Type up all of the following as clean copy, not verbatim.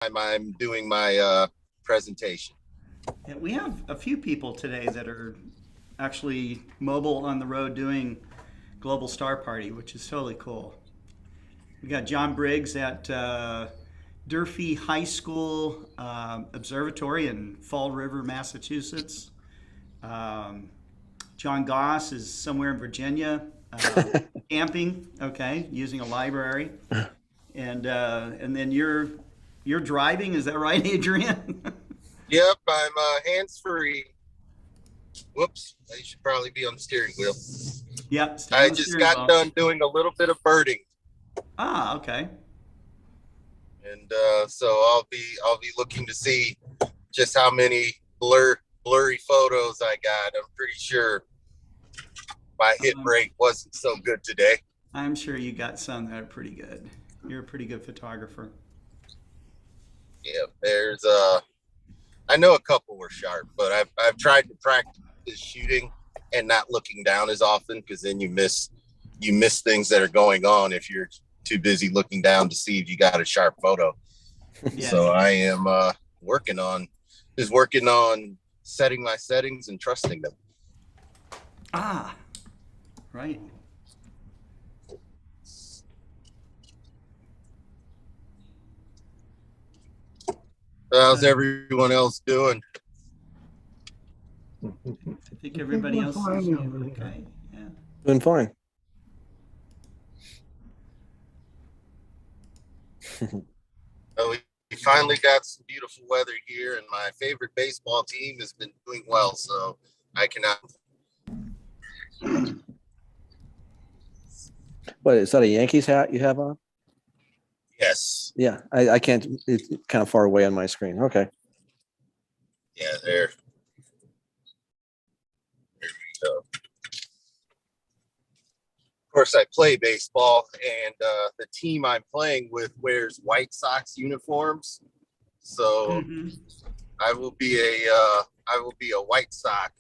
I'm doing my presentation. Yeah, we have a few people today that are actually mobile on the road doing Global Star Party, which is totally cool. We got John Briggs at Durfee High School Observatory in Fall River, Massachusetts. John Goss is somewhere in Virginia, camping. Okay, using a library, and then you're driving. Is that right, Adrian? Yep, I'm hands-free. Whoops, I should probably be on the steering wheel. Yep. Stay I on the just steering got wheel. done doing a little bit of birding, Ah, okay. and so I'll be looking to see just how many blurry photos I got. I'm pretty sure my hit rate wasn't so good today. I'm sure you got some that are pretty good. You're a pretty good photographer. Yeah, there's I know a couple were sharp, but I've tried to practice shooting and not looking down as often, because then you miss things that are going on if you're too busy looking down to see if you got a sharp photo. Yes. So I am working on setting my settings and trusting them. Ah, right. How's everyone else doing? I think everybody else is doing okay. Yeah. Doing fine. We finally got some beautiful weather here, and my favorite baseball team has been doing well, so I cannot. What is that, a Yankees hat you have on? Yes. Yeah, I can't. It's kind of far away on my screen. Okay. Yeah, there we go. Of course, I play baseball, and the team I'm playing with wears White Sox uniforms, so I will be a White Sox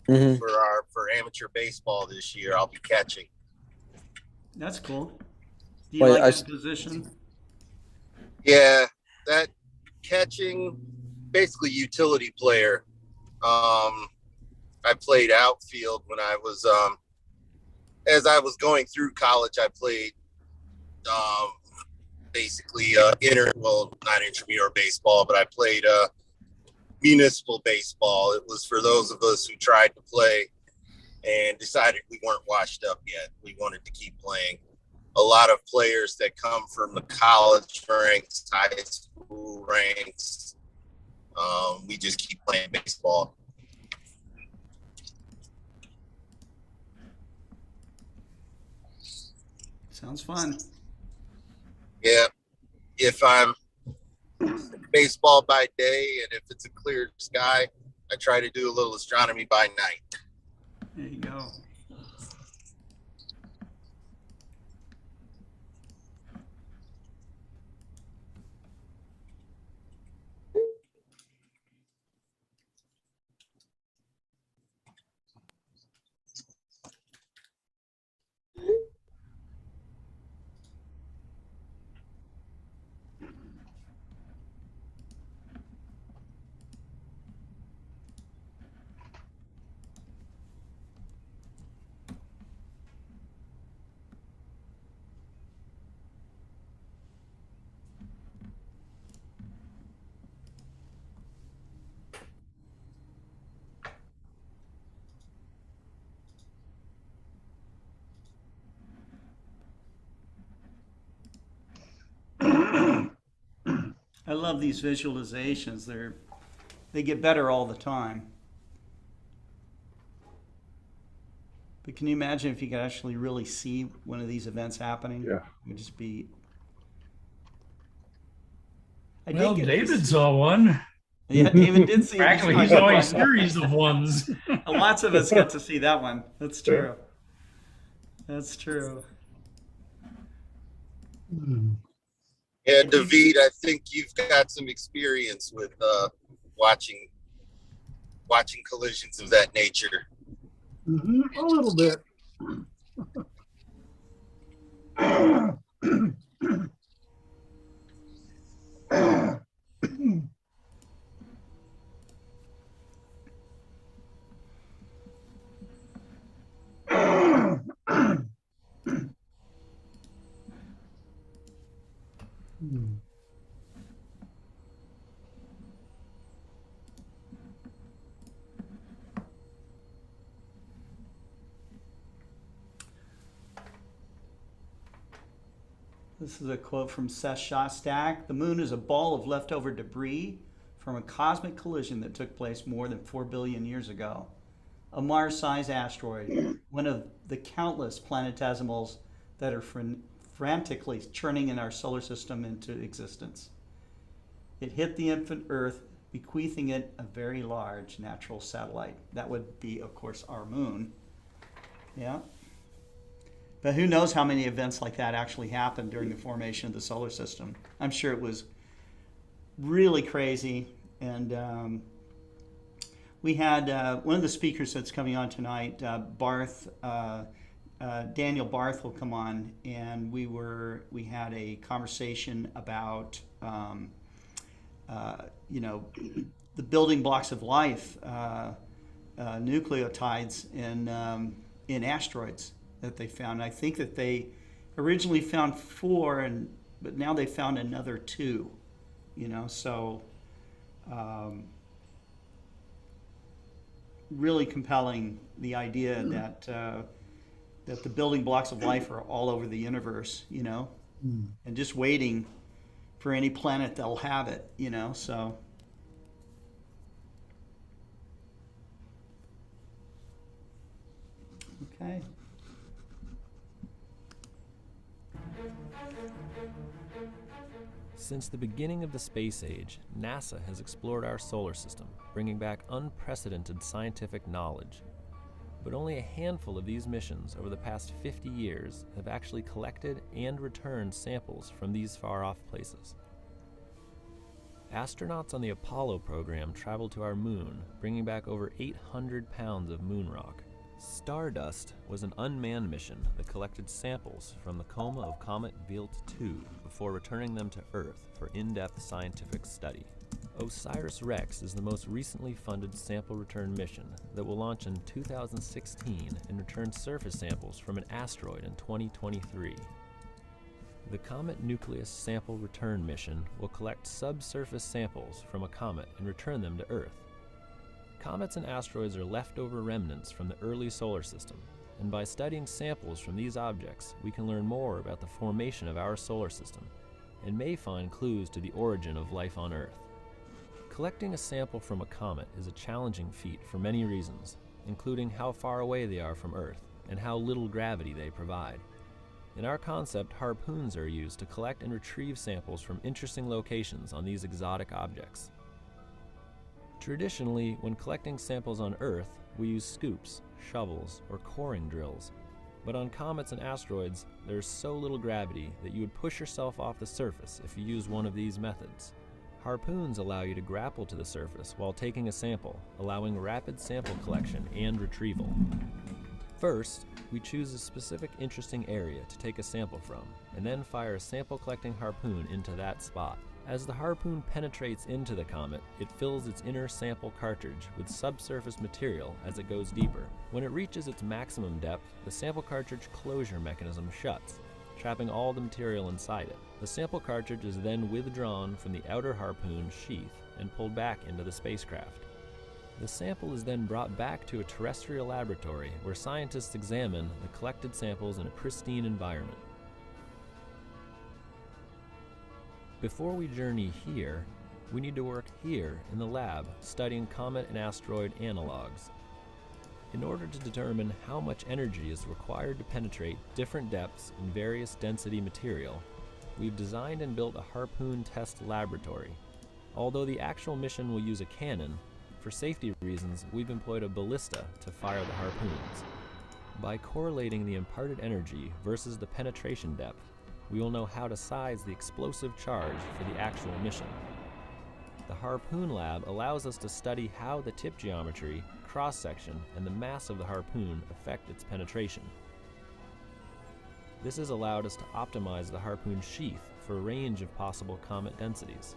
for amateur baseball this year. I'll be catching. That's cool. Do you like that position? Yeah, that catching, basically utility player. I played outfield when I was as I was going through college. I played basically not intramural baseball, but I played municipal baseball. It was for those of us who tried to play and decided we weren't washed up yet. We wanted to keep playing. A lot of players that come from the college ranks, high school ranks, we just keep playing baseball. Sounds fun. Yeah, if I'm baseball by day, and if it's a clear sky, I try to do a little astronomy by night. There you go. I love these visualizations. They get better all the time. But can you imagine if you could actually really see one of these events happening? Yeah. It would just be. Well, David saw one. Yeah, David did see it. Actually, he saw a series of ones. Lots of us got to see that one. That's true. That's true. Yeah, David, I think you've got some experience with watching collisions of that nature. A little bit. This is a quote from Seth Shostak. The moon is a ball of leftover debris from a cosmic collision that took place more than 4 billion years ago. A Mars-sized asteroid, one of the countless planetesimals that are frantically churning in our solar system into existence. It hit the infant Earth, bequeathing it a very large natural satellite. That would be, of course, our moon. Yeah. But who knows how many events like that actually happened during the formation of the solar system. I'm sure it was really crazy. And we had one of the speakers that's coming on tonight, Barth, Daniel Barth will come on, and we had a conversation about the building blocks of life, nucleotides in asteroids that they found. I think that they originally found 4, but now they found another 2. So really compelling, the idea that the building blocks of life are all over the universe, and just waiting for any planet that'll have it, so. Okay. Since the beginning of the space age, NASA has explored our solar system, bringing back unprecedented scientific knowledge. But only a handful of these missions over the past 50 years have actually collected and returned samples from these far-off places. Astronauts on the Apollo program traveled to our moon, bringing back over 800 pounds of moon rock. Stardust was an unmanned mission that collected samples from the coma of Comet Wild 2 before returning them to Earth for in-depth scientific study. Osiris-Rex is the most recently funded sample return mission that will launch in 2016 and return surface samples from an asteroid in 2023. The Comet Nucleus Sample Return mission will collect subsurface samples from a comet and return them to Earth. Comets and asteroids are leftover remnants from the early solar system, and by studying samples from these objects, we can learn more about the formation of our solar system and may find clues to the origin of life on Earth. Collecting a sample from a comet is a challenging feat for many reasons, including how far away they are from Earth and how little gravity they provide. In our concept, harpoons are used to collect and retrieve samples from interesting locations on these exotic objects. Traditionally, when collecting samples on Earth, we use scoops, shovels, or coring drills. But on comets and asteroids, there's so little gravity that you would push yourself off the surface if you use one of these methods. Harpoons allow you to grapple to the surface while taking a sample, allowing rapid sample collection and retrieval. First, we choose a specific interesting area to take a sample from, and then fire a sample collecting harpoon into that spot. As the harpoon penetrates into the comet, it fills its inner sample cartridge with subsurface material as it goes deeper. When it reaches its maximum depth, the sample cartridge closure mechanism shuts, trapping all the material inside it. The sample cartridge is then withdrawn from the outer harpoon sheath and pulled back into the spacecraft. The sample is then brought back to a terrestrial laboratory where scientists examine the collected samples in a pristine environment. Before we journey here, we need to work here in the lab studying comet and asteroid analogs. In order to determine how much energy is required to penetrate different depths in various density material, we've designed and built a harpoon test laboratory. Although the actual mission will use a cannon, for safety reasons we've employed a ballista to fire the harpoons. By correlating the imparted energy versus the penetration depth, we will know how to size the explosive charge for the actual mission. The Harpoon Lab allows us to study how the tip geometry, cross-section, and the mass of the harpoon affect its penetration. This has allowed us to optimize the harpoon sheath for a range of possible comet densities.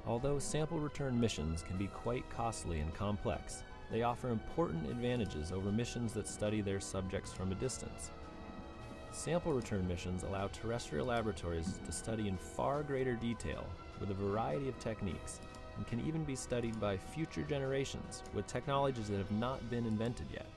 Although sample return missions can be quite costly and complex, they offer important advantages over missions that study their subjects from a distance. Sample return missions allow terrestrial laboratories to study in far greater detail with a variety of techniques, and can even be studied by future generations with technologies that have not been invented yet.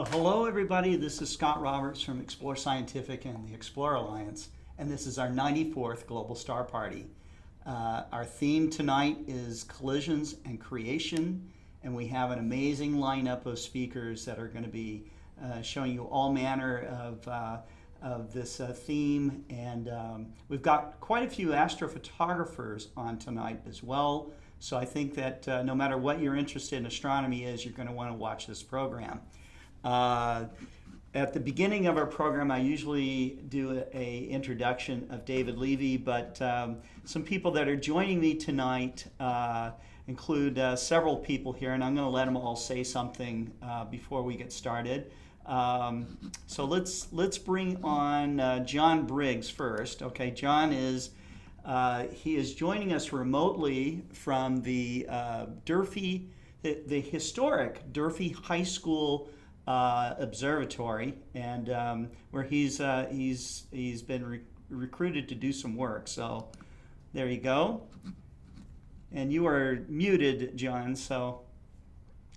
Well, hello everybody. This is Scott Roberts from Explore Scientific and the Explore Alliance, and this is our 94th Global Star Party. Our theme tonight is collisions and creation, and we have an amazing lineup of speakers that are going to be showing you all manner of this theme, and we've got quite a few astrophotographers on tonight as well. So I think that no matter what your interest in astronomy is, you're going to want to watch this program. At the beginning of our program, I usually do a introduction of David Levy, but some people that are joining me tonight include several people here, and I'm going to let them all say something before we get started. So let's bring on John Briggs first. Okay, John is he is joining us remotely from the Durfee, the historic Durfee High School observatory, and where he's been recruited to do some work. So there you go. And you are muted, John, so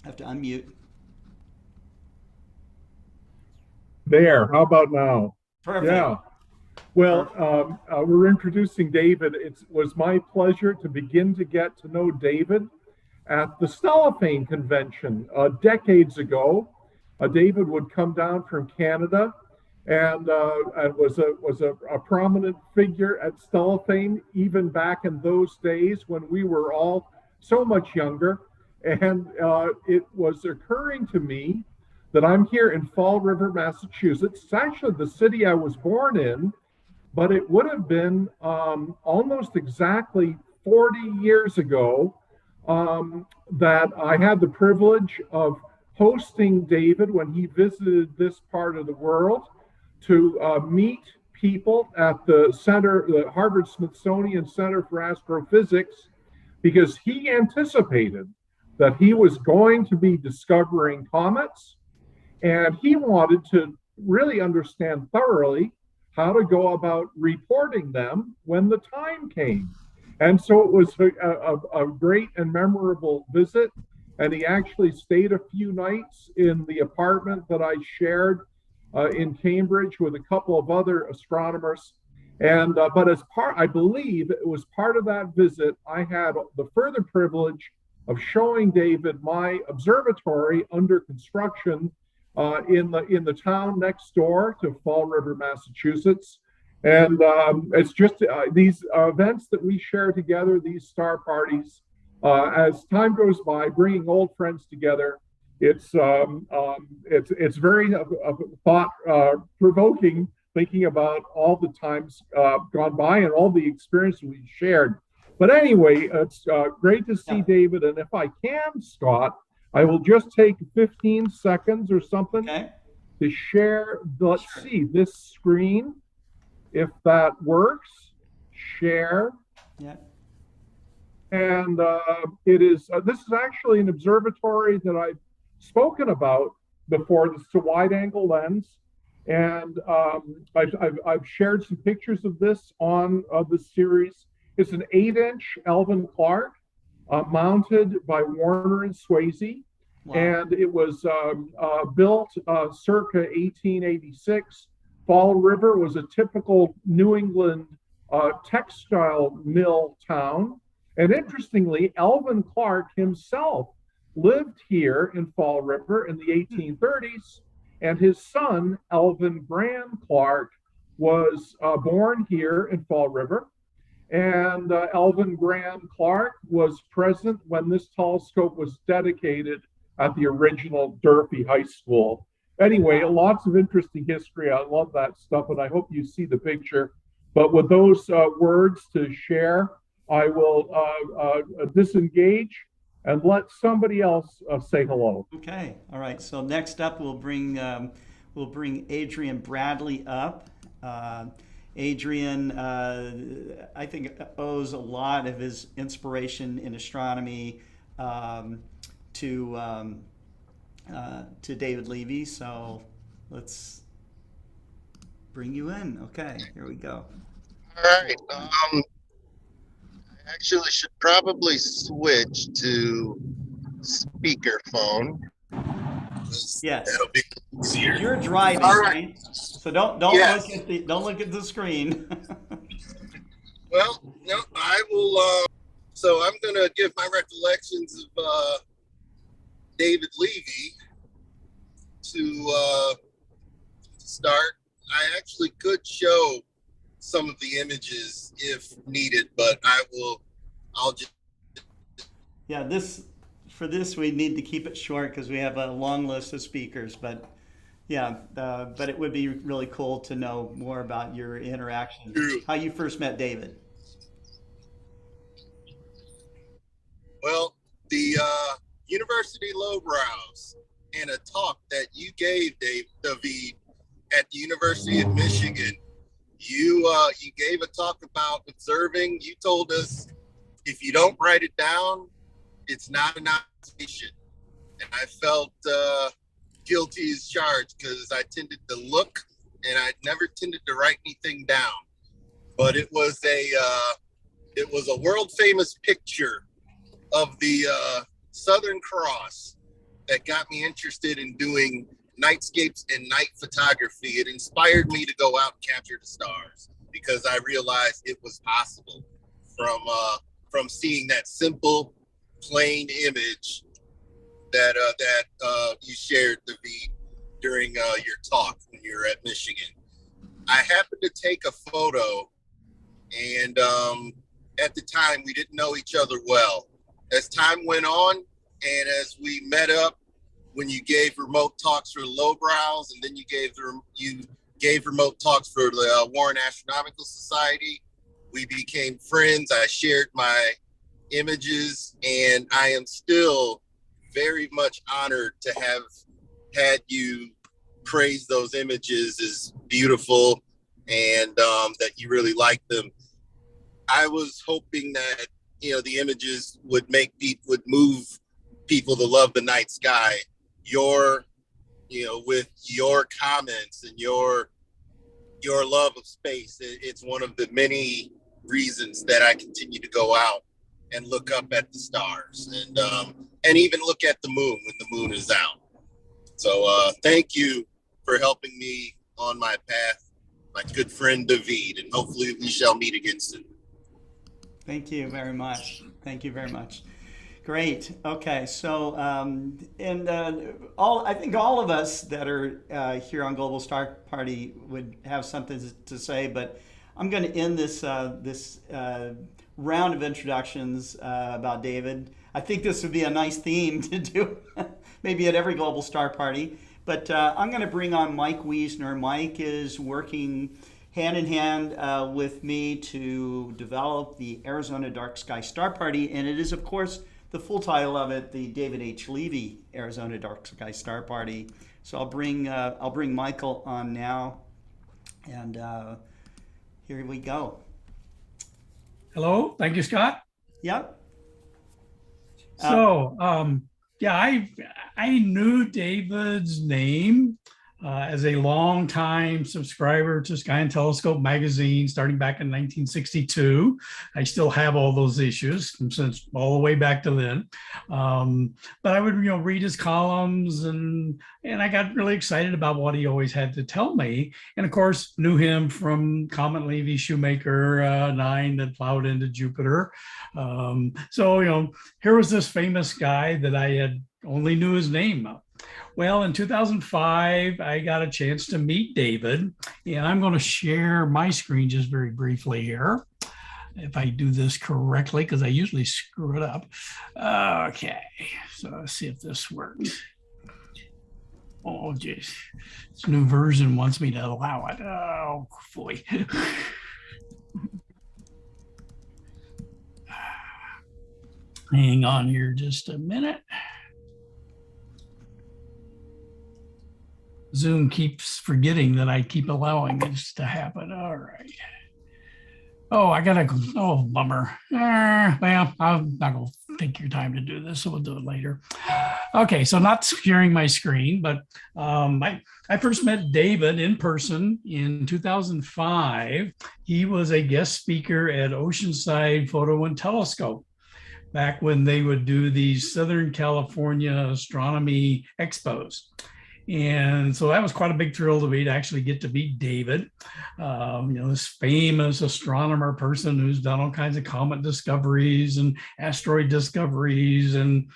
I have to unmute. There. How about now? Perfect. Yeah. Well, we're introducing David. It was my pleasure to begin to get to know David at the Stellafane convention decades ago. David would come down from Canada and was a prominent figure at Stellafane, even back in those days when we were all so much younger. And it was occurring to me that I'm here in Fall River, Massachusetts. It's actually the city I was born in, but it would have been almost exactly 40 years ago that I had the privilege of hosting David when he visited this part of the world to meet people at the center, the Harvard-Smithsonian Center for Astrophysics, because he anticipated that he was going to be discovering comets, and he wanted to really understand thoroughly how to go about reporting them when the time came. And so it was a great and memorable visit. And he actually stayed a few nights in the apartment that I shared in Cambridge with a couple of other astronomers. And but as part, I believe it was part of that visit, I had the further privilege of showing David my observatory under construction in the town next door to Fall River, Massachusetts. And it's just these events that we share together, these star parties. As time goes by, bringing old friends together, it's very thought-provoking, thinking about all the times gone by and all the experiences we shared. But anyway, it's great to see David, and if I can, Scott, I will just take 15 seconds or something to share. Let's see this screen, if that works. Share. Yeah. And it is. This is actually an observatory that I've spoken about before. This is a wide-angle lens, and I've shared some pictures of this on the series. It's an 8-inch Alvin Clark, mounted by Warner and Swayze, and it was built circa 1886. Fall River was a typical New England textile mill town. And interestingly, Alvin Clark himself lived here in Fall River in the 1830s, and his son, Alvin Graham Clark, was born here in Fall River. And Alvin Graham Clark was present when this telescope was dedicated at the original Durfee High School. Anyway, lots of interesting history. I love that stuff, and I hope you see the picture. But with those words to share, I will disengage and let somebody else say hello. Okay. All right. So next up, we'll bring Adrian Bradley up. Adrian, I think, owes a lot of his inspiration in astronomy to David Levy. So let's bring you in. Okay. Here we go. All right. I actually should probably switch to speakerphone. Yes. That'll be easier. You're driving, All right. right? So don't Yes. look at the screen. Well, no, I will. So I'm going to give my recollections of David Levy to start. I actually could show some of the images if needed, but I'll just. Yeah, for this we need to keep it short because we have a long list of speakers. But yeah, but it would be really cool to know more about your interaction, how you first met David. Well, the University Lowbrows and a talk that you gave, David, at the University of Michigan. You gave a talk about observing. You told us if you don't write it down, it's not an observation. And I felt guilty as charged because I tended to look and I never tended to write anything down. But it was a world famous picture of the Southern Cross that got me interested in doing nightscapes and night photography. It inspired me to go out and capture the stars because I realized it was possible from seeing that simple, plain image that you shared, David, during your talk when you were at Michigan. I happened to take a photo, and at the time we didn't know each other well. As time went on, and as we met up, when you gave remote talks for the Lowbrows, and then you gave remote talks for the Warren Astronomical Society, we became friends. I shared my images, and I am still very much honored to have had you praise those images as beautiful and that you really liked them. I was hoping that the images would move people to love the night sky. With your comments and your love of space, it's one of the many reasons that I continue to go out and look up at the stars and even look at the moon when the moon is out. So thank you for helping me on my path, my good friend David, and hopefully we shall meet again soon. Thank you very much. Thank you very much. Great. Okay. So, I think all of us that are here on Global Star Party would have something to say, but I'm going to end this round of introductions about David. I think this would be a nice theme to do maybe at every Global Star Party. But I'm going to bring on Mike Weasner. Mike is working hand in hand with me to develop the Arizona Dark Sky Star Party, and it is, of course, the full title of it, the David H. Levy Arizona Dark Sky Star Party. So I'll bring Michael on now, and here we go. Hello, thank you, Scott. Yep. So, I knew David's name as a longtime subscriber to Sky and Telescope magazine, starting back in 1962. I still have all those issues since all the way back to then. But I would, read his columns, and I got really excited about what he always had to tell me. And of course, knew him from Comet Levy Shoemaker 9 that plowed into Jupiter. So here was this famous guy that I had only knew his name. Well, in 2005, I got a chance to meet David, and I'm going to share my screen just very briefly here, if I do this correctly, because I usually screw it up. Okay, so let's see if this works. Oh, geez, this new version wants me to allow it. Oh, boy. Hang on here just a minute. Zoom keeps forgetting that I keep allowing this to happen. All right. Oh, I gotta go. Oh, bummer. Well, I'm not gonna take your time to do this, so we'll do it later. Okay, so not sharing my screen, but I first met David in person in 2005. He was a guest speaker at Oceanside Photo and Telescope. back when they would do these Southern California astronomy expos. And so that was quite a big thrill to me to actually get to meet David, this famous astronomer person who's done all kinds of comet discoveries and asteroid discoveries and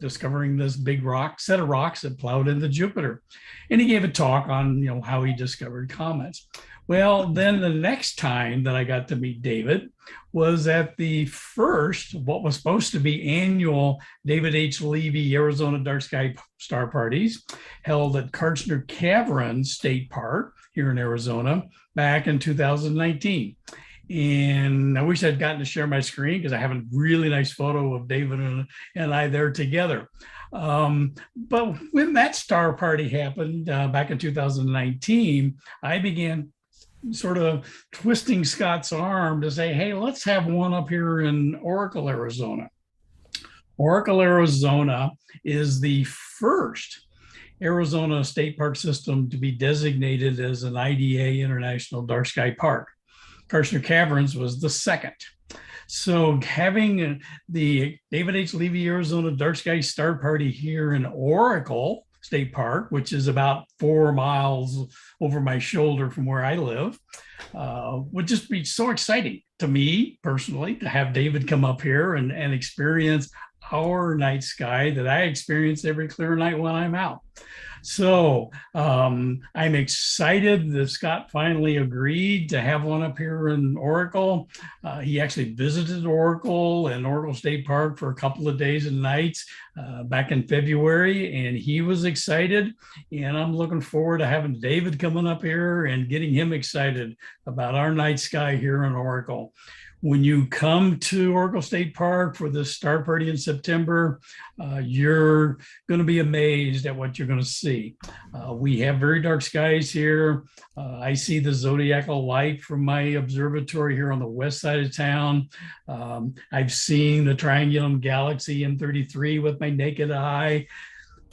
discovering this big set of rocks that plowed into Jupiter. And he gave a talk on, how he discovered comets. Well, then the next time that I got to meet David was at the first, what was supposed to be annual David H. Levy Arizona Dark Sky Star Parties held at Kartchner Cavern State Park here in Arizona back in 2019. And I wish I'd gotten to share my screen because I have a really nice photo of David and I there together. But when that star party happened back in 2019, I began sort of twisting Scott's arm to say, hey, let's have one up here in Oracle, Arizona. Oracle, Arizona is the first Arizona state park system to be designated as an IDA International Dark Sky Park. Kartchner Caverns was the second. So having the David H. Levy Arizona Dark Sky Star Party here in Oracle State Park, which is about 4 miles over my shoulder from where I live, would just be so exciting to me personally to have David come up here and experience our night sky that I experience every clear night when I'm out. So I'm excited that Scott finally agreed to have one up here in Oracle. He actually visited Oracle and Oracle State Park for a couple of days and nights back in February, and he was excited. And I'm looking forward to having David coming up here and getting him excited about our night sky here in Oracle. When you come to Oracle State Park for the star party in September, you're going to be amazed at what you're going to see. We have very dark skies here. I see the zodiacal light from my observatory here on the west side of town. I've seen the Triangulum Galaxy M33 with my naked eye.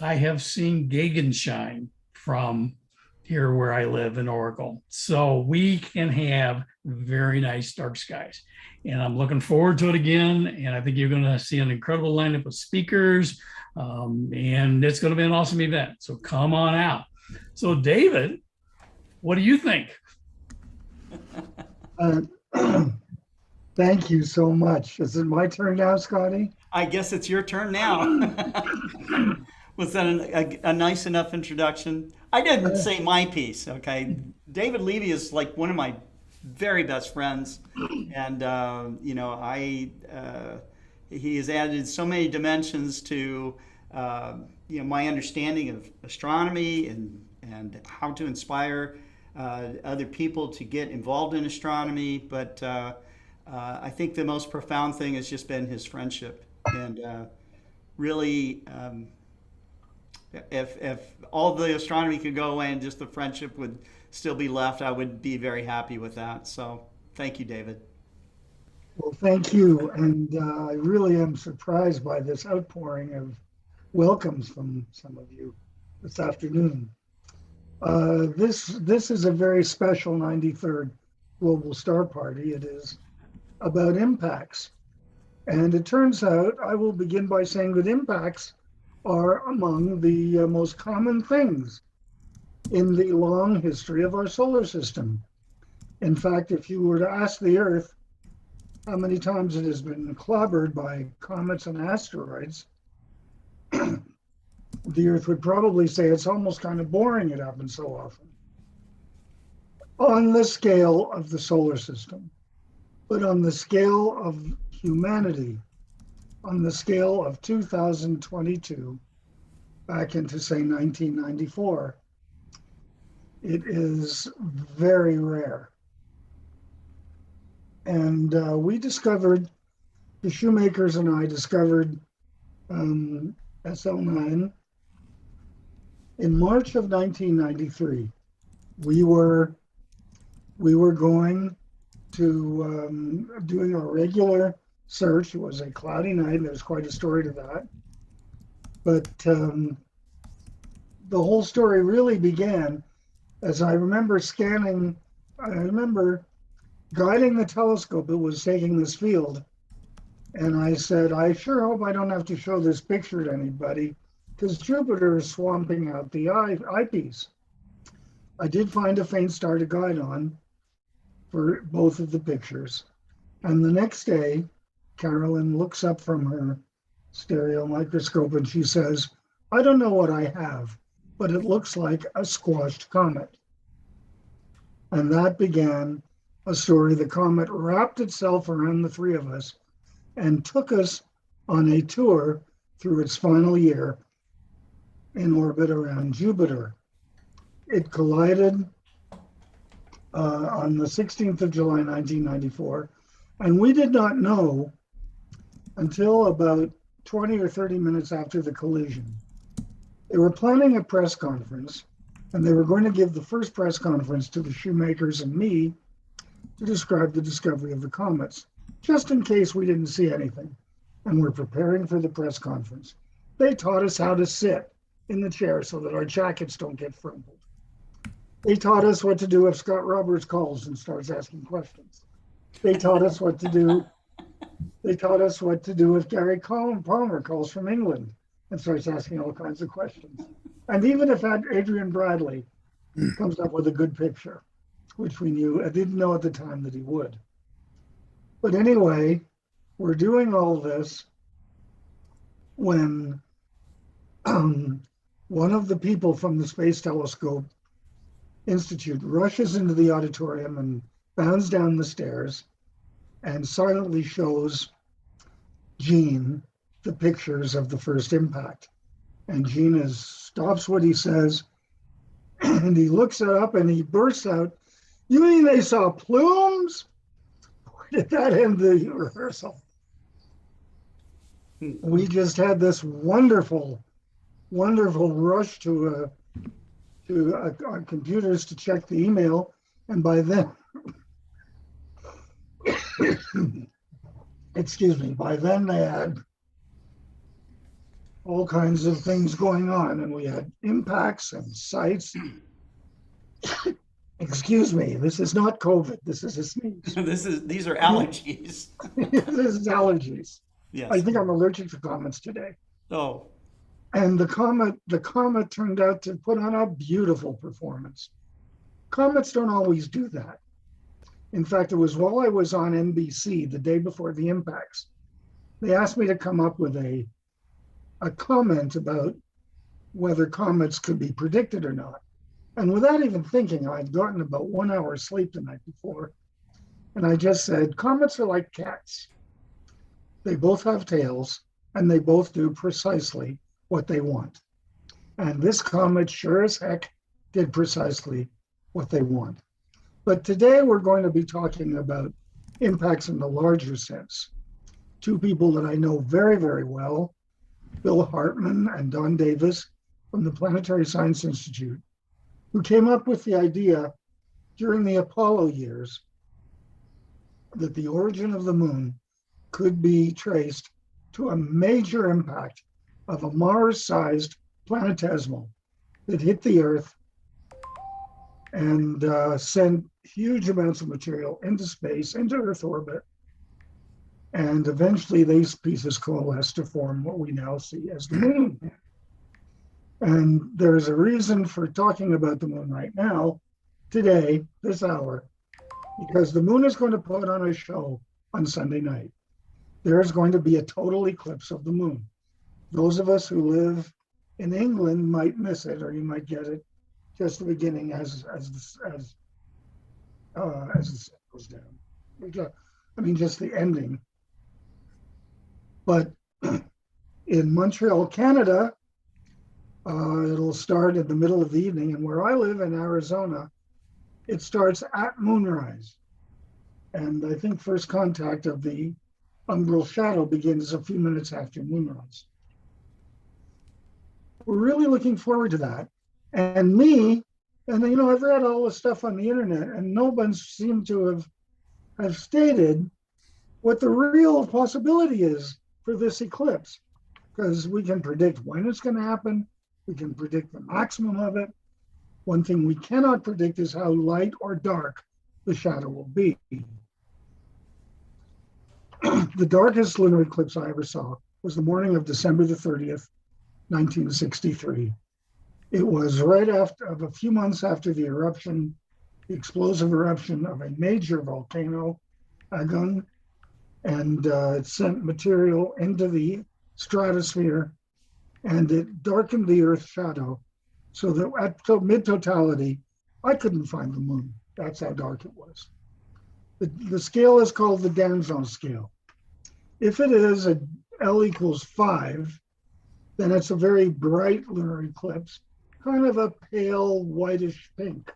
I have seen Gegenschein from here where I live in Oracle. So we can have very nice dark skies. And I'm looking forward to it again. And I think you're going to see an incredible lineup of speakers. And it's going to be an awesome event. So come on out. So David, what do you think? Thank you so much. Is it my turn now, Scotty? I guess it's your turn now. Was that a nice enough introduction? I didn't say my piece, okay? David Levy is like one of my very best friends, and he has added so many dimensions to my understanding of astronomy and how to inspire other people to get involved in astronomy. But I think the most profound thing has just been his friendship, and really. If all the astronomy could go away and just the friendship would still be left, I would be very happy with that. So thank you, David. Well, thank you. And I really am surprised by this outpouring of welcomes from some of you this afternoon. This is a very special 93rd Global Star Party. It is about impacts. And it turns out, I will begin by saying that impacts are among the most common things in the long history of our solar system. In fact, if you were to ask the Earth how many times it has been clobbered by comets and asteroids, the Earth would probably say it's almost kind of boring, it happens so often. On the scale of the solar system, but on the scale of humanity, on the scale of 2022, back into, say, 1994, it is very rare. And we discovered, the Shoemakers and I discovered SL9 in March of 1993. We were going to doing our regular search. It was a cloudy night. There's quite a story to that. But the whole story really began as I remember guiding the telescope that was taking this field And I said, I sure hope I don't have to show this picture to anybody because Jupiter is swamping out the eyepiece. I did find a faint star to guide on for both of the pictures. And the next day, Carolyn looks up from her stereo microscope and she says, I don't know what I have, but it looks like a squashed comet. And that began a story. The comet wrapped itself around the three of us and took us on a tour through its final year in orbit around Jupiter. It collided on the 16th of July, 1994, and we did not know until about 20 or 30 minutes after the collision. They were planning a press conference, and they were going to give the first press conference to the Shoemakers and me to describe the discovery of the comets, just in case we didn't see anything, and we're preparing for the press conference. They taught us how to sit in the chair so that our jackets don't get crumpled. They taught us what to do if Scott Roberts calls and starts asking questions. They taught us what to do. They taught us what to do if Gary Palmer calls from England and starts asking all kinds of questions. And even if Adrian Bradley comes up with a good picture, which we knew, I didn't know at the time that he would. But anyway, we're doing all this when one of the people from the Space Telescope Institute rushes into the auditorium and bounds down the stairs and silently shows Gene the pictures of the first impact. And Gene stops what he says and he looks it up and he bursts out, "You mean they saw plumes?" Did that end the rehearsal? We just had this wonderful, wonderful rush to our computers to check the email, and by then, excuse me, by then they had all kinds of things going on, and we had impacts and sites. Excuse me, this is not COVID. This is a sneeze. These are allergies. This is allergies. Yes. I think I'm allergic to comets today. Oh. And the comet turned out to put on a beautiful performance. Comets don't always do that. In fact, it was while I was on NBC the day before the impacts, they asked me to come up with a comment about whether comets could be predicted or not. And without even thinking, I'd gotten about 1 hour's sleep the night before. And I just said, comets are like cats. They both have tails and they both do precisely what they want. And this comet sure as heck did precisely what they want. But today we're going to be talking about impacts in the larger sense. Two people that I know very, very well, Bill Hartman and Don Davis from the Planetary Science Institute, who came up with the idea during the Apollo years that the origin of the moon could be traced to a major impact of a Mars-sized planetesimal that hit the Earth and sent huge amounts of material into space, into Earth orbit. And eventually these pieces coalesced to form what we now see as the moon. And there's a reason for talking about the moon right now, today, this hour, because the moon is going to put on a show on Sunday night. There's going to be a total eclipse of the moon. Those of us who live in England might miss it, or you might get it just the beginning as the sun goes down. I mean, just the ending. But in Montreal, Canada, it'll start in the middle of the evening, and where I live in Arizona, it starts at moonrise. And I think first contact of the umbral shadow begins a few minutes after moonrise. We're really looking forward to that. And me, and you know, I've read all the stuff on the internet, and no one seemed to have stated what the real possibility is for this eclipse, because we can predict when it's going to happen. We can predict the maximum of it. One thing we cannot predict is how light or dark the shadow will be. The darkest lunar eclipse I ever saw was the morning of December the 30th, 1963. It was right after, of a few months after the eruption, the explosive eruption of a major volcano, Agung, and it sent material into the stratosphere, and it darkened the Earth's shadow, so that at mid-totality, I couldn't find the moon. That's how dark it was. The scale is called the Denson Scale. If it is a L equals 5, then it's a very bright lunar eclipse, kind of a pale whitish pink,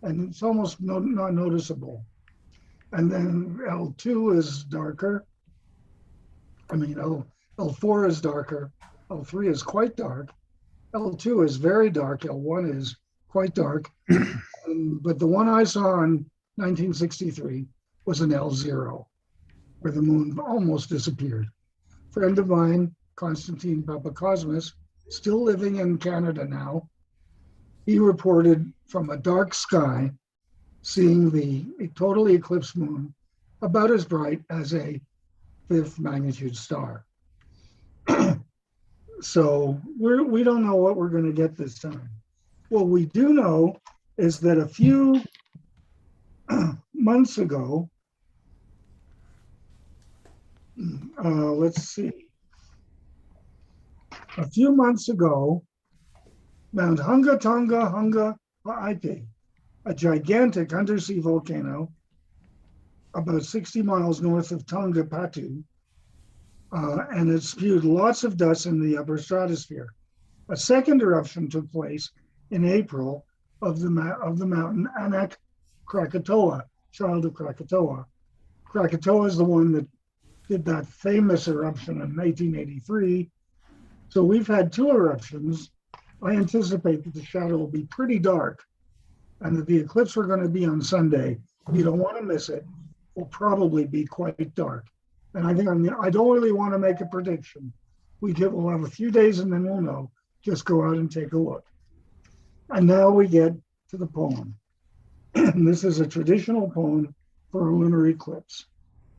and it's almost not noticeable. And then L2 is darker. I mean, L4 is darker. L3 is quite dark. L2 is very dark. L1 is quite dark. But the one I saw in 1963 was an L0, where the moon almost disappeared. A friend of mine, Konstantin Papakosmas, still living in Canada now, he reported from a dark sky seeing a totally eclipsed moon about as bright as a 5th magnitude star. So we don't know what we're going to get this time. What we do know is that a few months ago, let's see. A few months ago, Mount Hunga Tonga Hunga Ha'aipe, a gigantic undersea volcano about 60 miles north of Tonga Patu, and it spewed lots of dust in the upper stratosphere. A second eruption took place in April of the mountain Anak Krakatoa, child of Krakatoa. Krakatoa is the one that did that famous eruption in 1883. So we've had 2 eruptions. I anticipate that the shadow will be pretty dark, and that the eclipse we're going to be on Sunday, you don't want to miss it, will probably be quite dark. And I think I don't really want to make a prediction. We'll have a few days and then we'll know. Just go out and take a look. And now we get to the poem. This is a traditional poem for a lunar eclipse.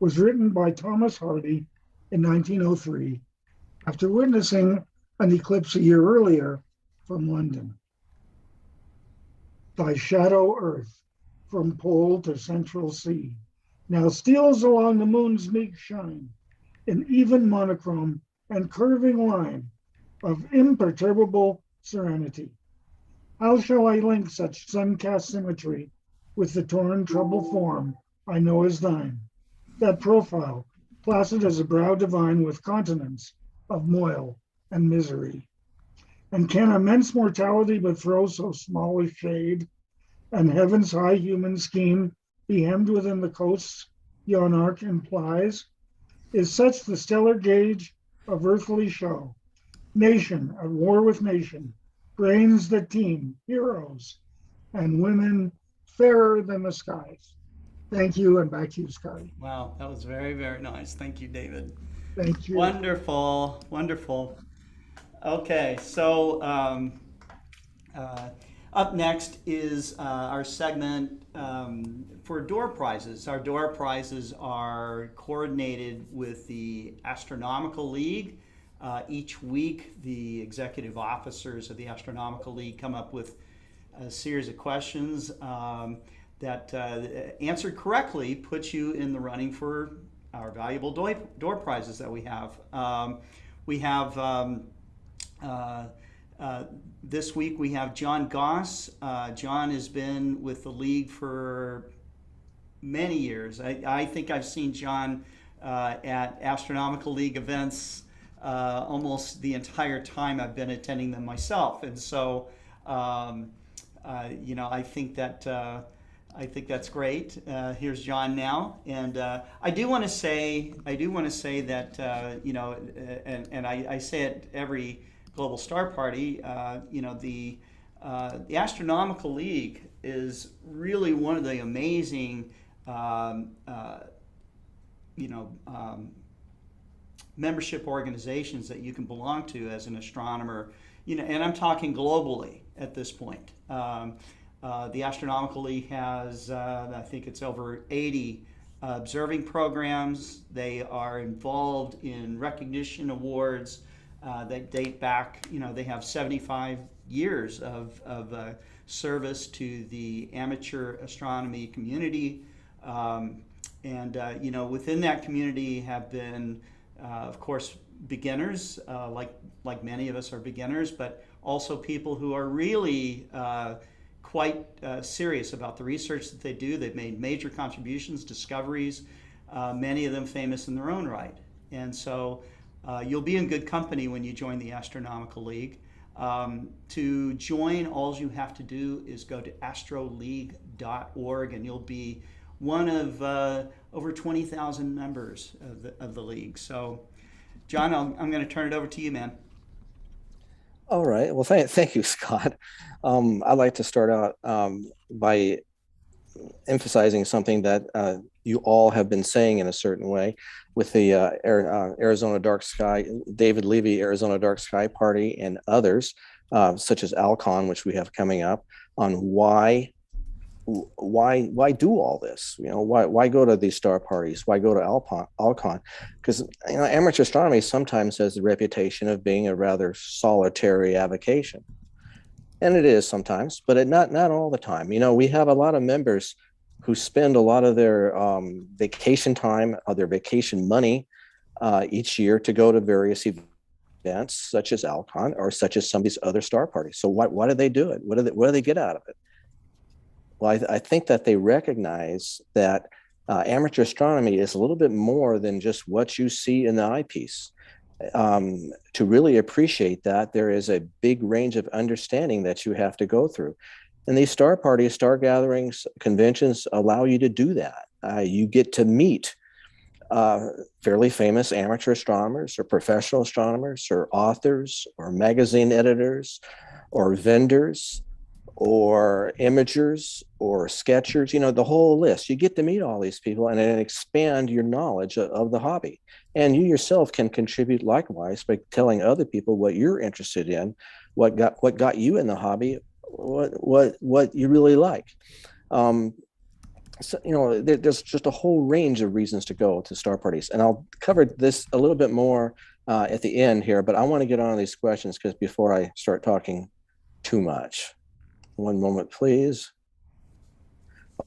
It was written by Thomas Hardy in 1903 after witnessing an eclipse a year earlier from London. Thy shadow earth, from pole to central sea, now steals along the moon's meek shine, in even monochrome and curving line of imperturbable serenity. How shall I link such sun-cast symmetry with the torn troubled form I know is thine, that profile, placid as a brow divine with continents of moil and misery? And can immense mortality but throw so small a shade, and heaven's high human scheme be hemmed within the coasts yon arc implies? Is such the stellar gauge of earthly show, nation at war with nation, brains that teem, heroes, and women fairer than the skies? Thank you, and back to you, Scotty. Wow, that was very, very nice. Thank you, David. Thank you. Wonderful, wonderful. Okay, so up next is our segment for door prizes. Our door prizes are coordinated with the Astronomical League. Each week, the executive officers of the Astronomical League come up with a series of questions that answered correctly puts you in the running for our valuable door prizes that we have. This week we have John Goss. John has been with the league for many years. I think I've seen John at Astronomical League events almost the entire time I've been attending them myself. And so, I think that's great. Here's John now, and I do want to say that and I say it every Global Star Party. The Astronomical League is really one of the amazing membership organizations that you can belong to as an astronomer. And I'm talking globally at this point. The Astronomical League has, I think it's over 80 observing programs. They are involved in recognition awards that date back, they have 75 years of service to the amateur astronomy community. Within that community have been, of course, beginners, like many of us are beginners, but also people who are really quite serious about the research that they do. They've made major contributions, discoveries, many of them famous in their own right. And so you'll be in good company when you join the Astronomical League. To join, all you have to do is go to astroleague.org, and you'll be one of over 20,000 members of the league. So, John, I'm going to turn it over to you, man. All right. Well, thank you, Scott. I'd like to start out by emphasizing something that you all have been saying in a certain way with the Arizona Dark Sky, David Levy Arizona Dark Sky Party, and others, such as Alcon, which we have coming up, on why do all this? Why go to these star parties? Why go to Alcon? Because amateur astronomy sometimes has the reputation of being a rather solitary avocation, and it is sometimes, but not all the time. We have a lot of members who spend a lot of their vacation time, their vacation money each year to go to various events, such as Alcon or such as some of these other star parties. So why do they do it? What do they get out of it? Well, I think that they recognize that amateur astronomy is a little bit more than just what you see in the eyepiece. To really appreciate that, there is a big range of understanding that you have to go through. And these star parties, star gatherings, conventions allow you to do that. You get to meet fairly famous amateur astronomers or professional astronomers or authors or magazine editors or vendors or imagers or sketchers, the whole list. You get to meet all these people and then expand your knowledge of the hobby. And you yourself can contribute likewise by telling other people what you're interested in, what got you in the hobby, what you really like. There's just a whole range of reasons to go to star parties. And I'll cover this a little bit more at the end here, but I want to get on these questions before I start talking too much. One moment, please.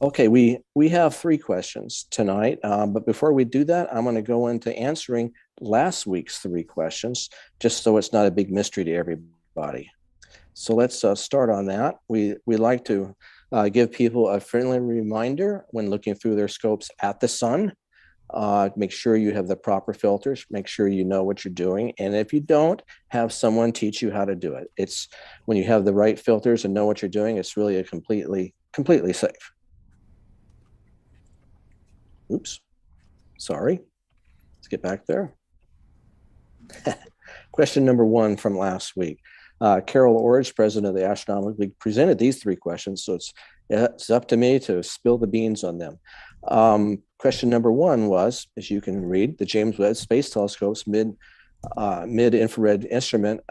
Okay, we have 3 questions tonight, but before we do that, I'm going to go into answering last week's 3 questions, just so it's not a big mystery to everybody. So let's start on that. We like to give people a friendly reminder when looking through their scopes at the sun. Make sure you have the proper filters, make sure you know what you're doing. And if you don't, have someone teach you how to do it. It's when you have the right filters and know what you're doing, it's really a completely safe. Oops, sorry. Let's get back there. Question number 1 from last week. Carol Orridge, president of the Astronomical League, presented these 3 questions, so it's up to me to spill the beans on them. Question number 1 was, as you can read, the James Webb Space Telescope's mid-infrared instrument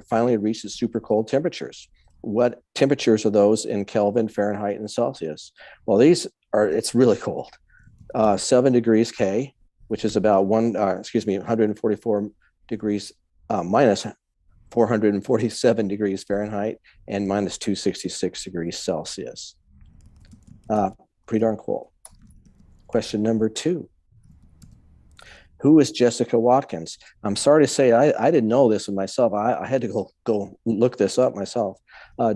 finally reached its super cold temperatures. What temperatures are those in Kelvin, Fahrenheit, and Celsius? Well, it's really cold. 7 degrees K, which is about 144 degrees minus 447 degrees Fahrenheit and minus 266 degrees Celsius. Pretty darn cool. Question number 2. Who is Jessica Watkins? I'm sorry to say I didn't know this one myself. I had to go look this up myself.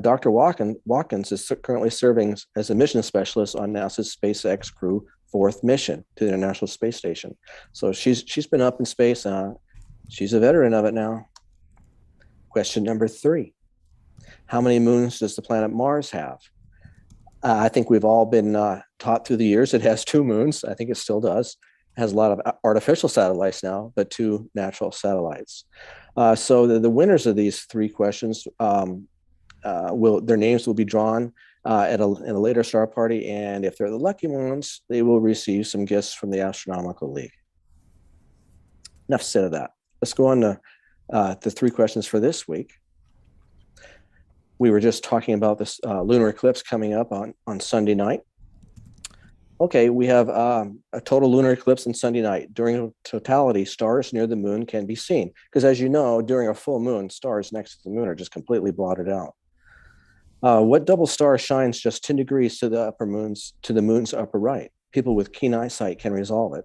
Dr. Watkins is currently serving as a mission specialist on NASA's SpaceX Crew 4th mission to the International Space Station. So she's been up in space. She's a veteran of it now. Question number 3. How many moons does the planet Mars have? I think we've all been taught through the years it has 2 moons. I think it still does. It has a lot of artificial satellites now, but 2 natural satellites. So the winners of these 3 questions, their names will be drawn in a later star party, and if they're the lucky ones, they will receive some gifts from the Astronomical League. Enough said of that. Let's go on to the 3 questions for this week. We were just talking about this lunar eclipse coming up on Sunday night. Okay, we have a total lunar eclipse on Sunday night. During totality, stars near the moon can be seen. Because as you know, during a full moon, stars next to the moon are just completely blotted out. What double star shines just 10 degrees to the moon's upper right? People with keen eyesight can resolve it.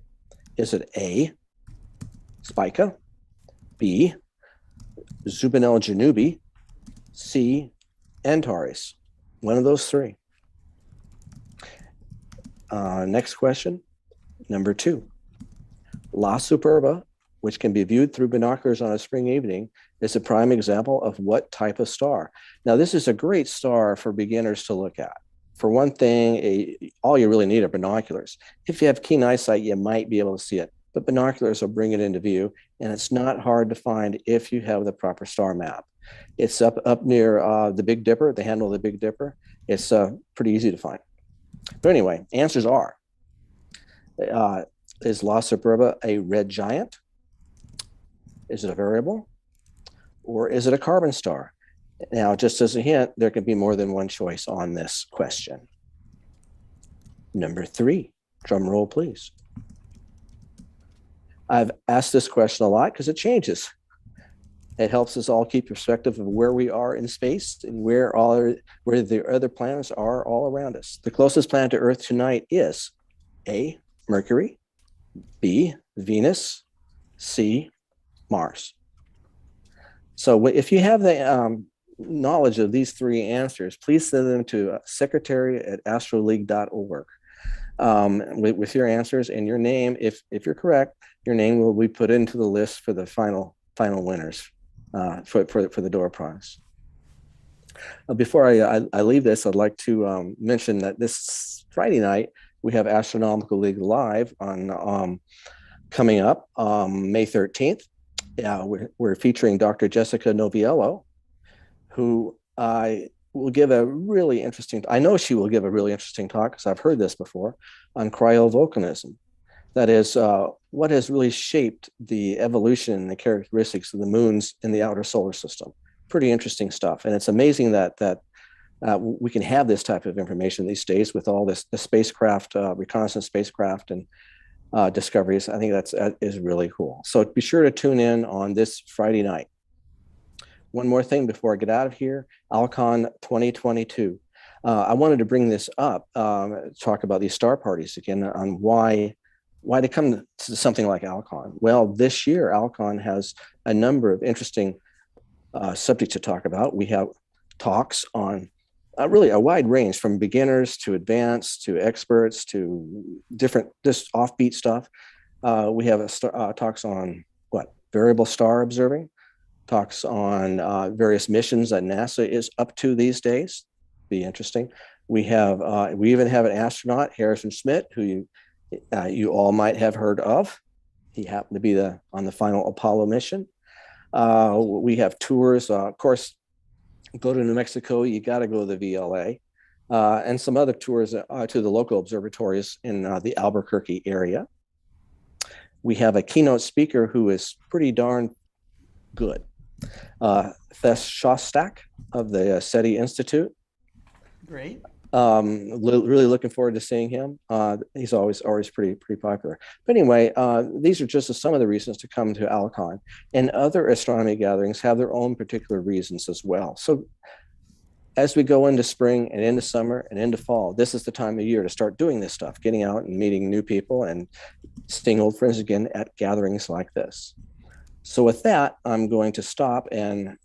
Is it A, Spica, B, Zubin al-Janubi, C, Antares? One of those three. Next question, number 2. La Superba, which can be viewed through binoculars on a spring evening, is a prime example of what type of star? Now, this is a great star for beginners to look at. For one thing, all you really need are binoculars. If you have keen eyesight, you might be able to see it, but binoculars will bring it into view, and it's not hard to find if you have the proper star map. It's up near the Big Dipper, the handle of the Big Dipper. It's pretty easy to find. But anyway, answers are, is La Superba a red giant? Is it a variable? Or is it a carbon star? Now, just as a hint, there can be more than one choice on this question. Number 3, drum roll, please. I've asked this question a lot because it changes. It helps us all keep perspective of where we are in space and where the other planets are all around us. The closest planet to Earth tonight is A, Mercury, B, Venus, C, Mars. So if you have the knowledge of these 3 answers, please send them to secretary@astroleague.org with your answers and your name. If you're correct, your name will be put into the list for the final winners for the door prize. Before I leave this, I'd like to mention that this Friday night we have Astronomical League Live on coming up May 13th. We're featuring Dr. Jessica Noviello, who will give a really interesting, I know she will give a really interesting talk because I've heard this before, on cryovolcanism. That is what has really shaped the evolution and the characteristics of the moons in the outer solar system. Pretty interesting stuff. And it's amazing that we can have this type of information these days with all the spacecraft, reconnaissance spacecraft and discoveries. I think that is really cool. So be sure to tune in on this Friday night. One more thing before I get out of here, Alcon 2022. I wanted to bring this up, talk about these star parties again, on why they come to something like Alcon. Well, this year, Alcon has a number of interesting subjects to talk about. We have talks on really a wide range, from beginners to advanced to experts to different, just offbeat stuff. We have talks on variable star observing, talks on various missions that NASA is up to these days. Be interesting. We even have an astronaut, Harrison Schmitt, who you all might have heard of. He happened to be on the final Apollo mission. We have tours, of course. Go to New Mexico, you got to go to the VLA, and some other tours to the local observatories in the Albuquerque area. We have a keynote speaker who is pretty darn good, Thes Shostak of the SETI Institute. Great. Really looking forward to seeing him. He's always pretty popular. But anyway, these are just some of the reasons to come to Alcon, and other astronomy gatherings have their own particular reasons as well. So as we go into spring and into summer and into fall, this is the time of year to start doing this stuff, getting out and meeting new people and seeing old friends again at gatherings like this. So with that, I'm going to stop and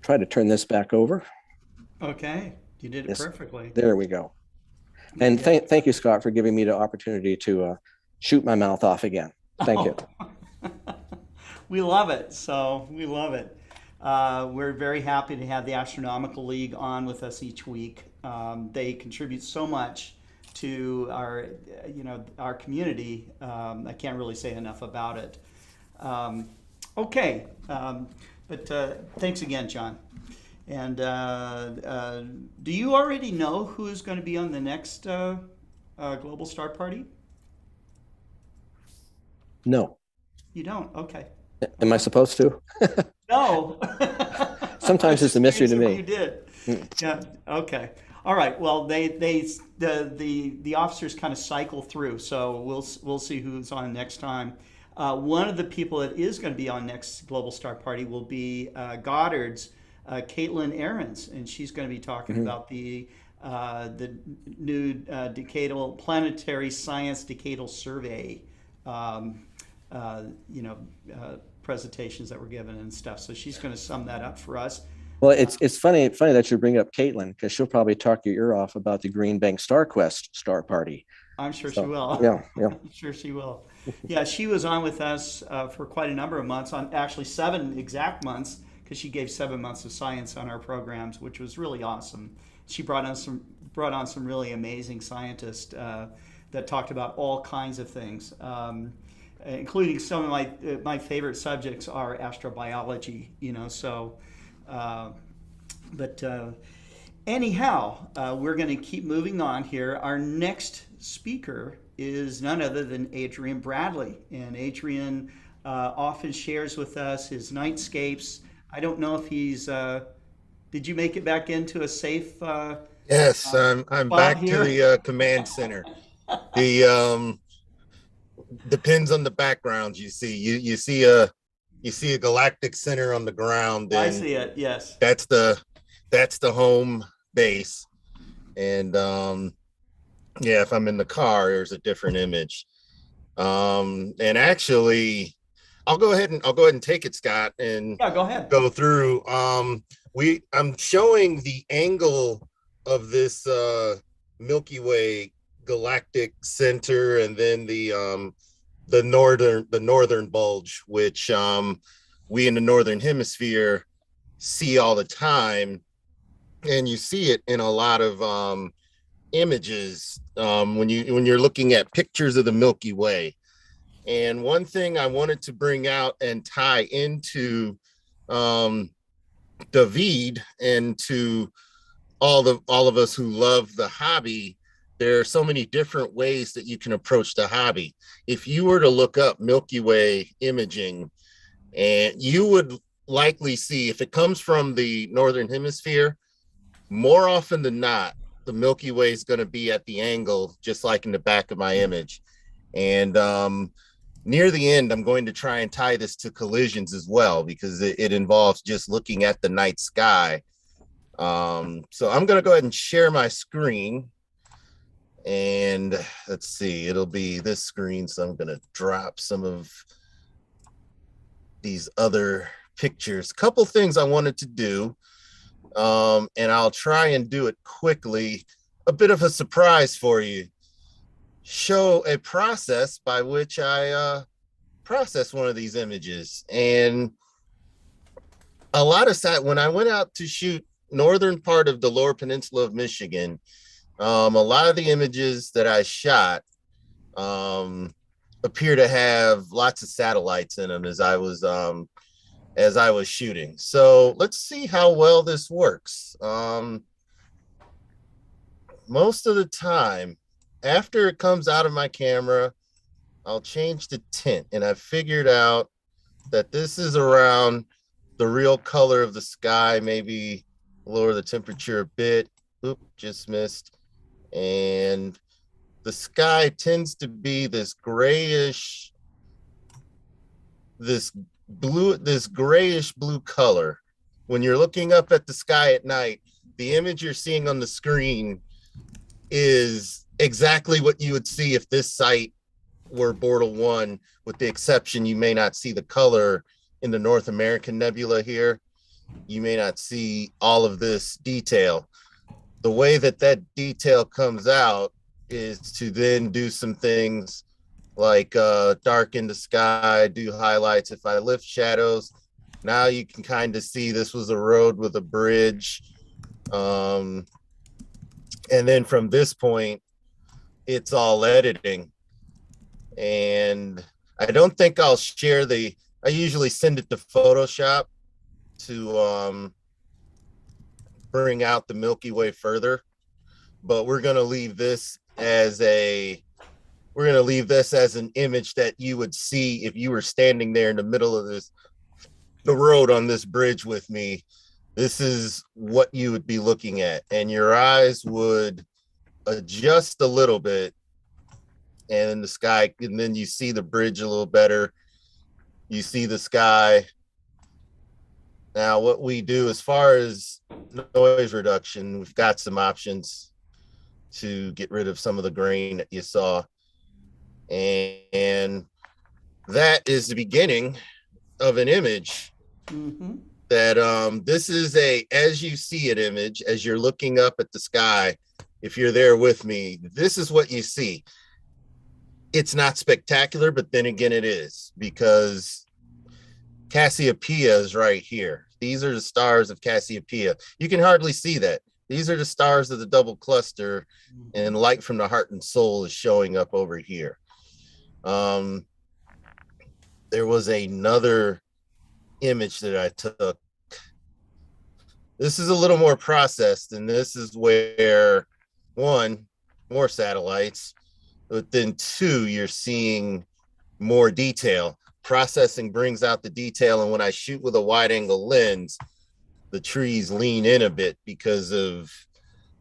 try to turn this back over. Okay. You did it perfectly. There we go. And thank you, Scott, for giving me the opportunity to shoot my mouth off again. Thank you. We love it. So we love it. We're very happy to have the Astronomical League on with us each week. They contribute so much to our community. I can't really say enough about it. Okay. But thanks again, John. And do you already know who's going to be on the next Global Star Party? No. You don't? Okay. Am I supposed to? No. Sometimes it's a mystery to me. You did. Yeah. Okay. All right. Well, the officers kind of cycle through, so we'll see who's on next time. One of the people that is going to be on next Global Star Party will be Goddard's Caitlin Ahrens, and she's going to be talking about the new decadal planetary science decadal survey, presentations that were given and stuff. So she's going to sum that up for us. Well, it's funny that you bring up Caitlin, because she'll probably talk your ear off about the Green Bank Star Quest Star Party. I'm sure she will. Yeah. I'm sure she will. Yeah, she was on with us for quite a number of months, on actually 7 exact months, because she gave 7 months of science on our programs, which was really awesome. She brought on some really amazing scientists that talked about all kinds of things, including some of my favorite subjects are astrobiology. Anyhow, we're going to keep moving on here. Our next speaker is none other than Adrian Bradley, and Adrian often shares with us his nightscapes. I don't know if he's. Did you make it back into a safe? Yes, I'm back here? to the command center. The depends on the background you see. You see a galactic center on the ground. I see it. Yes. That's the home base, and if I'm in the car, there's a different image. And actually, I'll go ahead and take it, Scott, and go ahead. Go through. I'm showing the angle of this Milky Way galactic center, and then the northern bulge, which we in the northern hemisphere see all the time, and you see it in a lot of images when you're looking at pictures of the Milky Way. And one thing I wanted to bring out and tie into David and to all of us who love the hobby, there are so many different ways that you can approach the hobby. If you were to look up Milky Way imaging, and you would likely see, if it comes from the northern hemisphere, more often than not, the Milky Way is going to be at the angle, just like in the back of my image. And near the end, I'm going to try and tie this to collisions as well, because it involves just looking at the night sky. So I'm going to go ahead and share my screen. And let's see, it'll be this screen. So I'm going to drop some of these other pictures. Couple things I wanted to do, and I'll try and do it quickly. A bit of a surprise for you. Show a process by which I process one of these images. And a lot of when I went out to shoot northern part of the lower peninsula of Michigan, a lot of the images that I shot appear to have lots of satellites in them as I was shooting. So let's see how well this works. Most of the time, after it comes out of my camera, I'll change the tint, and I've figured out that this is around the real color of the sky, maybe lower the temperature a bit. Oop, just missed. And the sky tends to be this grayish, this grayish blue color. When you're looking up at the sky at night, the image you're seeing on the screen is exactly what you would see if this site were Bortle 1, with the exception you may not see the color in the North American nebula here. You may not see all of this detail. The way that detail comes out is to then do some things like darken the sky, do highlights. If I lift shadows, now you can kind of see this was a road with a bridge. And then from this point, it's all editing. And I don't think I'll share I usually send it to Photoshop to bring out the Milky Way further, but we're going to leave this as an image that you would see if you were standing there in the middle of the road on this bridge with me. this is what you would be looking at, and your eyes would adjust a little bit, and the sky, and then you see the bridge a little better. You see the sky. Now, what we do as far as noise reduction, we've got some options to get rid of some of the grain that you saw. And that is the beginning of an image that this is a as you see it image, as you're looking up at the sky. If you're there with me, this is what you see. It's not spectacular, but then again, it is, because Cassiopeia is right here. These are the stars of Cassiopeia. You can hardly see that. These are the stars of the double cluster, and light from the heart and soul is showing up over here. There was another image that I took. This is a little more processed, and this is where, one, more satellites, but then two, you're seeing more detail. Processing brings out the detail, and when I shoot with a wide angle lens, the trees lean in a bit because of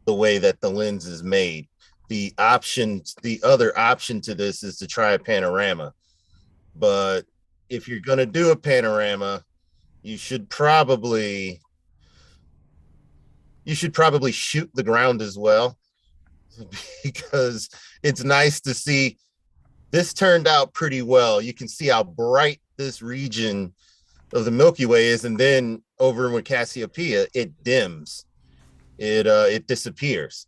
the way that the lens is made. The other option to this is to try a panorama, but if you're going to do a panorama, you should probably shoot the ground as well, because it's nice to see. This turned out pretty well. You can see how bright this region of the Milky Way is, and then over with Cassiopeia, it dims. It disappears.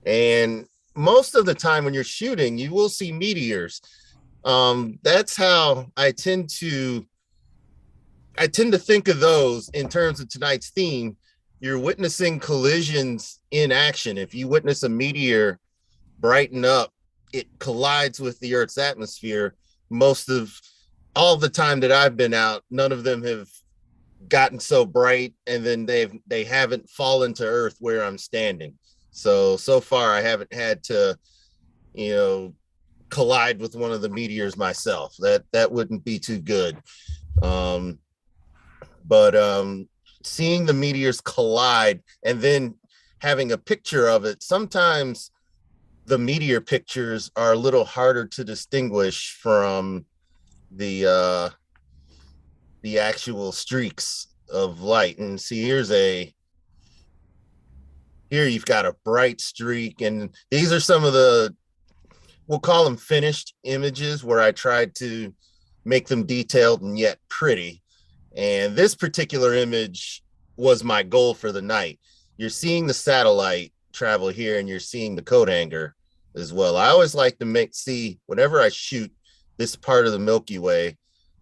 And most of the time when you're shooting, you will see meteors. That's how I tend to think of those in terms of tonight's theme. You're witnessing collisions in action. If you witness a meteor brighten up, it collides with the Earth's atmosphere. Most of all the time that I've been out, none of them have gotten so bright, and then they haven't fallen to Earth where I'm standing. So far I haven't had to, collide with one of the meteors myself. That wouldn't be too good. But seeing the meteors collide and then having a picture of it, sometimes the meteor pictures are a little harder to distinguish from the actual streaks of light. And see, here you've got a bright streak, and these are some of the, we'll call them finished images, where I tried to make them detailed and yet pretty. And this particular image was my goal for the night. You're seeing the satellite travel here, and you're seeing the coat hanger as well. I always like to see whenever I shoot this part of the Milky Way,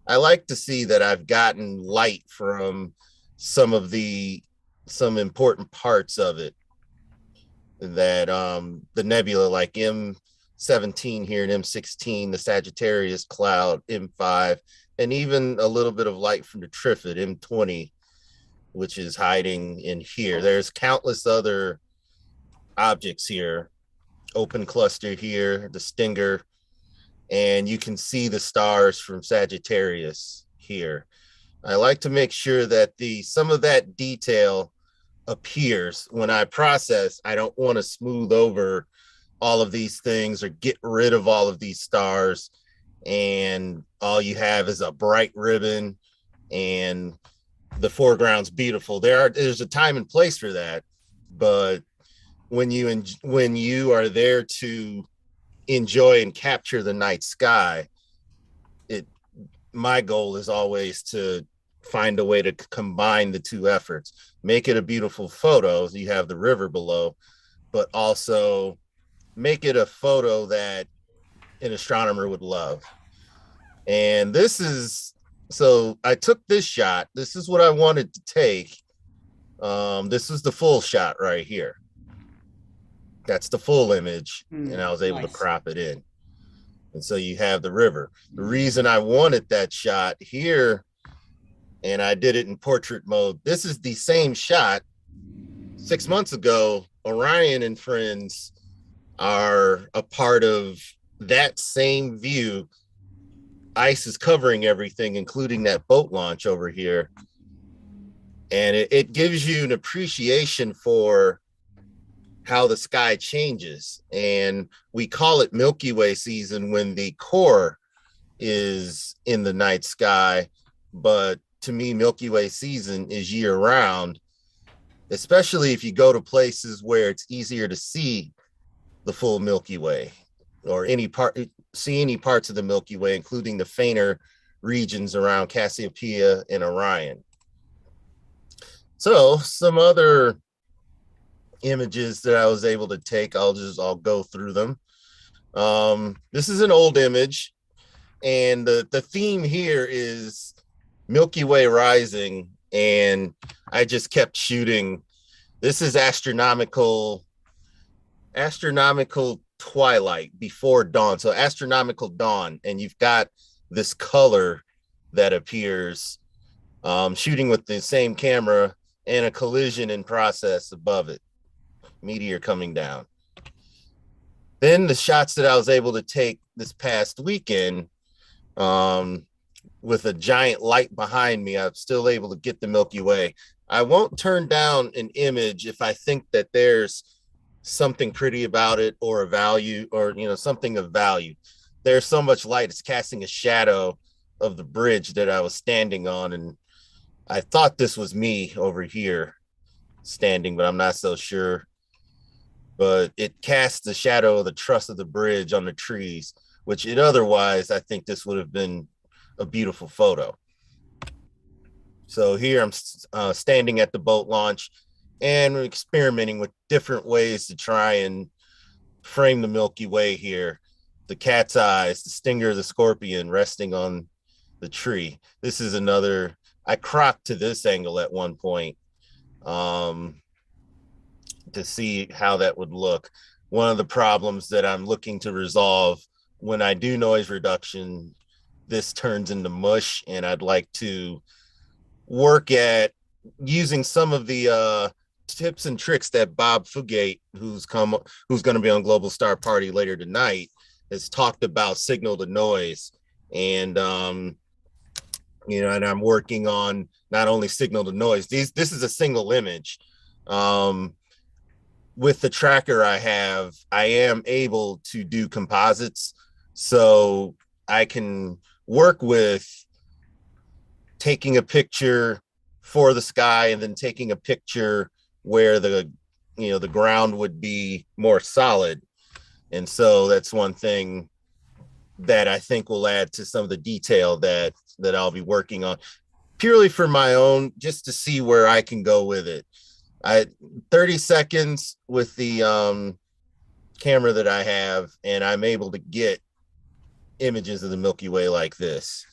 I like to see that I've gotten light from some important parts of it, that the nebula, like M17 here and M16, the Sagittarius cloud, M5, and even a little bit of light from the Trifid, M20, which is hiding in here. There's countless other objects here. Open cluster here, the Stinger, and you can see the stars from Sagittarius here. I like to make sure that some of that detail appears when I process. I don't want to smooth over all of these things or get rid of all of these stars, and all you have is a bright ribbon and the foreground's beautiful. There's a time and place for that, but when you are there to enjoy and capture the night sky, my goal is always to find a way to combine the two efforts, make it a beautiful photo. You have the river below, but also make it a photo that an astronomer would love. And so I took this shot. This is what I wanted to take. This is the full shot right here. That's the full image, and I was able to crop it in. And so you have the river. The reason I wanted that shot here, and I did it in portrait mode, this is the same shot 6 months ago. Orion and friends are a part of that same view. Ice is covering everything, including that boat launch over here. And it gives you an appreciation for how the sky changes. And we call it Milky Way season when the core is in the night sky. But to me, Milky Way season is year round, especially if you go to places where it's easier to see the full Milky Way or see any parts of the Milky Way, including the fainter regions around Cassiopeia and Orion. So some other images that I was able to take, I'll go through them. This is an old image, and the theme here is Milky Way rising, and I just kept shooting. This is astronomical twilight before dawn, so astronomical dawn, and you've got this color that appears, shooting with the same camera, and a collision in process above it, meteor coming down. Then the shots that I was able to take this past weekend, with a giant light behind me, I'm still able to get the Milky Way. I won't turn down an image if I think that there's something pretty about it, or a value, or something of value. There's so much light, it's casting a shadow of the bridge that I was standing on, and I thought this was me over here standing, but I'm not so sure. But it casts the shadow of the truss of the bridge on the trees, which otherwise I think this would have been a beautiful photo. So here I'm standing at the boat launch, and we're experimenting with different ways to try and frame the Milky Way here. The cat's eyes, the stinger of the scorpion resting on the tree. This is another, I cropped to this angle at one point to see how that would look. One of the problems that I'm looking to resolve when I do noise reduction, this turns into mush, and I'd like to work at using some of the tips and tricks that Bob Fugate, who's going to be on Global Star Party later tonight, has talked about signal to noise. And and I'm working on not only signal to noise. This is a single image. With the tracker I have, I am able to do composites, so I can work with taking a picture for the sky and then taking a picture where the ground would be more solid. And so that's one thing that I think will add to some of the detail that I'll be working on, purely for my own, just to see where I can go with it. 30 seconds with the camera that I have, and I'm able to get images of the Milky Way like this.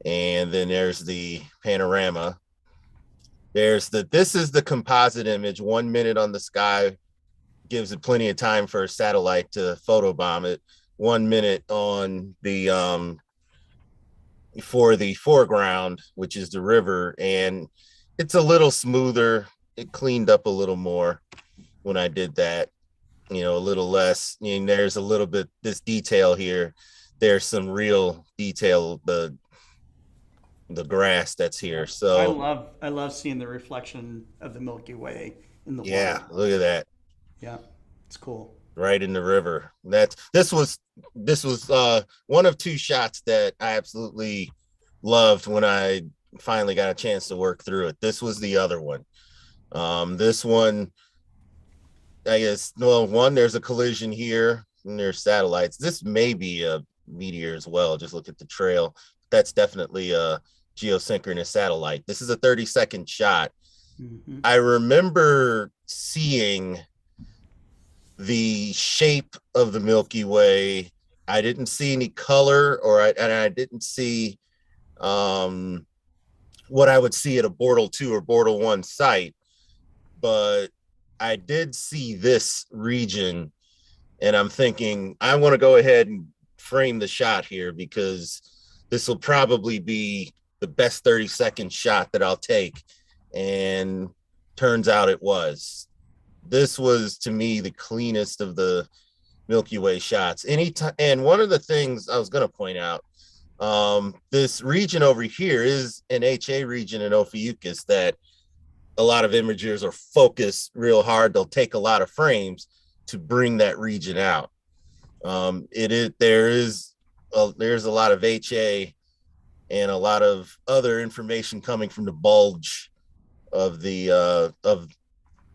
And then there's the panorama. This is the composite image. 1 minute on the sky gives it plenty of time for a satellite to photobomb it. 1 minute on the for the foreground, which is the river, and it's a little smoother. It cleaned up a little more when I did that, a little less. There's a little bit, this detail here. There's some real detail, the grass that's here. So I love seeing the reflection of the Milky Way in the water. Yeah, look at that. Yeah, it's cool. Right in the river. This was one of two shots that I absolutely loved when I finally got a chance to work through it. This was the other one. This one, I guess, there's a collision here, and there's satellites. This may be a meteor as well. Just look at the trail. That's definitely a geosynchronous satellite. This is a 30-second shot. Mm-hmm. I remember seeing the shape of the Milky Way. I didn't see any color, and I didn't see what I would see at a Bortle 2 or Bortle 1 site, but I did see this region, and I'm thinking I want to go ahead and frame the shot here, because this will probably be the best 30-second shot that I'll take. And turns out it was. This was, to me, the cleanest of the Milky Way shots. And one of the things I was going to point out, this region over here is an HA region in Ophiuchus that a lot of imagers are focused real hard. They'll take a lot of frames to bring that region out. There's a lot of HA and a lot of other information coming from the bulge of the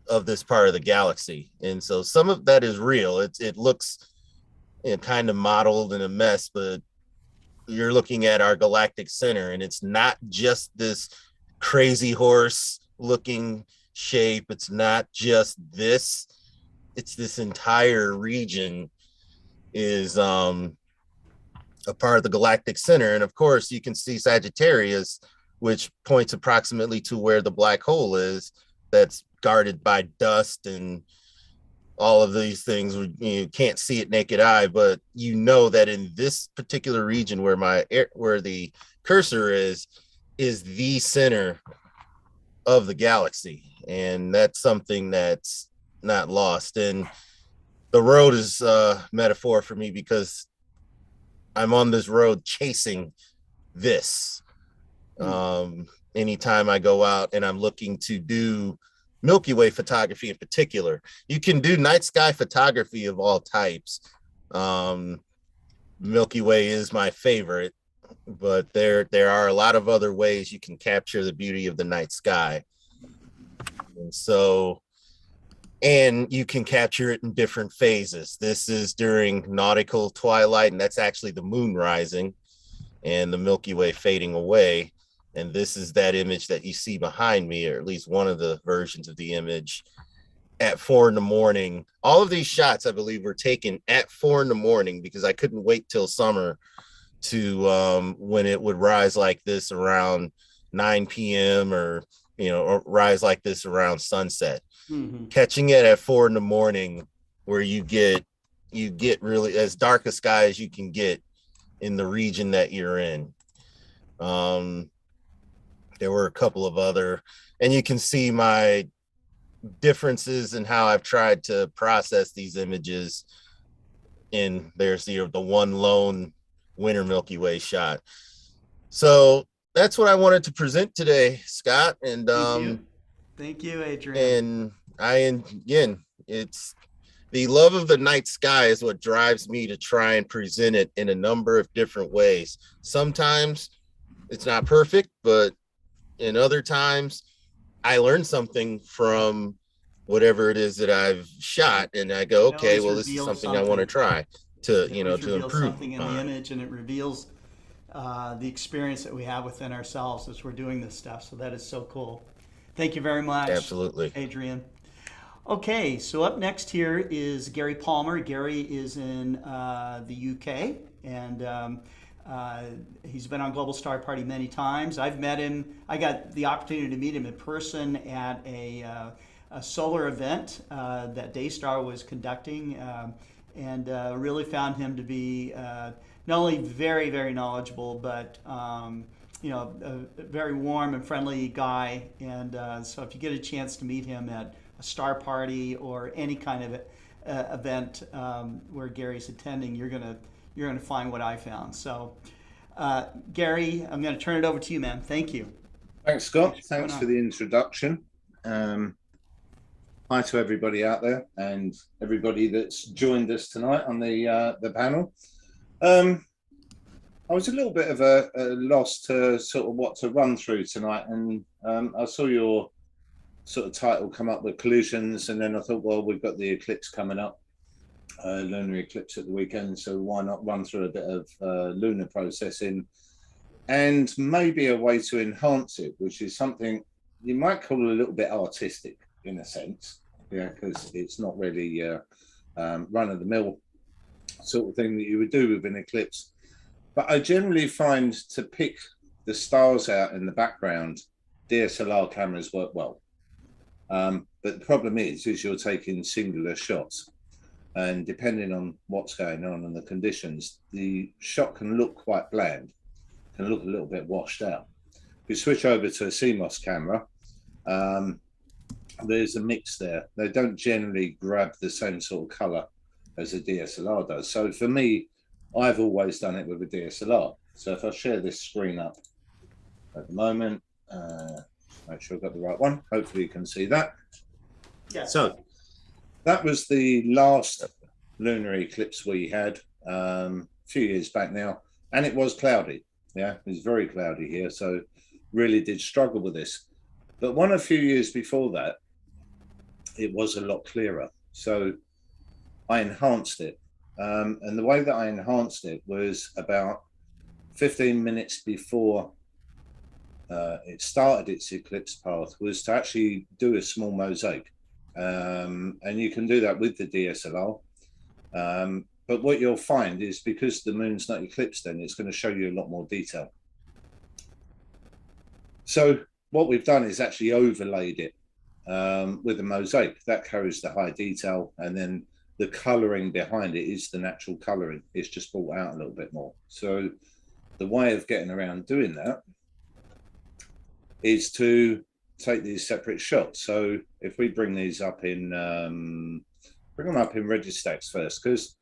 of this part of the galaxy, and so some of that is real. It looks, you know, kind of modeled in a mess, but you're looking at our galactic center, and it's not just this crazy horse looking shape. It's not just this. It's this entire region is a part of the galactic center. And of course, you can see Sagittarius, which points approximately to where the black hole is, that's guarded by dust and all of these things. You can't see it naked eye, but you know that in this particular region where the cursor is the center of the galaxy. And that's something that's not lost. And the road is a metaphor for me, because I'm on this road chasing this. Anytime I go out and I'm looking to do Milky Way photography in particular, you can do night sky photography of all types. Milky Way is my favorite, but there are a lot of other ways you can capture the beauty of the night sky. And you can capture it in different phases. This is during nautical twilight, and that's actually the moon rising and the Milky Way fading away. And this is that image that you see behind me, or at least one of the versions of the image, at 4 a.m. All of these shots, I believe, were taken at 4 a.m. because I couldn't wait till summer to when it would rise like this around 9 p.m. or rise like this around sunset. Mm-hmm. Catching it at 4 a.m. where you get really as dark a sky as you can get in the region that you're in. There were a couple of other, and you can see my differences in how I've tried to process these images. And there's the one lone winter Milky Way shot. So that's what I wanted to present today, Scott. And Thank you, Adrian. And it's the love of the night sky is what drives me to try and present it in a number of different ways. Sometimes it's not perfect, but in other times I learn something from whatever it is that I've shot, and I go, okay, well, this is something I want to try to improve something in the image, and it reveals the experience that we have within ourselves as we're doing this stuff. So that is so cool. Thank you very much. Absolutely, Adrian. Okay, so up next here is Gary Palmer. Gary is in the UK, and he's been on Global Star Party many times. I've met him. I got the opportunity to meet him in person at a solar event that Daystar was conducting, and really found him to be not only very, very knowledgeable, but a very warm and friendly guy. And so if you get a chance to meet him at a star party or any kind of event where Gary's attending, you're gonna find what I found. So Gary, I'm gonna turn it over to you, man. Thank you. Thanks, Scott. Thanks for the introduction. Hi to everybody out there and everybody that's joined us tonight on the panel. I was a little bit of a loss to sort of what to run through tonight, and I saw your sort of title come up with collisions, and then I thought, well, we've got the eclipse coming up, lunar eclipse at the weekend, so why not run through a bit of lunar processing and maybe a way to enhance it, which is something you might call a little bit artistic in a sense, because it's not really run-of-the-mill sort of thing that you would do with an eclipse. But I generally find to pick the stars out in the background, DSLR cameras work well. But the problem is you're taking singular shots, and depending on what's going on and the conditions, the shot can look quite bland, can look a little bit washed out. If you switch over to a CMOS camera, there's a mix there. They don't generally grab the same sort of color as a DSLR does. So for me, I've always done it with a DSLR. So if I share this screen up at the moment, Make sure I've got the right one. Hopefully you can see that. Yeah. So that was the last lunar eclipse we had a few years back now, and it was cloudy. Yeah, it was very cloudy here, so really did struggle with this. But a few years before that, it was a lot clearer. So I enhanced it. And the way that I enhanced it was about 15 minutes before it started its eclipse path, was to actually do a small mosaic. And you can do that with the DSLR. But what you'll find is, because the moon's not eclipsed, then it's going to show you a lot more detail. So what we've done is actually overlaid it with a mosaic that carries the high detail, and then the coloring behind it is the natural coloring. It's just brought out a little bit more. So the way of getting around doing that is to take these separate shots. So if we bring these up in, bring them up in Registax first, because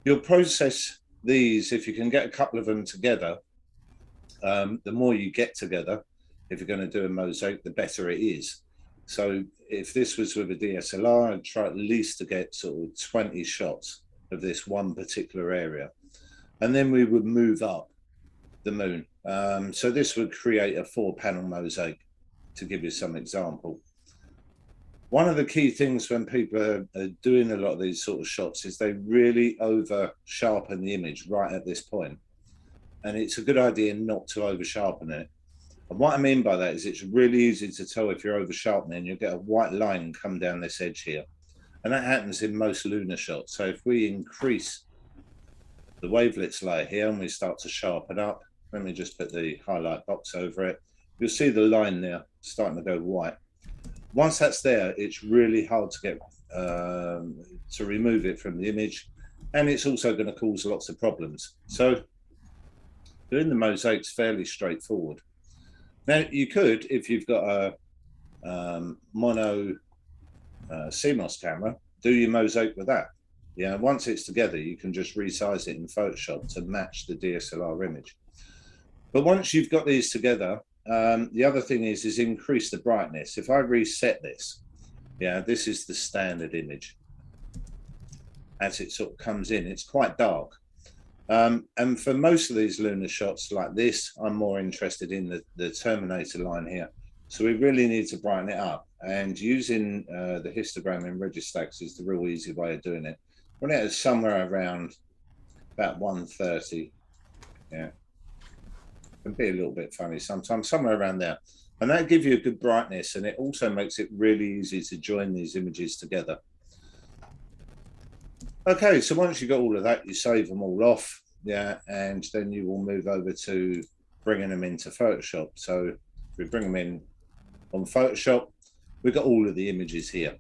you'll process these, if you can get a couple of them together, the more you get together, if you're going to do a mosaic, the better it is. So if this was with a DSLR, I'd try at least to get sort of 20 shots of this one particular area. And then we would move up the moon. So this would create a 4-panel mosaic, to give you some example. One of the key things when people are doing a lot of these sort of shots is they really over sharpen the image right at this point. And it's a good idea not to over sharpen it. And what I mean by that is it's really easy to tell if you're over sharpening. You'll get a white line come down this edge here. And that happens in most lunar shots. So if we increase the wavelets layer here and we start to sharpen up, let me just put the highlight box over it. You'll see the line there starting to go white. Once that's there, it's really hard to get to remove it from the image, and it's also going to cause lots of problems. So doing the mosaic's fairly straightforward. Now you could, if you've got a mono CMOS camera, do your mosaic with that. Yeah, once it's together, you can just resize it in Photoshop to match the DSLR image. But once you've got these together, the other thing is increase the brightness. If I reset this, yeah, this is the standard image. As it sort of comes in, it's quite dark. And for most of these lunar shots like this, I'm more interested in the Terminator line here. So we really need to brighten it up. And using the histogram in Registax is the real easy way of doing it. When it is somewhere around about 130, yeah. Can be a little bit funny sometimes, somewhere around there, and that gives you a good brightness, and it also makes it really easy to join these images together. Okay, so once you've got all of that, you save them all off, yeah, and then you will move over to bringing them into Photoshop. So if we bring them in on Photoshop, we've got all of the images here.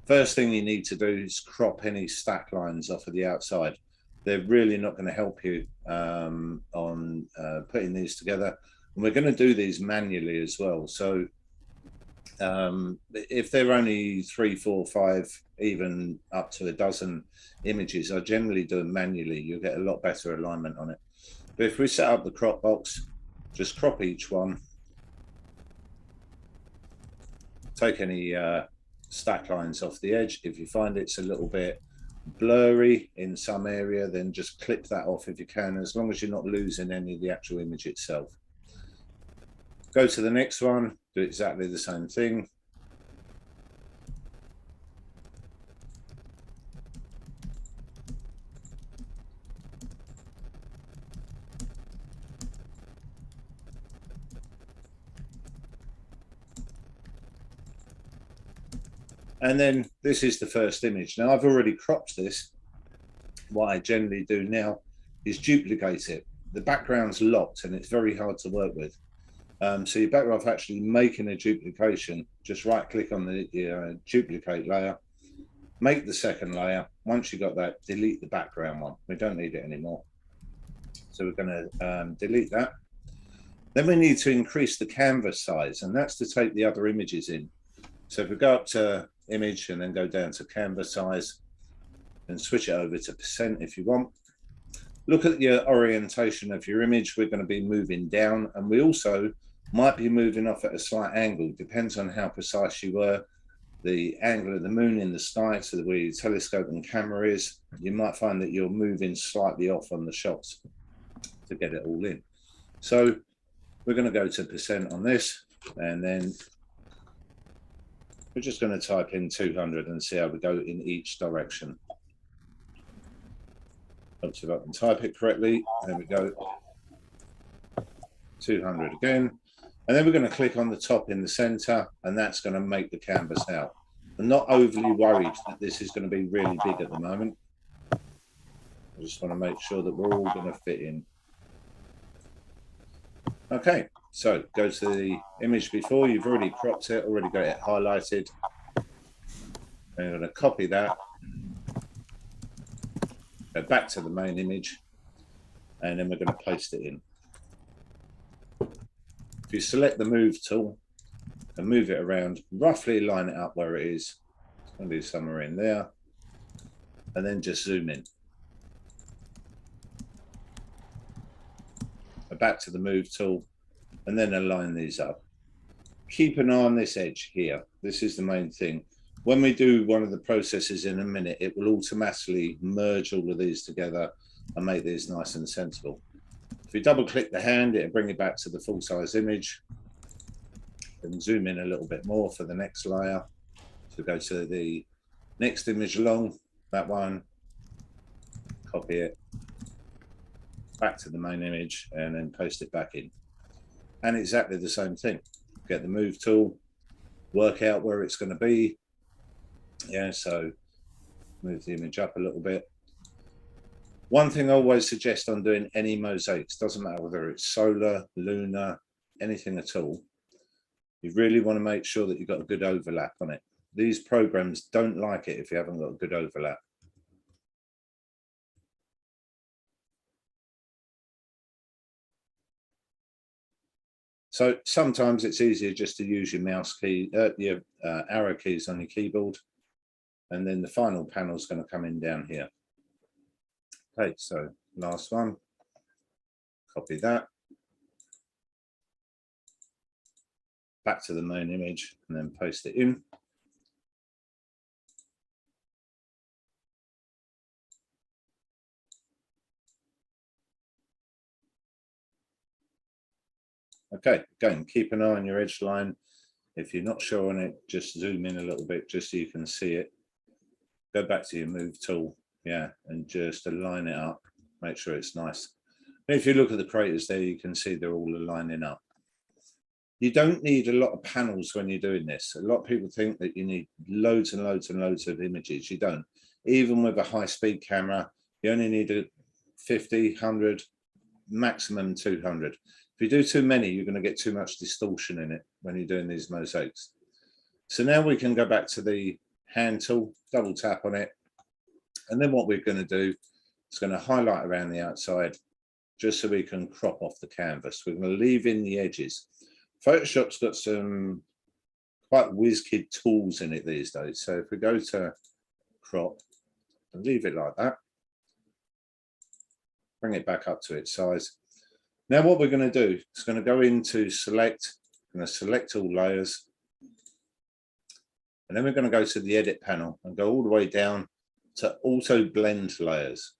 First thing you need to do is crop any stack lines off of the outside. They're really not going to help you on putting these together. And we're going to do these manually as well. So if they're only 3, 4, 5, even up to a dozen images, I generally do them manually. You'll get a lot better alignment on it. But if we set up the crop box, just crop each one. Take any stack lines off the edge. If you find it's a little bit blurry in some area, then just clip that off if you can, as long as you're not losing any of the actual image itself. Go to the next one, do exactly the same thing. And then this is the first image. Now I've already cropped this. What I generally do now is duplicate it. The background's locked and it's very hard to work with. So you're better off actually making a duplication. Just right click on the duplicate layer, make the second layer. Once you've got that, delete the background one. We don't need it anymore. So we're going to delete that. Then we need to increase the canvas size, and that's to take the other images in. So if we go up to image and then go down to canvas size and switch it over to % if you want. Look at your orientation of your image. We're going to be moving down, and we also might be moving off at a slight angle, depends on how precise you were, the angle of the moon in the sky, so where your telescope and camera is. You might find that you're moving slightly off on the shots to get it all in. So we're going to go to percent on this, and then we're just going to type in 200 and see how we go in each direction. Let's see if I can type it correctly. There we go. 200 again. And then we're going to click on the top in the center, and that's going to make the canvas out. I'm not overly worried that this is going to be really big at the moment. I just want to make sure that we're all going to fit in. Okay, so go to the image before. You've already cropped it, already got it highlighted. I'm going to copy that, go back to the main image, and then we're going to paste it in. If you select the move tool and move it around, roughly line it up where it is. It's going to be somewhere in there, and then just zoom in. Back to the move tool, and then align these up. Keep an eye on this edge here. This is the main thing. When we do one of the processes in a minute, it will automatically merge all of these together and make these nice and sensible. If you double click the hand, it'll bring it back to the full size image. And zoom in a little bit more for the next layer. So go to the next image along, that one, copy it, back to the main image, and then paste it back in. And exactly the same thing. Get the move tool, work out where it's going to be. Yeah, so move the image up a little bit. One thing I always suggest on doing any mosaics, doesn't matter whether it's solar, lunar, anything at all, you really want to make sure that you've got a good overlap on it. These programs don't like it if you haven't got a good overlap. So sometimes it's easier just to use your mouse key, your arrow keys on your keyboard, and then the final panel is going to come in down here. Okay, so last one, copy that, back to the main image, and then paste it in. Okay, again, keep an eye on your edge line. If you're not sure on it, just zoom in a little bit just so you can see it. Go back to your move tool, yeah, and just align it up, make sure it's nice. And if you look at the craters there, you can see they're all aligning up. You don't need a lot of panels when you're doing this. A lot of people think that you need loads and loads and loads of images. You don't. Even with a high-speed camera, you only need a 50, 100, maximum 200. If you do too many, you're going to get too much distortion in it when you're doing these mosaics. So now we can go back to the hand tool, double tap on it. And then what we're going to do is going to highlight around the outside just so we can crop off the canvas. We're going to leave in the edges. Photoshop's got some quite whiz-kid tools in it these days. So if we go to crop and leave it like that, bring it back up to its size. Now what we're going to do is going to go into select, going to select all layers, and then we're going to go to the edit panel and go all the way down to auto blend layers.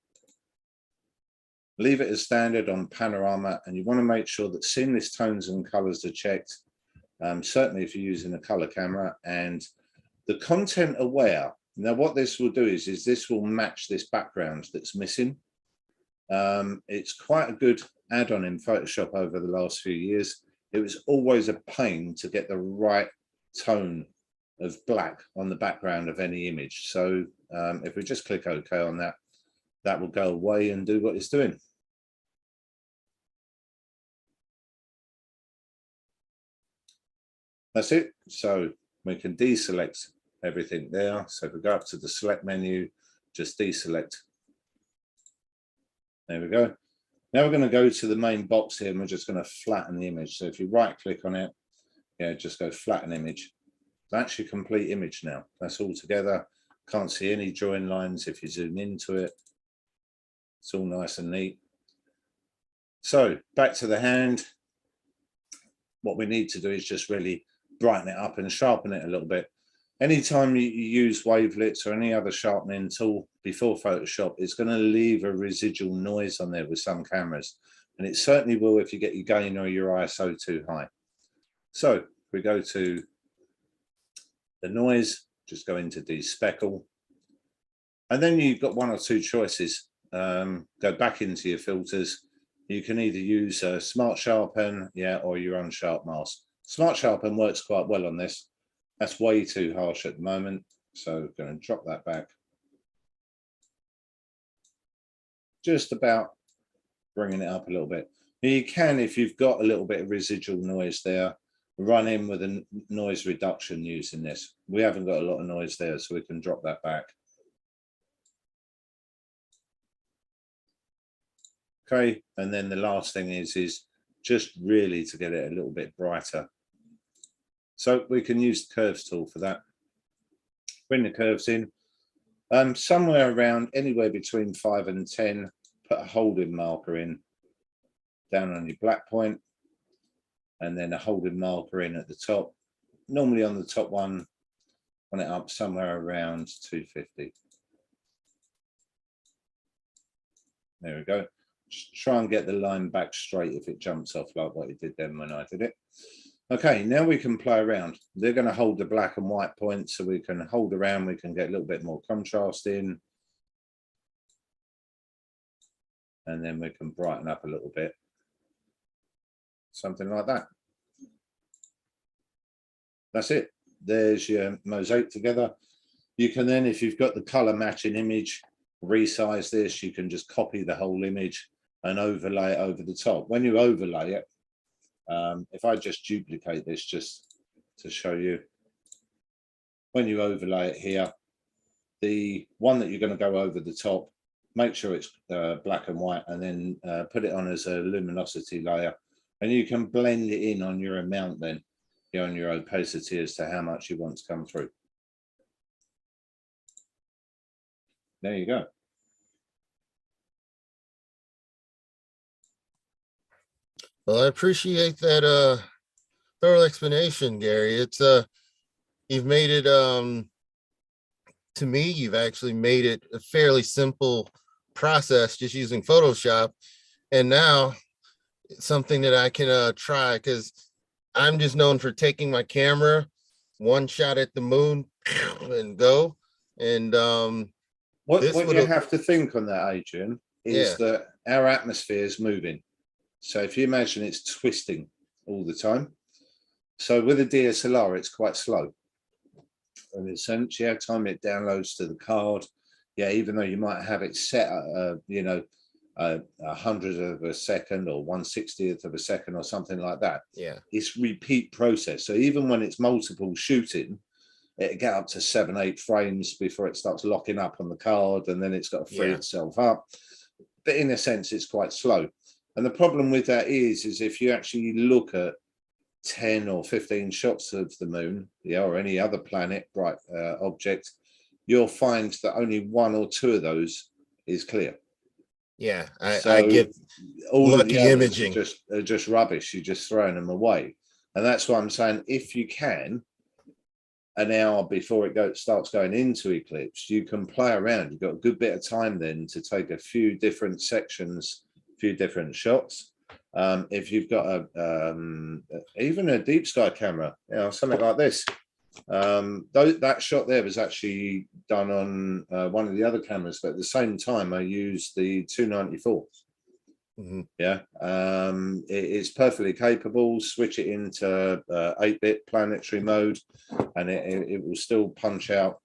Leave it as standard on panorama, and you want to make sure that seamless tones and colors are checked, certainly if you're using a color camera, and the content aware. Now what this will do is this will match this background that's missing. It's quite a good add-on in Photoshop over the last few years. It was always a pain to get the right tone of black on the background of any image. So if we just click OK on that, that will go away and do what it's doing. That's it. So we can deselect everything there. So if we go up to the select menu, just deselect. There we go. Now we're going to go to the main box here, and we're just going to flatten the image. So if you right click on it, yeah, just go flatten image. It's actually a complete image now. That's all together. Can't see any join lines if you zoom into it. It's all nice and neat. So back to the hand. what we need to do is just really brighten it up and sharpen it a little bit. Anytime you use wavelets or any other sharpening tool before Photoshop, it's going to leave a residual noise on there with some cameras. And it certainly will if you get your gain or your ISO too high. So we go to the noise, just go into despeckle. And then you've got one or two choices. Go back into your filters. You can either use a Smart Sharpen, or your Unsharp mask. Smart Sharpen works quite well on this. That's way too harsh at the moment. So I'm going to drop that back. Just about bringing it up a little bit. You can, if you've got a little bit of residual noise there, run in with a noise reduction using this. We haven't got a lot of noise there, so we can drop that back. Okay, and then the last thing is just really to get it a little bit brighter. So we can use the curves tool for that. Bring the curves in. Somewhere around anywhere between 5 and 10, put a holding marker in down on your black point, and then a holding marker in at the top. Normally on the top one, on it up somewhere around 250. There we go. Just try and get the line back straight if it jumps off like what it did then when I did it. Okay, now we can play around. They're going to hold the black and white points, so we can hold around, we can get a little bit more contrast in. And then we can brighten up a little bit. Something like that. That's it. There's your mosaic together. You can then, if you've got the color matching image, resize this. You can just copy the whole image and overlay it over the top. When you overlay it, if I just duplicate this just to show you, when you overlay it here, the one that you're going to go over the top, make sure it's black and white, and then put it on as a luminosity layer, and you can blend it in on your amount then, on your opacity as to how much you want to come through. There you go. Well, I appreciate that thorough explanation, Gary. It's you've made it to me, you've actually made it a fairly simple process just using Photoshop, and now it's something that I can try, because I'm just known for taking my camera, one shot at the moon and go. And what you have to think on that, Adrian, is that our atmosphere is moving. So if you imagine it's twisting all the time. So with a DSLR, it's quite slow. In a sense, time it downloads to the card. Even though you might have it set at, 100th of a second or 1/60th of a second or something like that. It's repeat process. So even when it's multiple shooting, it get up to 7-8 frames before it starts locking up on the card, and then it's got to free itself up. But in a sense, it's quite slow. And the problem with that is if you actually look at 10 or 15 shots of the moon, or any other planet, bright object, you'll find that only 1 or 2 of those is clear. I get all lucky of the imaging. Are just rubbish. You're just throwing them away. And that's why I'm saying, if you can, an hour before it starts going into eclipse, you can play around. You've got a good bit of time then to take a few different sections, a few different shots. If you've got even a deep sky camera, something like this. That shot there was actually done on one of the other cameras, but at the same time I used the 294. It's perfectly capable. Switch it into 8-bit planetary mode, and it will still punch out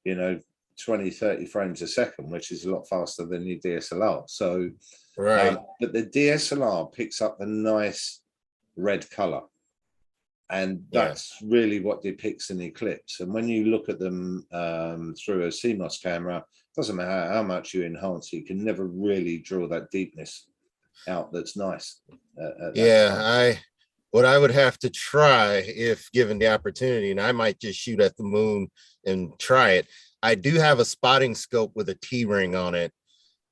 20-30 frames a second, which is a lot faster than your DSLR. So but the DSLR picks up the nice red color, and that's really what depicts an eclipse. And when you look at them through a CMOS camera, doesn't matter how much you enhance it, you can never really draw that deepness out that's nice. What I would have to try, if given the opportunity, and I might just shoot at the moon and try it, I do have a spotting scope with a T-ring on it,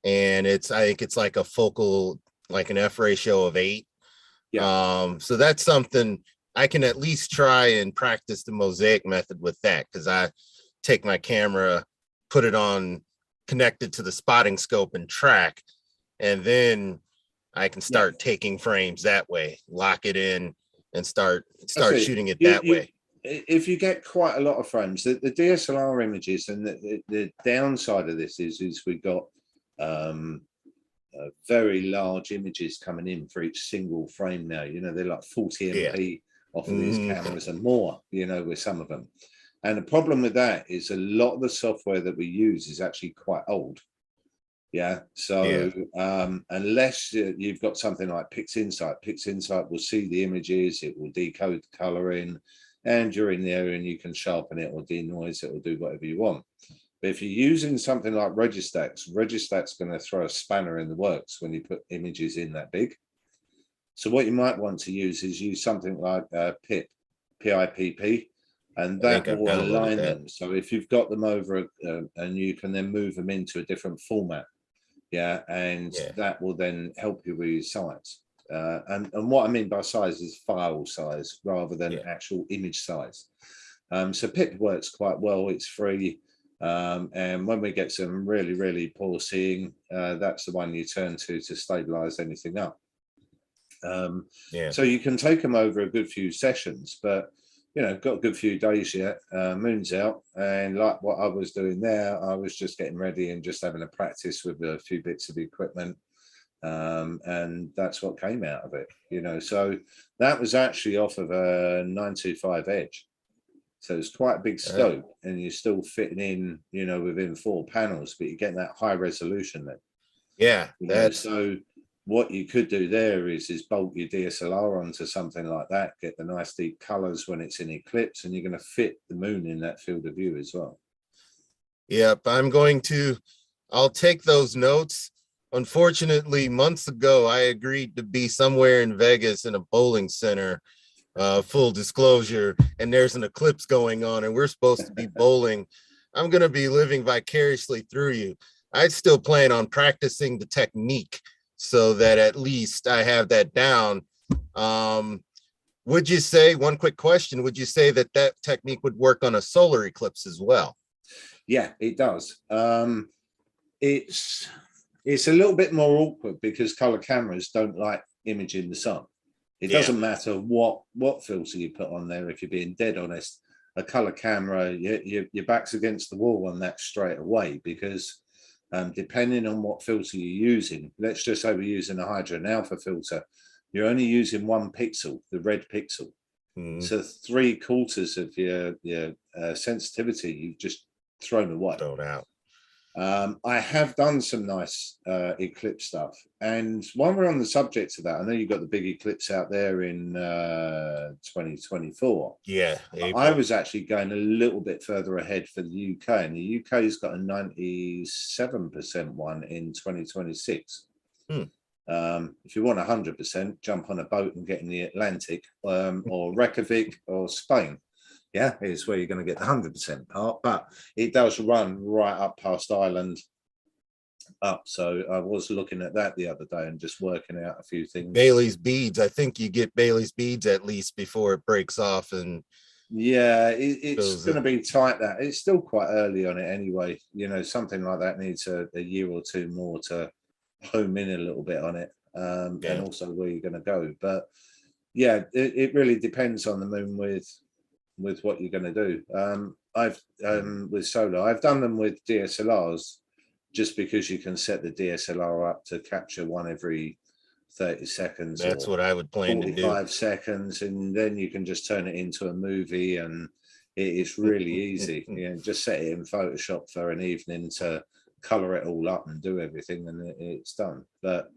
and I think it's like a focal, like an F ratio of 8. So that's something I can at least try and practice the mosaic method with that, because I take my camera, put it on, connected to the spotting scope and track, and then I can start taking frames that way, lock it in, and start shooting it that way. If you get quite a lot of frames, the DSLR images, and the downside of this is we've got very large images coming in for each single frame now. You know, they're like 40 MP off of these cameras and more, you know, with some of them. And the problem with that is a lot of the software that we use is actually quite old. Yeah. So unless you've got something like PixInsight will see the images, it will decode the coloring, and you're in the area and you can sharpen it or denoise it or do whatever you want. But if you're using something like Registax going to throw a spanner in the works when you put images in that big. So what you might want to use is something like PIPP, and that will align them. So if you've got them over and you can then move them into a different format, that will then help you with your size. And what I mean by size is file size rather than actual image size. So PIP works quite well. It's free. And when we get some really, really poor seeing, that's the one you turn to stabilize anything up. So you can take them over a good few sessions, but you know, got a good few days yet. Moon's out, and like what I was doing there, I was just getting ready and just having a practice with a few bits of equipment. And that's what came out of it, you know. So that was actually off of a 925 Edge. So it's quite a big scope, and you're still fitting in, you know, within 4 panels, but you get that high resolution then. Yeah. So what you could do there is bolt your DSLR onto something like that, get the nice deep colors when it's in eclipse, and you're going to fit the moon in that field of view as well. Yep. I'll take those notes. Unfortunately, months ago, I agreed to be somewhere in Vegas in a bowling center, full disclosure, and there's an eclipse going on and we're supposed to be bowling. I'm going to be living vicariously through you. I still plan on practicing the technique so that at least I have that down. Would you say, one quick question, would you say that technique would work on a solar eclipse as well? Yeah, it does. It's a little bit more awkward because color cameras don't like imaging the sun. It doesn't matter what filter you put on there. If you're being dead honest, a color camera, your back's against the wall on that straight away, because depending on what filter you're using, let's just say we're using a Hydrogen Alpha filter, you're only using 1 pixel, the red pixel. So 3/4 of your sensitivity you've just thrown away. Thrown out. I have done some nice eclipse stuff, and while we're on the subject of that, I know you've got the big eclipse out there in 2024. Yeah, April. I was actually going a little bit further ahead for the UK, and the UK's got a 97% one in 2026. If you want 100%, jump on a boat and get in the Atlantic, or Reykjavik or Spain. Yeah, is where you're going to get the 100% part, but it does run right up past Ireland up. So I was looking at that the other day and just working out a few things. Bailey's beads. I think you get Bailey's beads at least before it breaks off. And yeah, it's going to be tight. That it's still quite early on it anyway. You know, something like that needs a year or two more to home in a little bit on it, and also where you're going to go. But yeah, it really depends on the moon with what you're going to do. I've with solar, I've done them with DSLRs, just because you can set the DSLR up to capture one every 30 seconds. That's what I would plan to do. 45 seconds, and then you can just turn it into a movie, and it is really easy. You know, just set it in Photoshop for an evening to color it all up and do everything, and it's done. But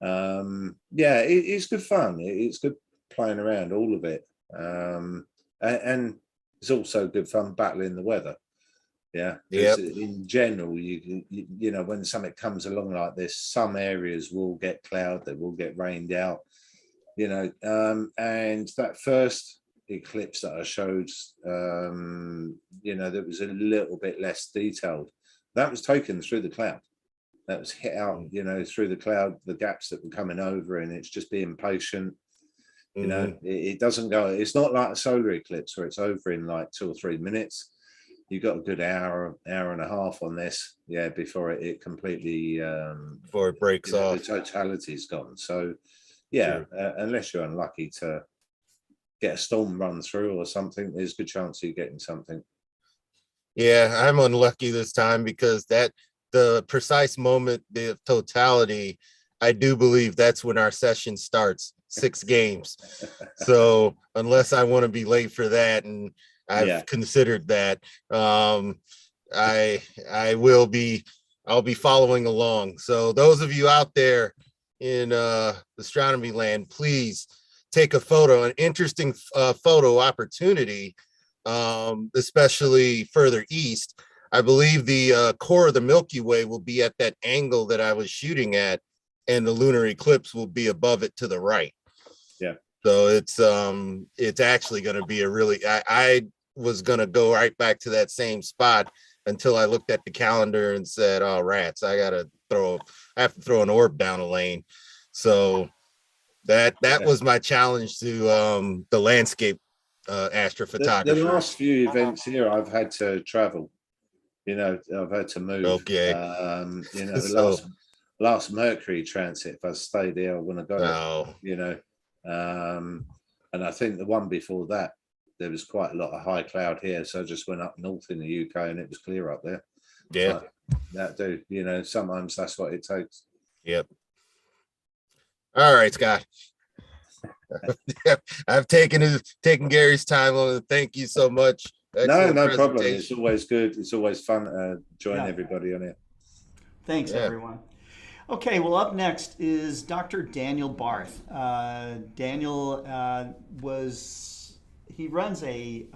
yeah, it's good fun. It's good playing around, all of it. And it's also good fun battling the weather. Yeah. In general, you know, when something comes along like this, some areas will get cloud, they will get rained out, you know. And that first eclipse that I showed, you know, that was a little bit less detailed. That was taken through the cloud. That was hit out, you know, through the cloud, the gaps that were coming over, and it's just being patient. You know, it doesn't go, it's not like a solar eclipse where it's over in like 2 or 3 minutes. You've got a good hour and a half on this, before it completely before it breaks off. The totality is gone. So unless you're unlucky to get a storm run through or something, there's a good chance you're getting something. Yeah, I'm unlucky this time because the precise moment, the totality, I do believe that's when our session starts, 6 games. So unless I want to be late for that, and I've considered that, I'll be following along. So those of you out there in astronomy land, please take a photo, an interesting photo opportunity, especially further east. I believe the core of the Milky Way will be at that angle that I was shooting at, and the lunar eclipse will be above it to the right. Yeah. So it's actually going to be a really, I was going to go right back to that same spot until I looked at the calendar and said, oh, rats, I have to throw an orb down a lane. So that was my challenge to the landscape astrophotography. The last few events here, I've had to travel. You know, I've had to move. Okay. You know, the last Mercury transit, if I stayed there, I wouldn't have got it. You know, and I think the one before that, there was quite a lot of high cloud here, so I just went up north in the UK, and it was clear up there. Yeah, so that do. You know, sometimes that's what it takes. Yep. All right, Scott. I've taken Gary's time on it. Thank you so much. Excellent no problem. It's always good. It's always fun to join everybody on it. Thanks, everyone. Okay, well, up next is Dr. Daniel Barth. Daniel he runs a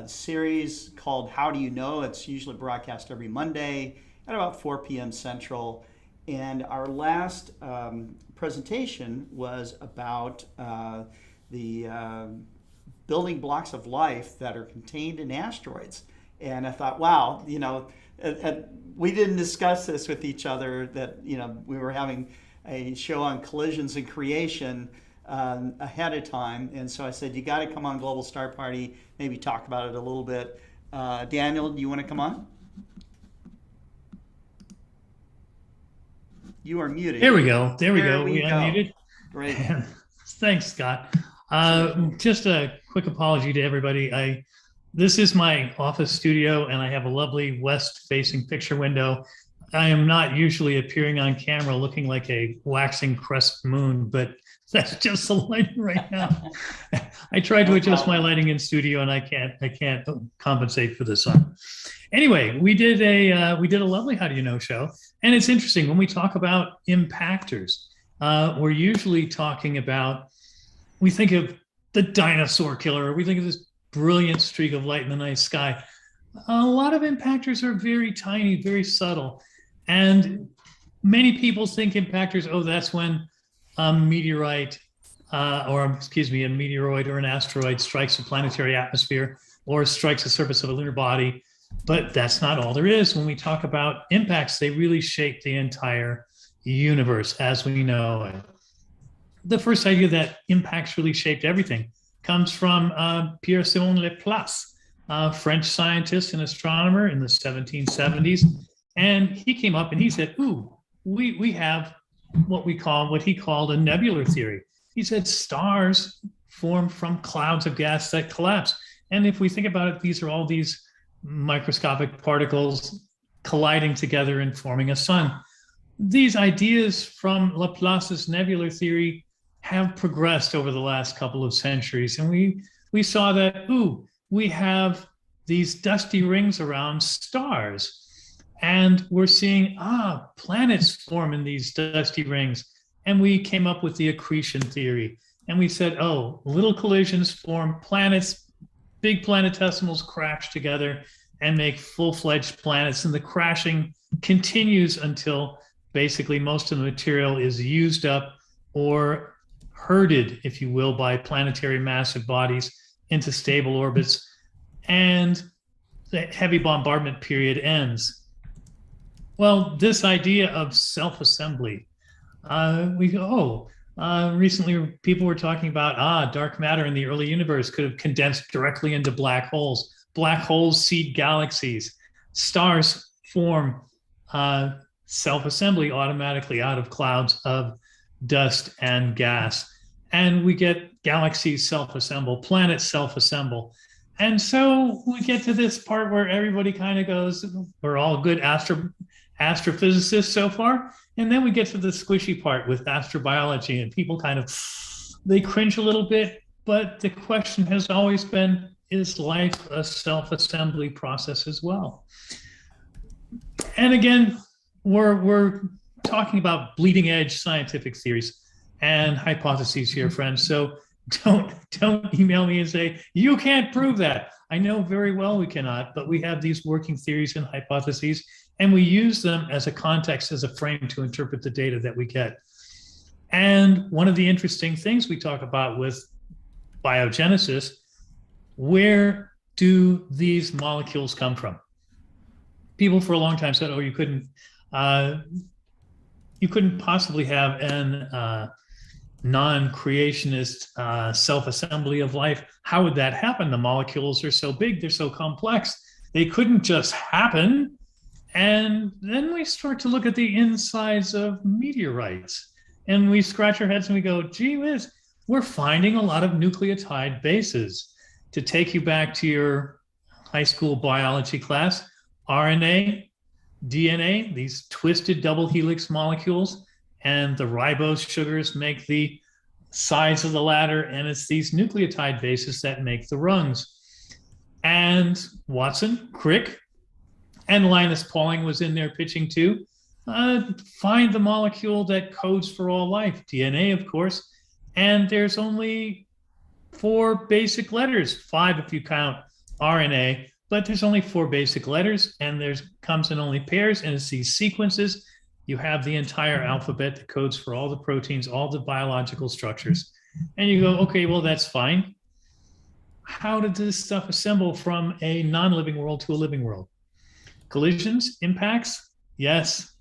series called How Do You Know? It's usually broadcast every Monday at about 4 p.m. Central. And our last presentation was about the building blocks of life that are contained in asteroids. And I thought, wow, you know, we didn't discuss this with each other, that, you know, we were having a show on collisions and creation ahead of time. And so I said, you got to come on Global Star Party, maybe talk about it a little bit. Daniel, do you want to come on? You are muted. There we go. We unmuted. Great. Thanks, Scott. Just a quick apology to everybody. This is my office studio, and I have a lovely west-facing picture window. I am not usually appearing on camera looking like a waxing crescent moon, but that's just the lighting right now. I tried to adjust my lighting in studio, and I can't compensate for the sun. Anyway, we did a lovely How Do You Know show, and it's interesting when we talk about impactors. We're usually talking about, we think of the dinosaur killer, we think of this brilliant streak of light in the night sky. A lot of impactors are very tiny, very subtle, and many people think impactors, oh, that's when a meteorite, a meteoroid or an asteroid strikes a planetary atmosphere or strikes the surface of a lunar body. But that's not all there is. When we talk about impacts, they really shape the entire universe as we know it. The first idea that impacts really shaped everything comes from Pierre-Simon Laplace, a French scientist and astronomer in the 1770s. And he came up and he said, ooh, we have what he called a nebular theory. He said stars form from clouds of gas that collapse. And if we think about it, these are all these microscopic particles colliding together and forming a sun. These ideas from Laplace's nebular theory have progressed over the last couple of centuries. And we saw that, we have these dusty rings around stars. And we're seeing, planets form in these dusty rings. And we came up with the accretion theory. And we said, little collisions form planets, big planetesimals crash together and make full-fledged planets. And the crashing continues until basically most of the material is used up or herded, if you will, by planetary massive bodies into stable orbits. And the heavy bombardment period ends. Well, this idea of self-assembly, we go, Recently, people were talking about, dark matter in the early universe could have condensed directly into black holes. Black holes seed galaxies. Stars form self-assembly automatically out of clouds of dust and gas. And we get galaxies self-assemble, planets self-assemble. And so we get to this part where everybody kind of goes, we're all good astrophysicists so far. And then we get to the squishy part with astrobiology, and people kind of, they cringe a little bit. But the question has always been, is life a self-assembly process as well? And again, we're talking about bleeding edge scientific theories and hypotheses here, friends. So don't email me and say, you can't prove that. I know very well we cannot, but we have these working theories and hypotheses, and we use them as a context, as a frame to interpret the data that we get. And one of the interesting things we talk about with biogenesis, where do these molecules come from? People for a long time said, oh, you couldn't possibly have an non-creationist self-assembly of life. How would that happen? The molecules are so big, they're so complex, they couldn't just happen. And then we start to look at the insides of meteorites, and we scratch our heads and we go, gee whiz, we're finding a lot of nucleotide bases. To take you back to your high school biology class, RNA, DNA, these twisted double helix molecules, and the ribose sugars make the sides of the ladder, and it's these nucleotide bases that make the rungs. And Watson, Crick, and Linus Pauling was in there pitching too. Find the molecule that codes for all life, DNA, of course, and there's only 4 basic letters, 5 if you count RNA, but there's only 4 basic letters, and comes in only pairs, and it's these sequences. You have the entire alphabet that codes for all the proteins, all the biological structures. And you go, okay, well, that's fine. How did this stuff assemble from a non-living world to a living world? Collisions, impacts, yes.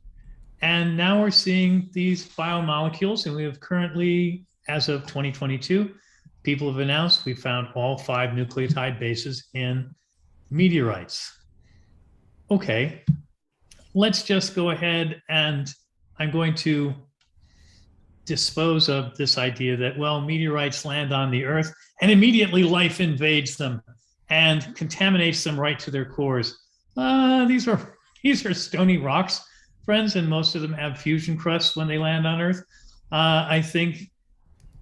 And now we're seeing these biomolecules, and we have currently, as of 2022, people have announced we found all 5 nucleotide bases in meteorites. Okay, let's just go ahead, and I'm going to dispose of this idea that, well, meteorites land on the Earth and immediately life invades them and contaminates them right to their cores. These are stony rocks, friends, and most of them have fusion crusts when they land on Earth. I think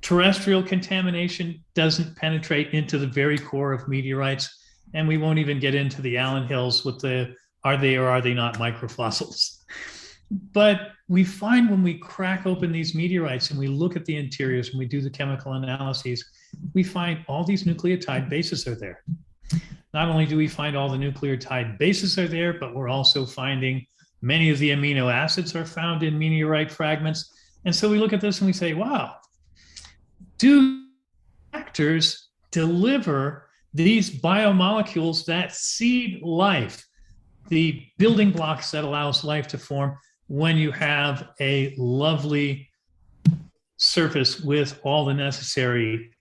terrestrial contamination doesn't penetrate into the very core of meteorites, and we won't even get into the Allen Hills with the are they or are they not microfossils. But we find when we crack open these meteorites and we look at the interiors and we do the chemical analyses, we find all these nucleotide bases are there. Not only do we find all the nucleotide bases are there, but we're also finding many of the amino acids are found in meteorite fragments. And so we look at this and we say, wow, do factors deliver these biomolecules that seed life, the building blocks that allows life to form when you have a lovely surface with all the necessary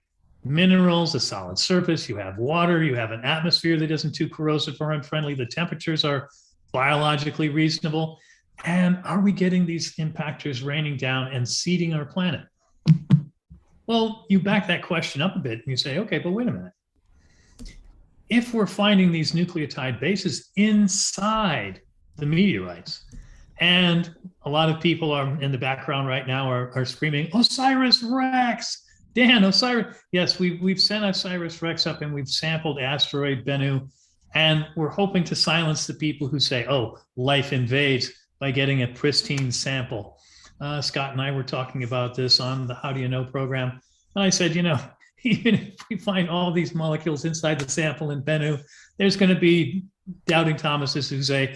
minerals, a solid surface, you have water, you have an atmosphere that isn't too corrosive or unfriendly, the temperatures are biologically reasonable, and are we getting these impactors raining down and seeding our planet? Well, you back that question up a bit and you say, okay, but wait a minute. If we're finding these nucleotide bases inside the meteorites, and a lot of people are in the background right now are screaming, Osiris-Rex, Dan, Osiris. Yes, we've sent Osiris-Rex up and we've sampled asteroid Bennu, and we're hoping to silence the people who say, oh, life invades by getting a pristine sample. Scott and I were talking about this on the How Do You Know program. And I said, even if we find all these molecules inside the sample in Bennu, there's going to be doubting Thomases who say,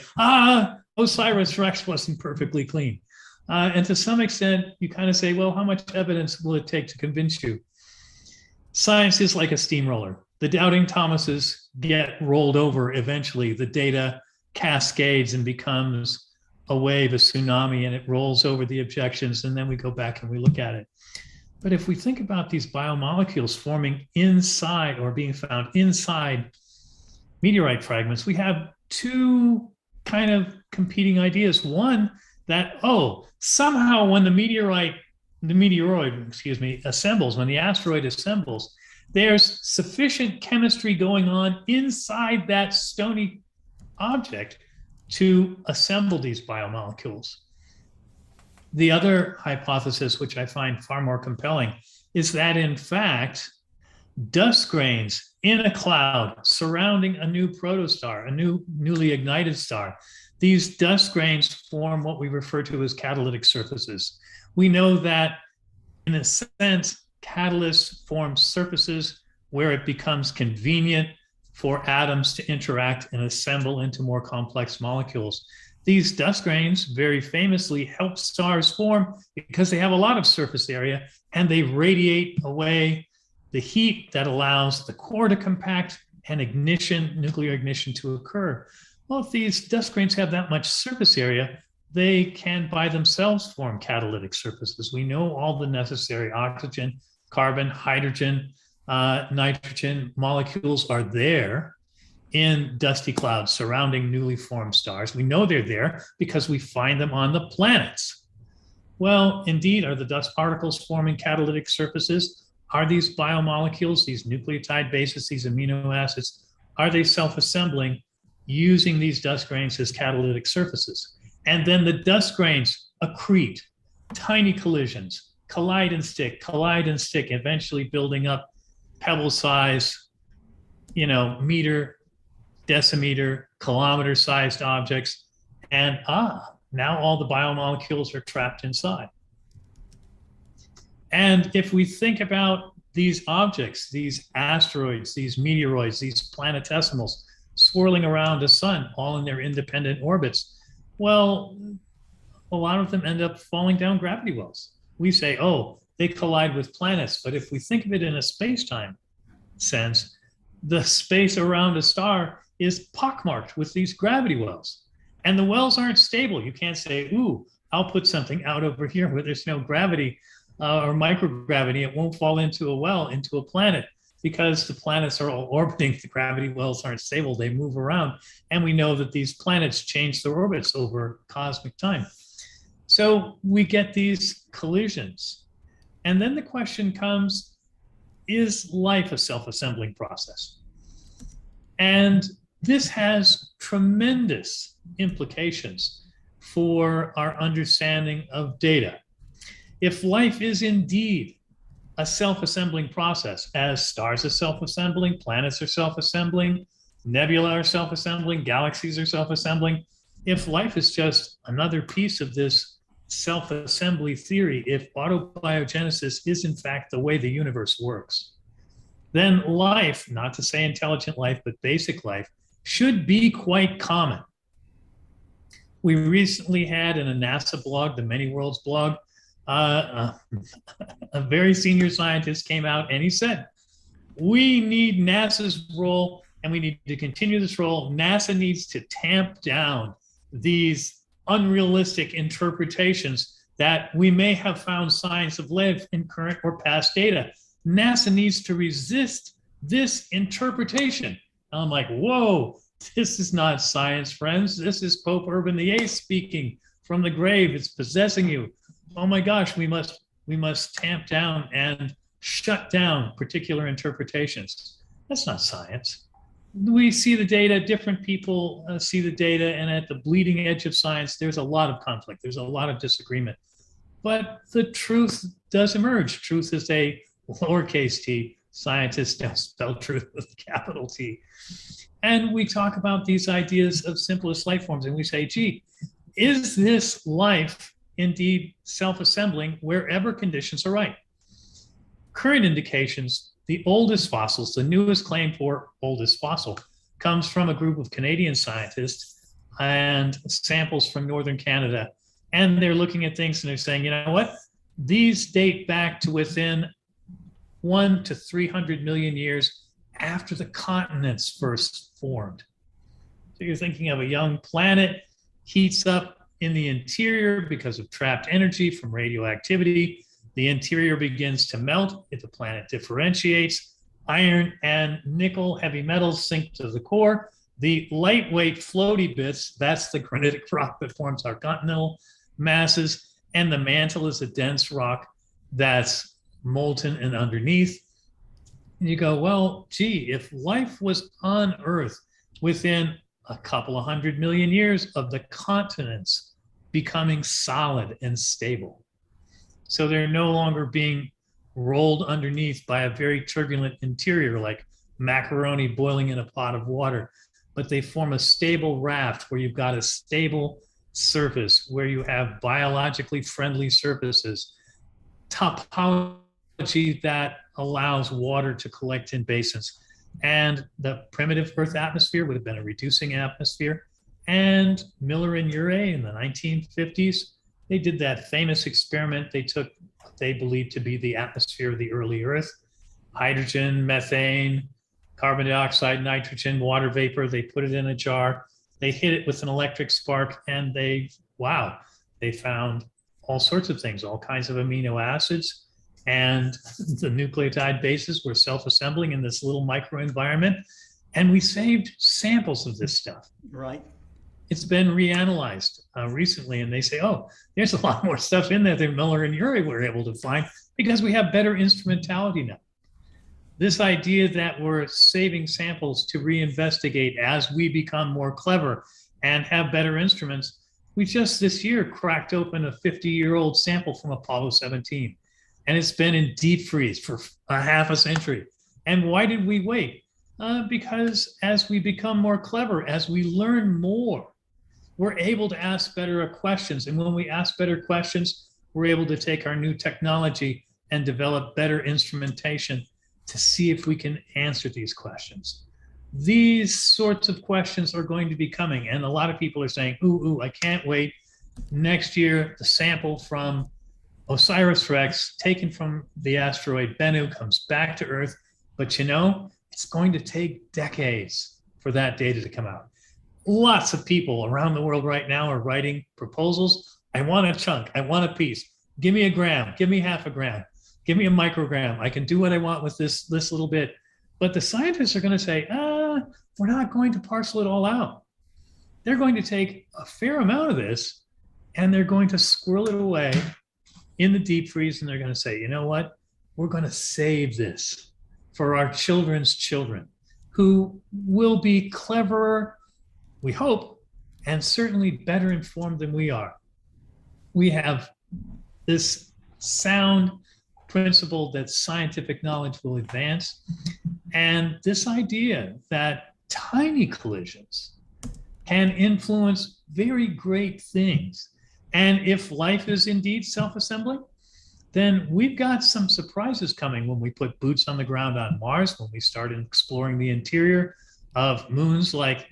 Osiris-Rex wasn't perfectly clean. And to some extent, you kind of say, well, how much evidence will it take to convince you? Science is like a steamroller. The doubting Thomases get rolled over eventually. The data cascades and becomes a wave, a tsunami, and it rolls over the objections, and then we go back and we look at it. But if we think about these biomolecules forming inside or being found inside meteorite fragments, we have two kind of competing ideas. One, that, oh, somehow when the meteoroid assembles, when the asteroid assembles, there's sufficient chemistry going on inside that stony object to assemble these biomolecules. The other hypothesis, which I find far more compelling, is that in fact, dust grains in a cloud surrounding a new protostar, a newly ignited star, these dust grains form what we refer to as catalytic surfaces. We know that, in a sense, catalysts form surfaces where it becomes convenient for atoms to interact and assemble into more complex molecules. These dust grains very famously help stars form because they have a lot of surface area and they radiate away the heat that allows the core to compact and ignition, nuclear ignition, to occur. Well, if these dust grains have that much surface area, they can by themselves form catalytic surfaces. We know all the necessary oxygen, carbon, hydrogen, nitrogen molecules are there in dusty clouds surrounding newly formed stars. We know they're there because we find them on the planets. Well, indeed, are the dust particles forming catalytic surfaces? Are these biomolecules, these nucleotide bases, these amino acids, are they self-assembling using these dust grains as catalytic surfaces? And then the dust grains accrete, tiny collisions, collide and stick, eventually building up pebble size, meter, decimeter, kilometer sized objects. And now all the biomolecules are trapped inside. And if we think about these objects, these asteroids, these meteoroids, these planetesimals swirling around the sun, all in their independent orbits, well, a lot of them end up falling down gravity wells. We say, oh, they collide with planets. But if we think of it in a space-time sense, the space around a star is pockmarked with these gravity wells. And the wells aren't stable. You can't say, ooh, I'll put something out over here where there's no gravity or microgravity. It won't fall into a well, into a planet, because the planets are all orbiting. The gravity wells aren't stable. They move around. And we know that these planets change their orbits over cosmic time. So we get these collisions. And then the question comes, is life a self-assembling process? And this has tremendous implications for our understanding of data. If life is indeed a self-assembling process, as stars are self-assembling, planets are self-assembling, nebula are self-assembling, galaxies are self-assembling, if life is just another piece of this self-assembly theory, if autobiogenesis is in fact the way the universe works, then life, not to say intelligent life, but basic life, should be quite common. We recently had in a NASA blog, the Many Worlds blog, a very senior scientist came out and he said, we need NASA's role and we need to continue this role. NASA needs to tamp down these unrealistic interpretations that we may have found signs of life in current or past data. NASA needs to resist this interpretation. And I'm like, whoa, this is not science, friends. This is Pope Urban VIII speaking from the grave. It's possessing you. Oh my gosh, we must tamp down and shut down particular interpretations. That's not science. We see the data, different people see the data, and at the bleeding edge of science, there's a lot of conflict. There's a lot of disagreement. But the truth does emerge. Truth is a lowercase t. Scientists don't spell truth with a capital T. And we talk about these ideas of simplest life forms, and we say, gee, is this life indeed self-assembling wherever conditions are right? Current indications, the oldest fossils, the newest claim for oldest fossil, comes from a group of Canadian scientists and samples from northern Canada. And they're looking at things and they're saying, you know what? These date back to within 1 to 300 million years after the continents first formed. So you're thinking of a young planet, heats up in the interior because of trapped energy from radioactivity. The interior begins to melt. If the planet differentiates, iron and nickel heavy metals sink to the core. The lightweight floaty bits, that's the granitic rock that forms our continental masses. And the mantle is a dense rock that's molten and underneath. And you go, well, gee, if life was on Earth within a couple of 100 million years of the continents becoming solid and stable, so they're no longer being rolled underneath by a very turbulent interior like macaroni boiling in a pot of water, but they form a stable raft where you've got a stable surface, where you have biologically friendly surfaces, topology that allows water to collect in basins. And the primitive Earth atmosphere would have been a reducing atmosphere. And Miller and Urey in the 1950s, they did that famous experiment. They took what they believed to be the atmosphere of the early Earth, hydrogen, methane, carbon dioxide, nitrogen, water vapor. They put it in a jar. They hit it with an electric spark, and they found all sorts of things, all kinds of amino acids. And the nucleotide bases were self-assembling in this little microenvironment. And we saved samples of this stuff. Right. It's been reanalyzed recently, and they say, oh, there's a lot more stuff in there than Miller and Urey were able to find because we have better instrumentality now. This idea that we're saving samples to reinvestigate as we become more clever and have better instruments. We just this year cracked open a 50-year-old sample from Apollo 17, and it's been in deep freeze for a half a century. And why did we wait? Because as we become more clever, as we learn more, we're able to ask better questions. And when we ask better questions, we're able to take our new technology and develop better instrumentation to see if we can answer these questions. These sorts of questions are going to be coming. And a lot of people are saying, ooh, I can't wait. Next year, the sample from Osiris-Rex taken from the asteroid Bennu comes back to Earth. But you know, it's going to take decades for that data to come out. Lots of people around the world right now are writing proposals. I want a chunk, I want a piece. Give me a gram, give me half a gram, give me a microgram. I can do what I want with this little bit. But the scientists are going to say, we're not going to parcel it all out. They're going to take a fair amount of this and they're going to squirrel it away in the deep freeze. And they're going to say, you know what? We're going to save this for our children's children, who will be cleverer, we hope, and certainly better informed than we are. We have this sound principle that scientific knowledge will advance, and this idea that tiny collisions can influence very great things. And if life is indeed self-assembling, then we've got some surprises coming when we put boots on the ground on Mars, when we start exploring the interior of moons like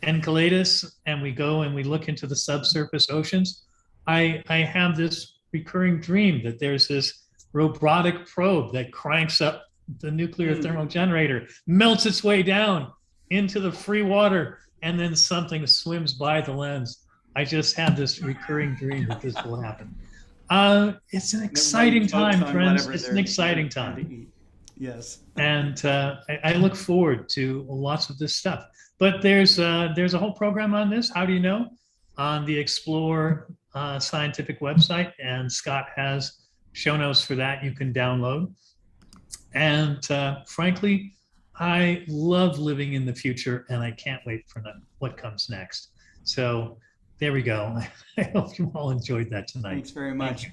Enceladus, and we go and we look into the subsurface oceans. I have this recurring dream that there's this robotic probe that cranks up the nuclear thermal generator, melts its way down into the free water, and then something swims by the lens. I just have this recurring dream that this will happen. It's an exciting time, friends. It's an exciting time. Yes. And I look forward to lots of this stuff. But there's a whole program on this. How do you know? On the Explore scientific website, and Scott has show notes for that you can download. And frankly, I love living in the future, and I can't wait for what comes next. So there we go. I hope you all enjoyed that tonight. Thanks very much.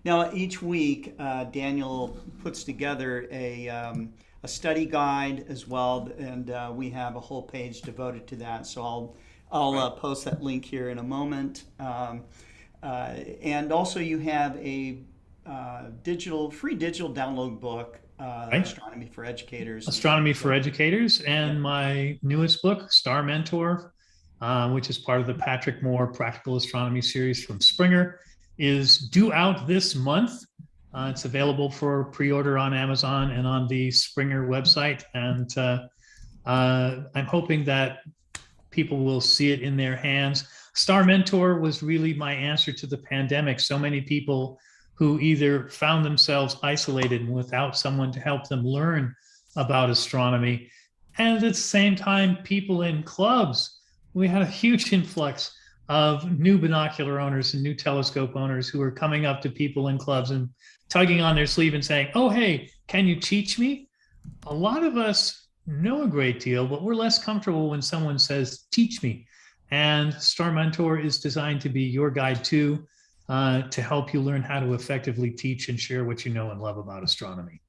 Now, each week, Daniel puts together a study guide as well, and we have a whole page devoted to that. So I'll post that link here in a moment. And also, you have a free digital download book, Astronomy for Educators. Astronomy for Educators, and my newest book, Star Mentor, which is part of the Patrick Moore Practical Astronomy series from Springer, is due out this month. It's available for pre-order on Amazon and on the Springer website. And I'm hoping that people will see it in their hands. Star Mentor was really my answer to the pandemic. So many people who either found themselves isolated and without someone to help them learn about astronomy. And at the same time, people in clubs. We had a huge influx of new binocular owners and new telescope owners who were coming up to people in clubs and tugging on their sleeve and saying, "Oh, hey, can you teach me?" A lot of us know a great deal, but we're less comfortable when someone says, "Teach me." And Star Mentor is designed to be your guide too, to help you learn how to effectively teach and share what you know and love about astronomy.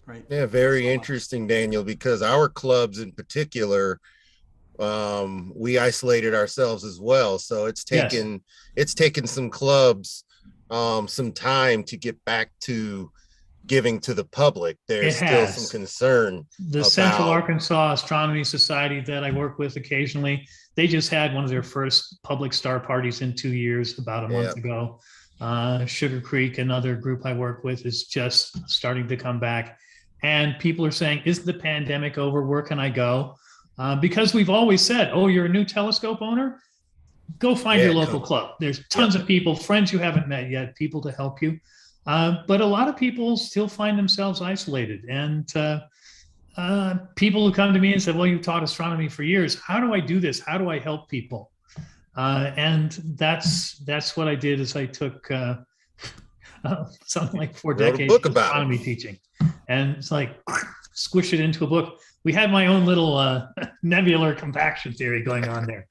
Right. Yeah, very interesting, Daniel, because our clubs in particular, we isolated ourselves as well. So it's taken some clubs some time to get back to giving to the public. There's still some concern. The Central Arkansas Astronomy Society that I work with occasionally, they just had one of their first public star parties in 2 years, about a month ago. Sugar Creek, another group I work with, is just starting to come back. And people are saying, "Is the pandemic over? Where can I go?" Because we've always said, "Oh, you're a new telescope owner? Go find your local club." There's tons of people, friends you haven't met yet, people to help you. But a lot of people still find themselves isolated. And people who come to me and say, "Well, you've taught astronomy for years. How do I do this? How do I help people?" And that's what I did, is I took something like 4 decades of astronomy teaching, and it's like squish it into a book. We had my own little nebular compaction theory going on there.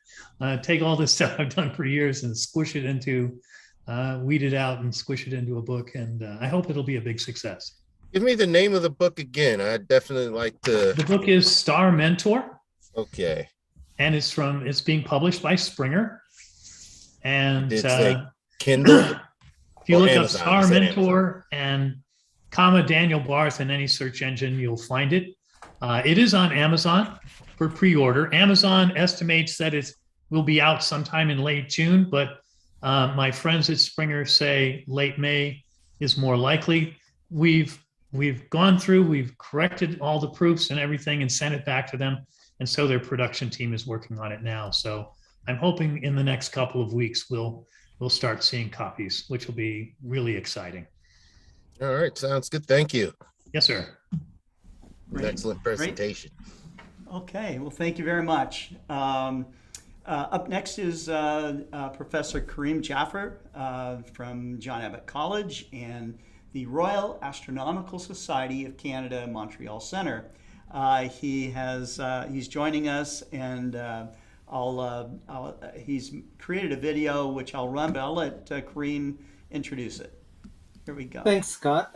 Take all this stuff I've done for years and squish it into, weed it out and squish it into a book. And I hope it'll be a big success. Give me the name of the book again. I'd definitely like to. The book is Star Mentor. Okay. And it's being published by Springer. And it's a Kindle. If you look Amazon, up Star Mentor and Daniel Barth in any search engine, you'll find it. It is on Amazon for pre-order. Amazon estimates that it will be out sometime in late June, but my friends at Springer say late May is more likely. We've gone through, we've corrected all the proofs and everything and sent it back to them. And so their production team is working on it now. So I'm hoping in the next couple of weeks, we'll start seeing copies, which will be really exciting. All right. Sounds good. Thank you. Yes, sir. Great. Excellent presentation. Great. Okay. Well, thank you very much. Up next is Professor Karim Jaffer from John Abbott College and the Royal Astronomical Society of Canada, Montreal Centre. He's joining us, and he's created a video which I'll run, but I'll let Karim introduce it. Here we go. Thanks, Scott.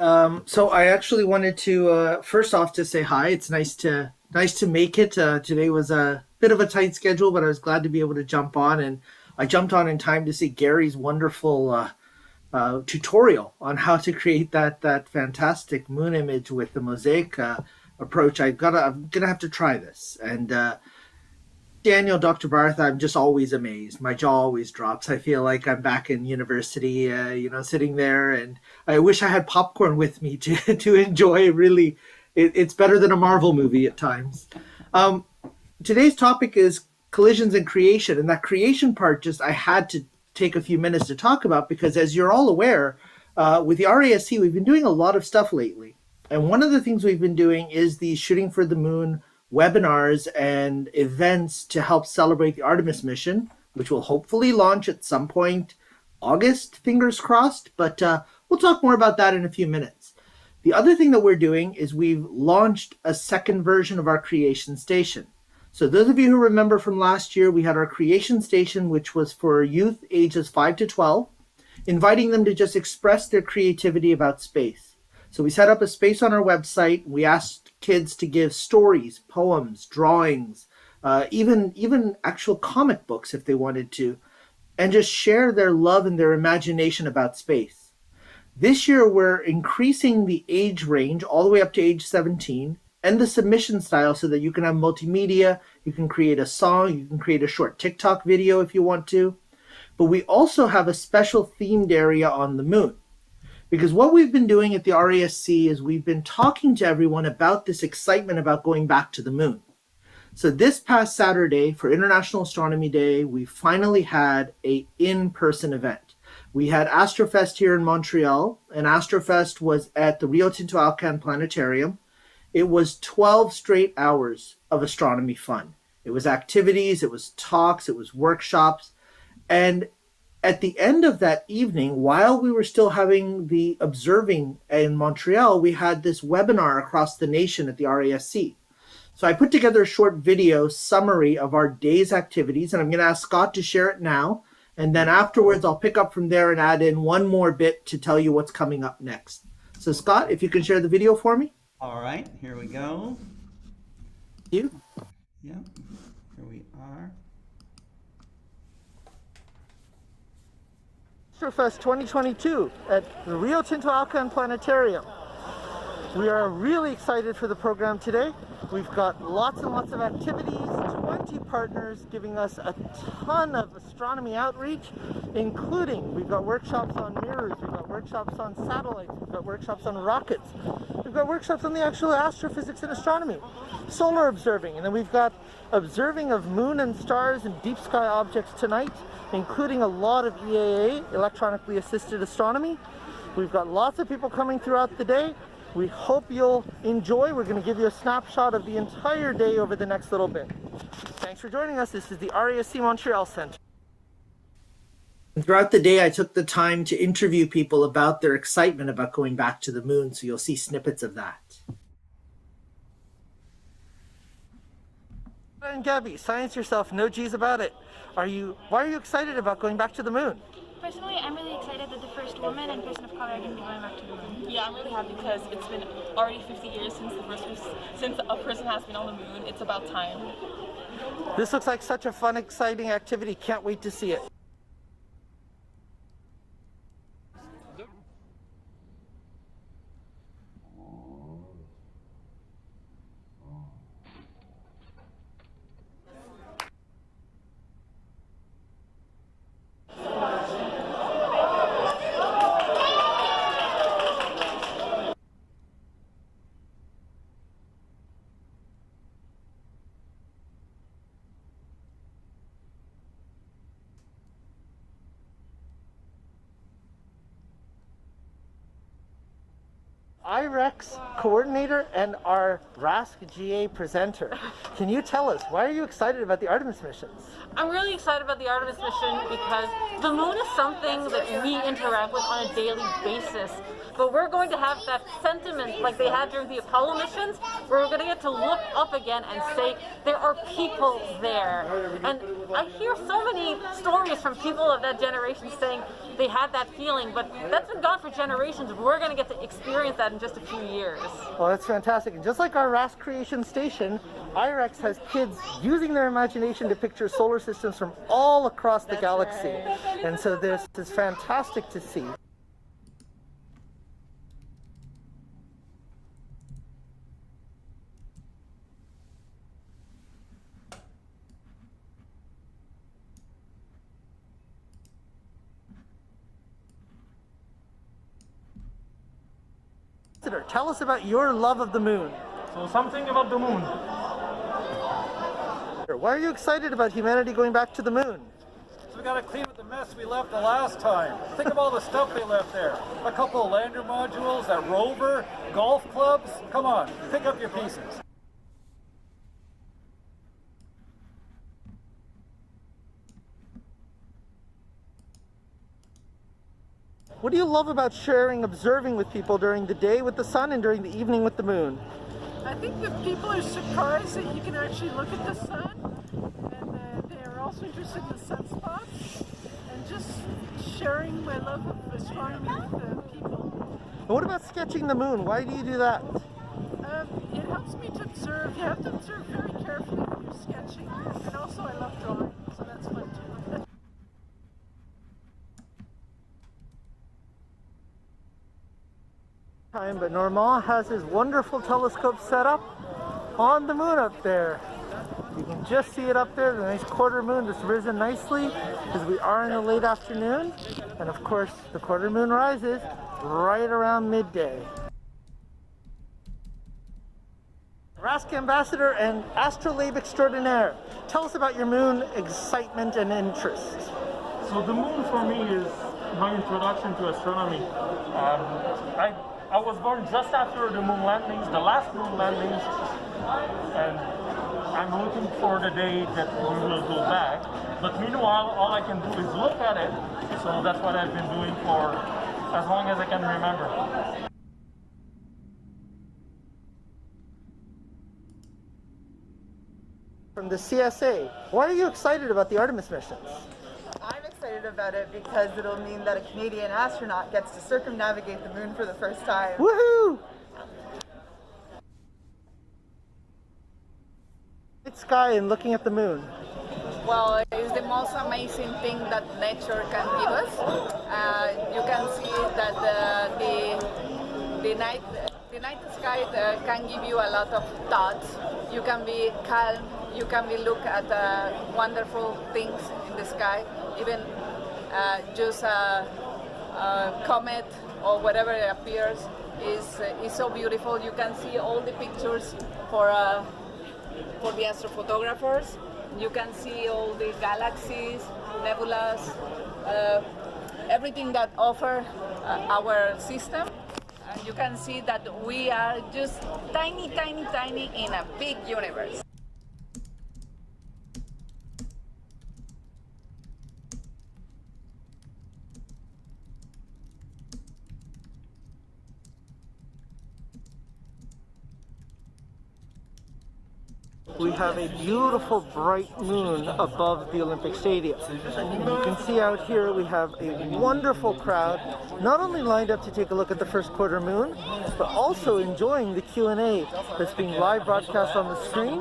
So I actually wanted to first off to say hi. It's nice to make it. Today was a bit of a tight schedule, but I was glad to be able to jump on, and I jumped on in time to see Gary's wonderful tutorial on how to create that fantastic moon image with the mosaic approach. I'm gonna have to try this. And Daniel, Dr. Barth, I'm just always amazed. My jaw always drops. I feel like I'm back in university, sitting there, and I wish I had popcorn with me to enjoy. Really, it's better than a Marvel movie at times. Today's topic is collisions and creation, and that creation part I had to take a few minutes to talk about, because as you're all aware, with the RASC, we've been doing a lot of stuff lately. And one of the things we've been doing is the Shooting for the Moon webinars and events to help celebrate the Artemis mission, which will hopefully launch at some point August, fingers crossed, but we'll talk more about that in a few minutes. The other thing that we're doing is we've launched a second version of our Creation Station. So those of you who remember from last year, we had our Creation Station, which was for youth ages 5 to 12, inviting them to just express their creativity about space. So we set up a space on our website. We asked kids to give stories, poems, drawings, even actual comic books if they wanted to, and just share their love and their imagination about space. This year, we're increasing the age range all the way up to age 17 and the submission style so that you can have multimedia, you can create a song, you can create a short TikTok video if you want to. But we also have a special themed area on the moon. Because what we've been doing at the RASC is we've been talking to everyone about this excitement about going back to the moon. So this past Saturday for International Astronomy Day, we finally had an in-person event. We had Astrofest here in Montreal, and Astrofest was at the Rio Tinto Alcan Planetarium. It was 12 straight hours of astronomy fun. It was activities, it was talks, it was workshops. And at the end of that evening, while we were still having the observing in Montreal, we had this webinar across the nation at the RASC. So I put together a short video summary of our day's activities, and I'm going to ask Scott to share it now. And then afterwards, I'll pick up from there and add in one more bit to tell you what's coming up next. So Scott, if you can share the video for me. All right, here we go. You? Yep, here we are. Astrofest 2022 at the Rio Tinto Alcan Planetarium. We are really excited for the program today. We've got lots and lots of activities, 20 partners giving us a ton of astronomy outreach, including we've got workshops on mirrors, we've got workshops on satellites, we've got workshops on rockets, we've got workshops on the actual astrophysics and astronomy, solar observing, and then we've got observing of moon and stars and deep sky objects tonight, including a lot of EAA, electronically assisted astronomy. We've got lots of people coming throughout the day. We hope you'll enjoy. We're going to give you a snapshot of the entire day over the next little bit. Thanks for joining us. This is the RASC Montreal Center. Throughout the day, I took the time to interview people about their excitement about going back to the moon, so you'll see snippets of that. And Gabby, science yourself, no G's about it. Why are you excited about going back to the moon? Personally, I'm really excited that the first woman and person of color are going to be going back to the moon. Yeah, I'm really happy because it's been already 50 years since a person has been on the moon. It's about time. This looks like such a fun, exciting activity. Can't wait to see it. RASC coordinator and our RASC GA presenter. Can you tell us, why are you excited about the Artemis missions? I'm really excited about the Artemis mission because the moon is something that we interact with on a daily basis. But we're going to have that sentiment like they had during the Apollo missions, where we're going to get to look up again and say, there are people there. And I hear so many stories from people of that generation saying they had that feeling, but that's been gone for generations. We're going to get to experience that in just a few years. Well, that's fantastic. And just like our RASC Creation Station, IREX has kids using their imagination to picture solar systems from all across the galaxy. And so this is fantastic to see. Tell us about your love of the moon. So something about the moon. Why are you excited about humanity going back to the moon? So we got to clean up the mess we left the last time. Think of all the stuff they left there. A couple of lander modules, that rover, golf clubs. Come on, pick up your pieces. What do you love about sharing, observing with people during the day with the sun and during the evening with the moon? I think that people are surprised that you can actually look at the sun, and they're also interested in sunspots, and just sharing my love of astronomy with people. And what about sketching the moon? Why do you do that? It helps me to observe. You have to observe very carefully when you're sketching, and also I love drawing, so that's fun too. But Normand has his wonderful telescope set up on the moon up there. You can just see it up there, the nice quarter moon that's risen nicely as we are in the late afternoon. And of course, the quarter moon rises right around midday. RASC Ambassador and Astrolabe Extraordinaire, tell us about your moon excitement and interest. So the moon for me is my introduction to astronomy. I was born just after the moon landings, the last moon landings, and I'm looking for the day that we will go back. But meanwhile, all I can do is look at it. So that's what I've been doing for as long as I can remember. From the CSA, why are you excited about the Artemis missions? I'm excited about it because it'll mean that a Canadian astronaut gets to circumnavigate the moon for the first time. Woohoo! Night sky and looking at the moon. Well, it's the most amazing thing that nature can give us. You can see that the night sky can give you a lot of thoughts. You can be calm. You can be look at wonderful things in the sky. Even just a comet or whatever it appears is so beautiful. You can see all the pictures for the astrophotographers. You can see all the galaxies, nebulas, everything that offer our system. And you can see that we are just tiny, tiny, tiny in a big universe. We have a beautiful bright moon above the Olympic Stadium. And you can see out here we have a wonderful crowd, not only lined up to take a look at the first quarter moon, but also enjoying the Q&A that's being live broadcast on the screen.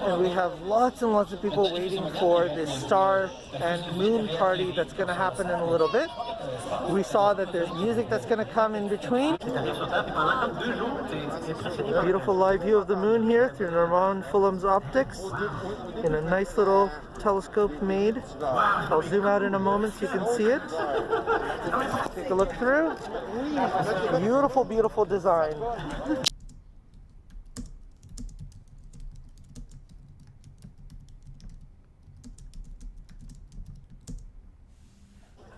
And we have lots and lots of people waiting for this star and moon party that's going to happen in a little bit. We saw that there's music that's going to come in between. A beautiful live view of the moon here through Norman Fulham's optics in a nice little telescope made. I'll zoom out in a moment so you can see it. Take a look through. Beautiful, beautiful design.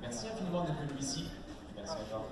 Merci infiniment d'être venu ici. Merci encore.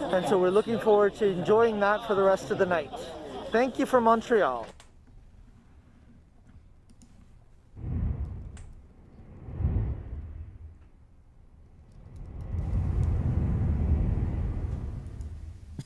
And so we're looking forward to enjoying that for the rest of the night. Thank you from Montreal.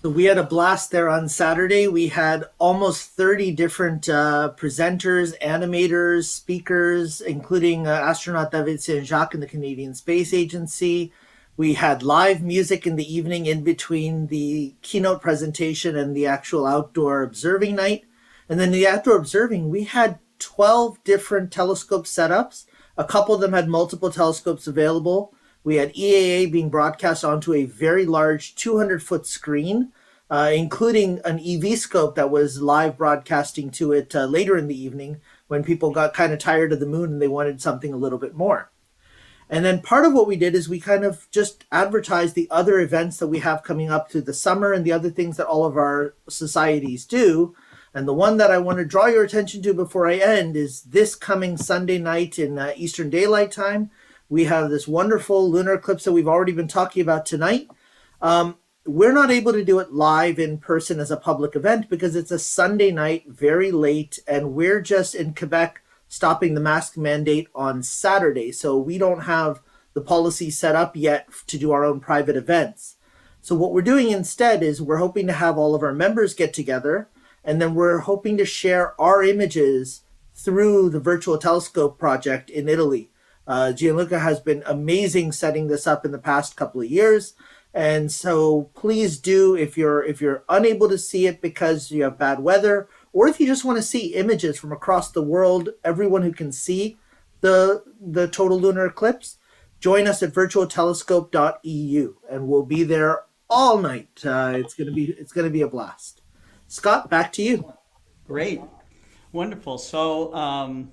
So we had a blast there on Saturday. We had almost 30 different presenters, animators, speakers, including astronaut David Saint-Jacques and the Canadian Space Agency. We had live music in the evening in between the keynote presentation and the actual outdoor observing night. And then the outdoor observing, we had 12 different telescope setups. A couple of them had multiple telescopes available. We had EAA being broadcast onto a very large 200-foot screen, including an EV scope that was live broadcasting to it later in the evening when people got kind of tired of the moon and they wanted something a little bit more. And then part of what we did is we kind of just advertised the other events that we have coming up through the summer and the other things that all of our societies do. And the one that I want to draw your attention to before I end is this coming Sunday night in Eastern Daylight Time. We have this wonderful lunar eclipse that we've already been talking about tonight. We're not able to do it live in person as a public event because it's a Sunday night, very late, and we're just in Quebec stopping the mask mandate on Saturday. So we don't have the policy set up yet to do our own private events. So what we're doing instead is we're hoping to have all of our members get together, and then we're hoping to share our images through the Virtual Telescope project in Italy. Gianluca has been amazing setting this up in the past couple of years. And so please do, if you're unable to see it because you have bad weather, or if you just want to see images from across the world, everyone who can see the total lunar eclipse, join us at virtualtelescope.eu, and we'll be there all night. It's gonna be a blast. Scott, back to you. Great, wonderful. So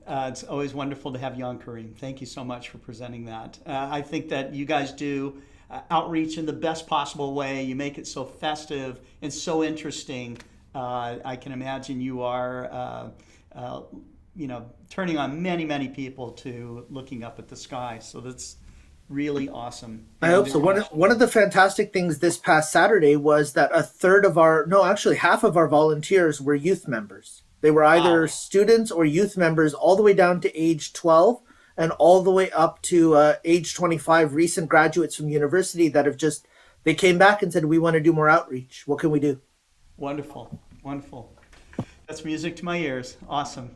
it's always wonderful to have you on, Karim. Thank you so much for presenting that. I think that you guys do outreach in the best possible way. You make it so festive and so interesting. I can imagine you are, turning on many people to looking up at the sky. So that's really awesome. I hope so. One of the fantastic things this past Saturday was that half of our volunteers were youth members. They were either students or youth members all the way down to age 12 and all the way up to age 25, recent graduates from university that they came back and said, we want to do more outreach. What can we do? Wonderful. That's music to my ears. Awesome.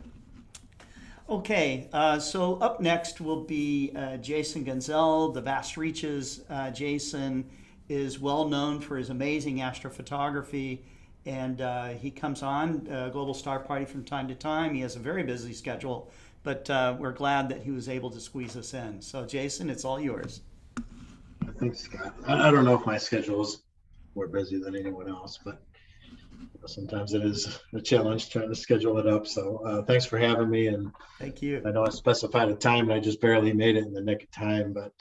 Okay, so up next will be Jason Guenzel, The Vast Reaches. Jason is well known for his amazing astrophotography, and he comes on Global Star Party from time to time. He has a very busy schedule, but we're glad that he was able to squeeze us in. So Jason, it's all yours. Thanks, Scott. I don't know if my schedule is more busy than anyone else, but sometimes it is a challenge trying to schedule it up. So thanks for having me. And thank you. I know I specified a time and I just barely made it in the nick of time, but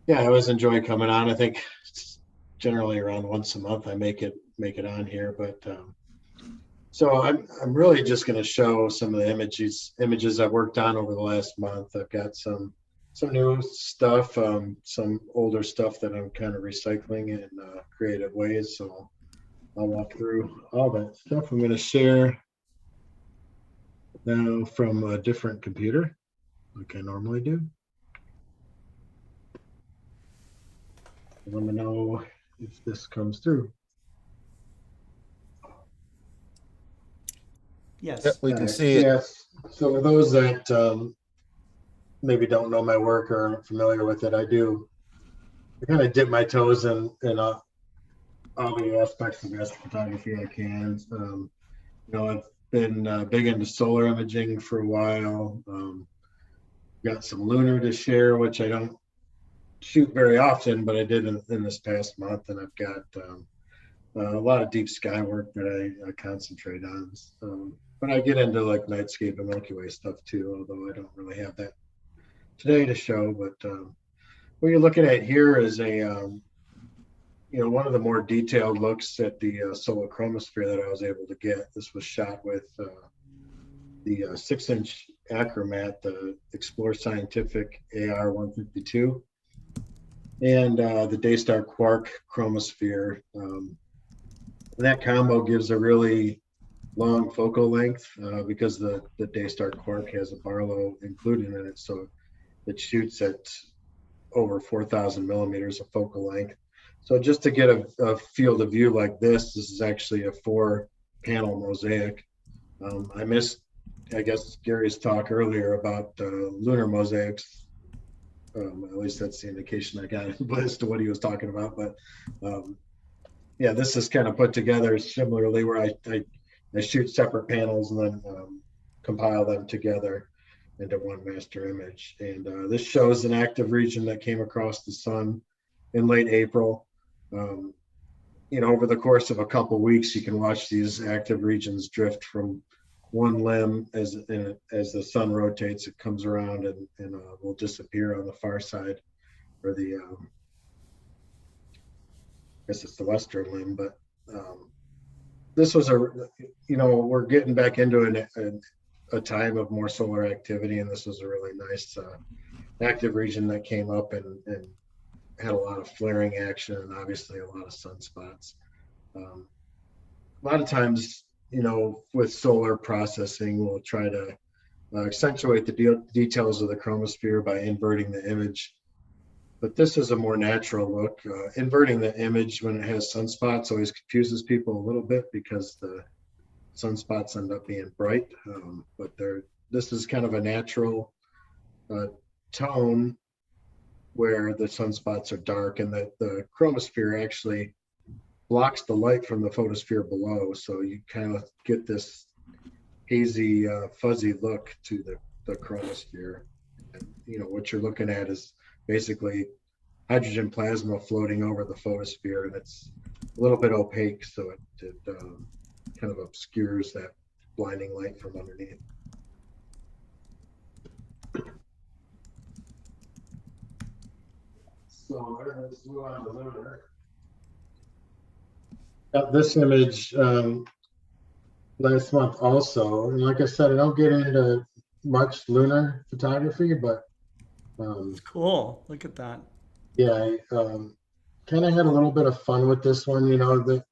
I always enjoy coming on. I think it's generally around once a month I make it on here, but so I'm really just going to show some of the images I've worked on over the last month. I've got some new stuff, some older stuff that I'm kind of recycling in creative ways. So I'll walk through all that stuff. I'm going to share now from a different computer, like I normally do. Let me know if this comes through. Yes. Yep, we can see it. Yes. So for those that maybe don't know my work or aren't familiar with it, I kind of dip my toes in all the aspects of astrophotography I can. I've been big into solar imaging for a while. Got some lunar to share, which I don't shoot very often, but I did in this past month, and I've got a lot of deep sky work that I concentrate on. But I get into like Nightscape and Milky Way stuff too, although I don't really have that today to show. But what you're looking at here is one of the more detailed looks at the solar chromosphere that I was able to get. This was shot with the 6-inch Acromat, the Explore Scientific AR-152, and the Daystar Quark chromosphere. That combo gives a really long focal length because the Daystar Quark has a Barlow included in it, so it shoots at over 4,000 millimeters of focal length. So just to get a field of view like this is actually a 4-panel mosaic. I missed, I guess, Gary's talk earlier about lunar mosaics. At least that's the indication I got as to what he was talking about. But this is kind of put together similarly, where I shoot separate panels and then compile them together into one master image. And this shows an active region that came across the sun in late April. Over the course of a couple of weeks, you can watch these active regions drift from one limb as the sun rotates. It comes around and will disappear on the far side, or I guess it's the western limb. But this was we're getting back into a time of more solar activity, and this was a really nice active region that came up and had a lot of flaring action and obviously a lot of sunspots. A lot of times, with solar processing, we'll try to accentuate the details of the chromosphere by inverting the image. But this is a more natural look. Inverting the image when it has sunspots always confuses people a little bit because sunspots end up being bright, but this is kind of a natural tone where the sunspots are dark, and that the chromosphere actually blocks the light from the photosphere below, so you kind of get this hazy, fuzzy look to the chromosphere. And, you know, what you're looking at is basically hydrogen plasma floating over the photosphere, and it's a little bit opaque, so it kind of obscures that blinding light from underneath. So let's move on to lunar. Got this image last month also, and like I said, I don't get into much lunar photography, but it's cool. Look at that. Yeah, I kind of had a little bit of fun with this one. You know, that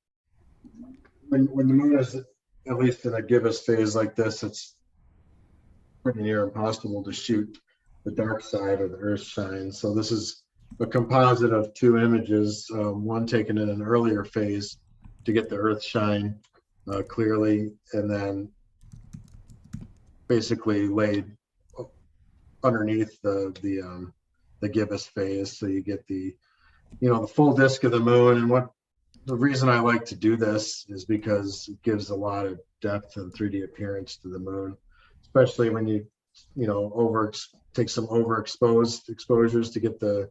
when the moon is at least in a gibbous phase like this, it's pretty near impossible to shoot the dark side of the Earth shine. So this is a composite of two images, one taken in an earlier phase to get the Earth shine clearly, and then basically laid underneath the gibbous phase, so you get the, you know, the full disk of the moon. And what the reason I like to do this is because it gives a lot of depth and 3D appearance to the moon, especially when you know, take some overexposed exposures to get the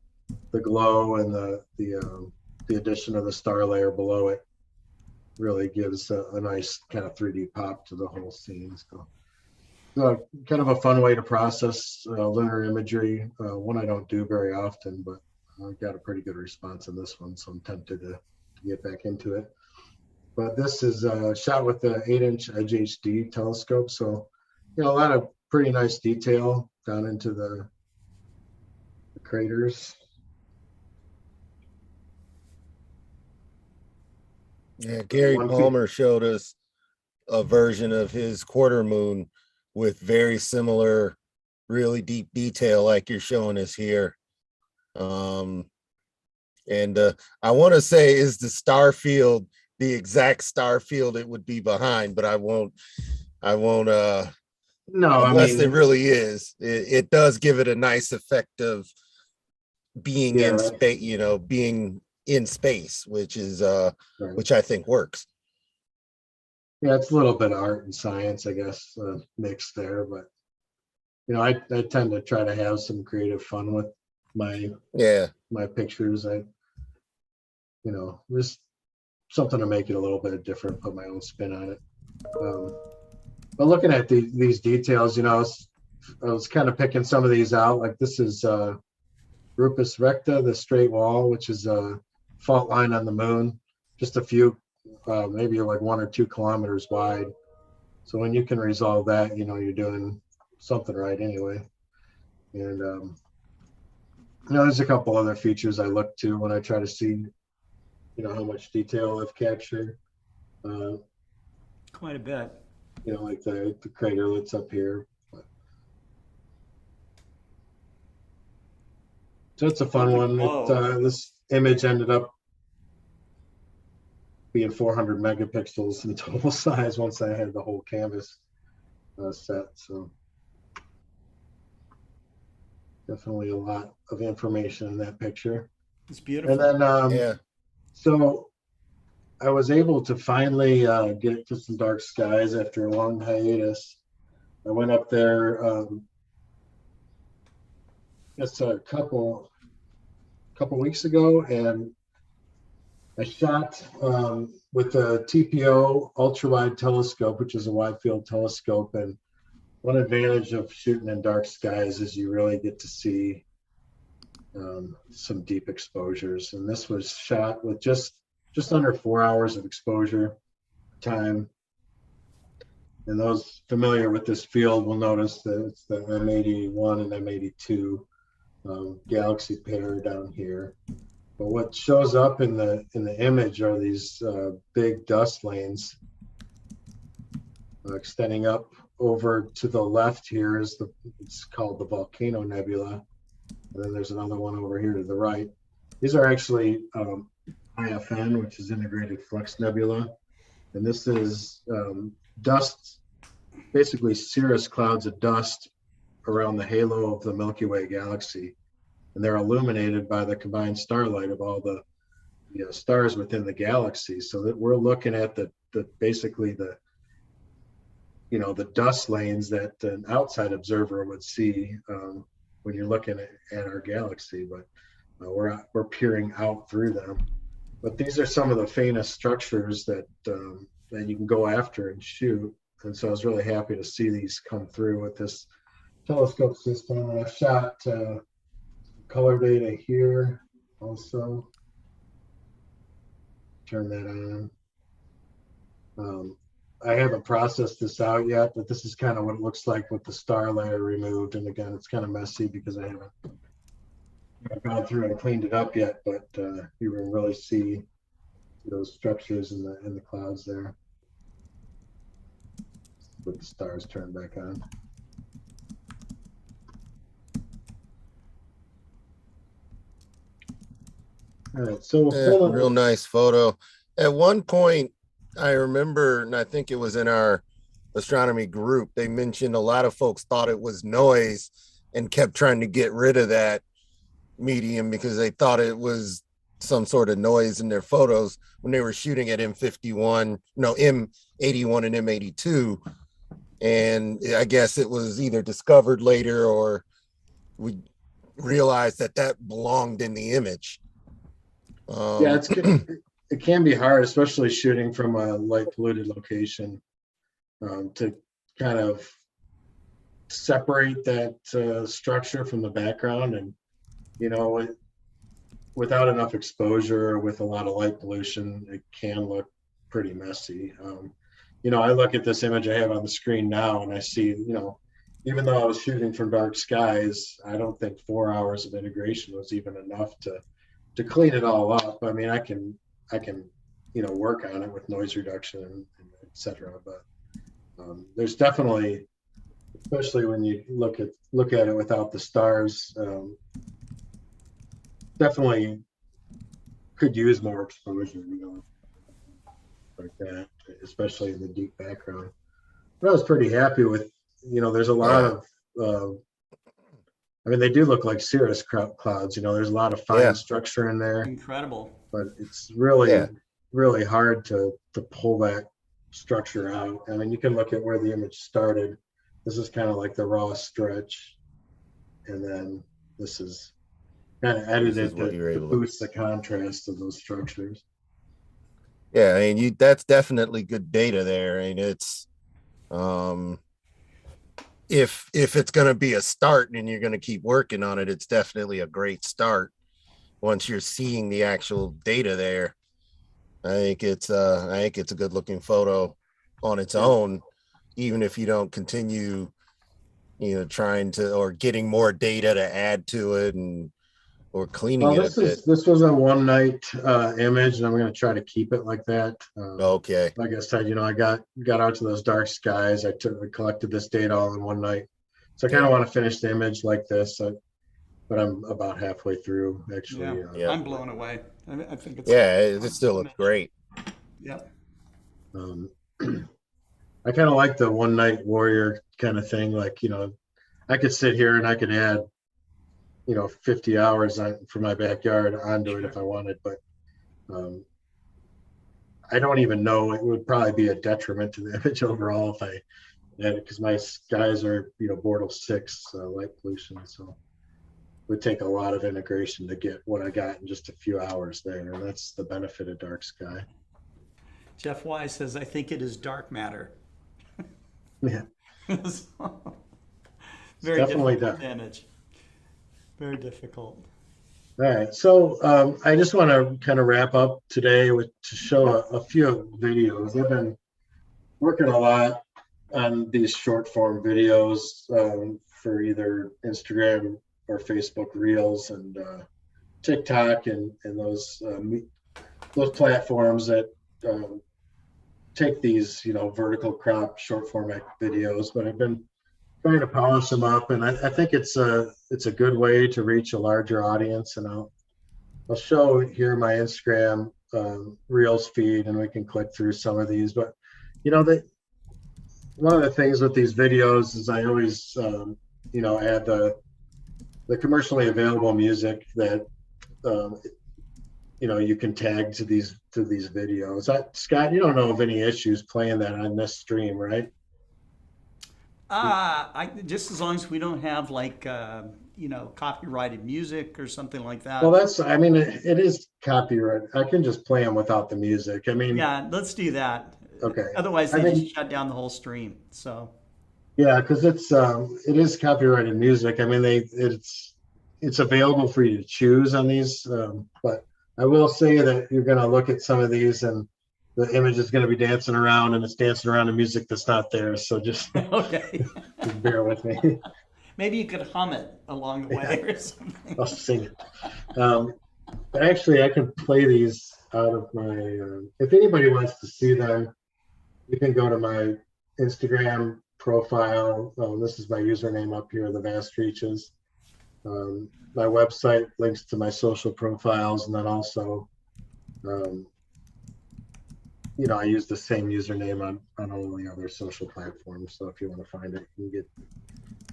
glow, and the addition of the star layer below it really gives a nice kind of 3D pop to the whole scene. So kind of a fun way to process lunar imagery, one I don't do very often, but I got a pretty good response on this one, so I'm tempted to get back into it. But this is shot with the 8-inch Edge HD telescope, so you know, a lot of pretty nice detail down into the craters. Yeah, Gary Palmer showed us a version of his quarter moon with very similar, really deep detail like you're showing us here. And I want to say, is the star field the exact star field it would be behind, but I won't no, unless it really is. It does give it a nice effect of being in space, you know, being in space, which is which I think works. Yeah, it's a little bit of art and science, I guess, mixed there, but you know, I tend to try to have some creative fun with my pictures. You know, just something to make it a little bit different, put my own spin on it. But looking at these details, you know, I was kind of picking some of these out. Like this is Rupus Recta, the straight wall, which is a fault line on the moon, just a few, maybe like 1 or 2 kilometers wide. So when you can resolve that, you know, you're doing something right anyway. And you know, there's a couple other features I look to when I try to see, you know, how much detail I've captured. Quite a bit. You know, like the craterlets up here. So it's a fun one. This image ended up being 400 megapixels in total size once I had the whole canvas set. So definitely a lot of information in that picture. It's beautiful. And then, so I was able to finally get to some dark skies after a long hiatus. I went up there just a couple weeks ago, and I shot with a TPO ultra-wide telescope, which is a wide field telescope. And one advantage of shooting in dark skies is you really get to see some deep exposures. And this was shot with just under 4 hours of exposure time. And those familiar with this field will notice that it's the M81 and M82 galaxy pair down here. But what shows up in the image are these big dust lanes extending up over to the left. Here is it's called the Volcano Nebula, and then there's another one over here to the right. These are actually IFN, which is Integrated Flux Nebula, and this is dust, basically cirrus clouds of dust around the halo of the Milky Way galaxy, and they're illuminated by the combined starlight of all the stars within the galaxy. So that we're looking at the basically the dust lanes that an outside observer would see when you're looking at our galaxy, but we're peering out through them. But these are some of the faintest structures that you can go after and shoot. And so I was really happy to see these come through with this telescope system. And I've shot color data here also. Turn that on. I haven't processed this out yet, but this is kind of what it looks like with the star layer removed. And again, it's kind of messy because I haven't gone through and cleaned it up yet, but you can really see those structures in the clouds there. With the stars turned back on. All right, so real nice photo. At one point, I remember, and I think it was in our astronomy group, they mentioned a lot of folks thought it was noise and kept trying to get rid of that medium because they thought it was some sort of noise in their photos when they were shooting at M81 and M82. And I guess it was either discovered later or we realized that belonged in the image. Yeah, it can be hard, especially shooting from a light polluted location, to kind of separate that structure from the background. And without enough exposure or with a lot of light pollution, it can look pretty messy. I look at this image I have on the screen now and I see, even though I was shooting from dark skies, I don't think 4 hours of integration was even enough to clean it all up. I mean, I can work on it with noise reduction and et cetera, but there's definitely, especially when you look at it without the stars, definitely could use more exposure, like that, especially in the deep background. But I was pretty happy with, there's a lot of, they do look like cirrus clouds. There's a lot of fine structure in there. Incredible. But it's really, really hard to pull that structure out. I mean, you can look at where the image started. This is kind of like the raw stretch. And then this is kind of edited to boost the contrast of those structures. Yeah, I mean, that's definitely good data there. I mean, it's if it's going to be a start and you're going to keep working on it, it's definitely a great start. Once you're seeing the actual data there, I think it's a good looking photo on its own, even if you don't continue, trying to or getting more data to add to it or cleaning it a bit. This was a one night image, and I'm going to try to keep it like that. Okay. Like I said, I got out to those dark skies. I collected this data all in one night, so I kind of want to finish the image like this. But I'm about halfway through, actually. Yeah. I'm blown away. I think it's it still looks great. Yeah. I kind of like the one night warrior kind of thing. Like, I could sit here and I could add 50 hours for my backyard onto it if I wanted, but I don't even know. It would probably be a detriment to the image overall if I did it, because my skies are Bortle 6 light pollution, so it would take a lot of integration to get what I got in just a few hours there, and that's the benefit of dark sky. Jeff Wise says, I think it is dark matter. Yeah. Very definitely difficult image. Very difficult. All right, so I just want to kind of wrap up today to show a few videos. I've been working a lot on these short form videos for either Instagram or Facebook Reels and TikTok and those platforms that take these vertical crop short format videos. But I've been trying to polish them up, and I think it's a good way to reach a larger audience. And I'll show here my Instagram Reels feed, and we can click through some of these. But one of the things with these videos is I always, add the commercially available music that, you can tag to these videos. Scott, you don't know of any issues playing that on this stream, right? I just as long as we don't have like copyrighted music or something like that. Well, it is copyright. I can just play them without the music. Yeah, let's do that. Okay. Otherwise, they just shut down the whole stream. So. Yeah, because it is copyrighted music. It's available for you to choose on these, but I will say that you're going to look at some of these and the image is going to be dancing around and it's dancing around to music that's not there. So just, okay. Just bear with me. Maybe you could hum it along the way or something. I'll sing it. But actually, I can play these out of my, if anybody wants to see them, you can go to my Instagram profile. This is my username up here, the Vast Reaches. My website links to my social profiles, and then also, I use the same username on all the other social platforms. So if you want to find it, you can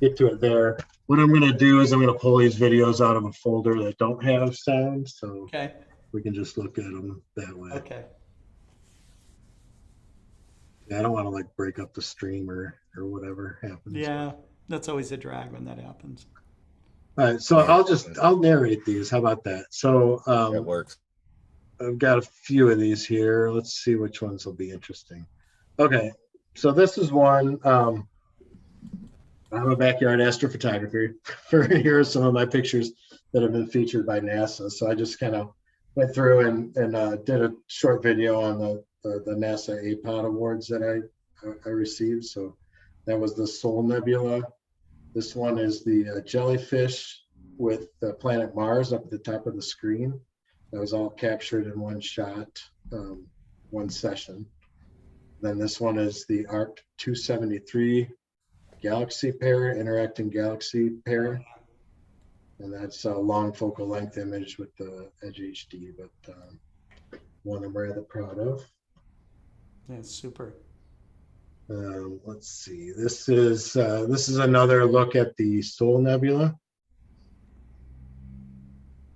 get to it there. What I'm going to do is I'm going to pull these videos out of a folder that don't have sound, so we can just look at them that way. Okay. Yeah, I don't want to break up the stream or whatever happens. Yeah, that's always a drag when that happens. All right, so I'll narrate these. How about that? So that works. I've got a few of these here. Let's see which ones will be interesting. Okay, so this is one. I'm a backyard astrophotographer. Here are some of my pictures that have been featured by NASA. So I just kind of went through and did a short video on the NASA APOD awards that I received. So that was the Sol Nebula. This one is the jellyfish with the planet Mars up at the top of the screen. That was all captured in one shot, one session. Then this one is the ARC 273 galaxy pair, interacting galaxy pair. And that's a long focal length image with the Edge HD, but one I'm rather proud of. Yeah, super. Let's see. This is another look at the Sol Nebula.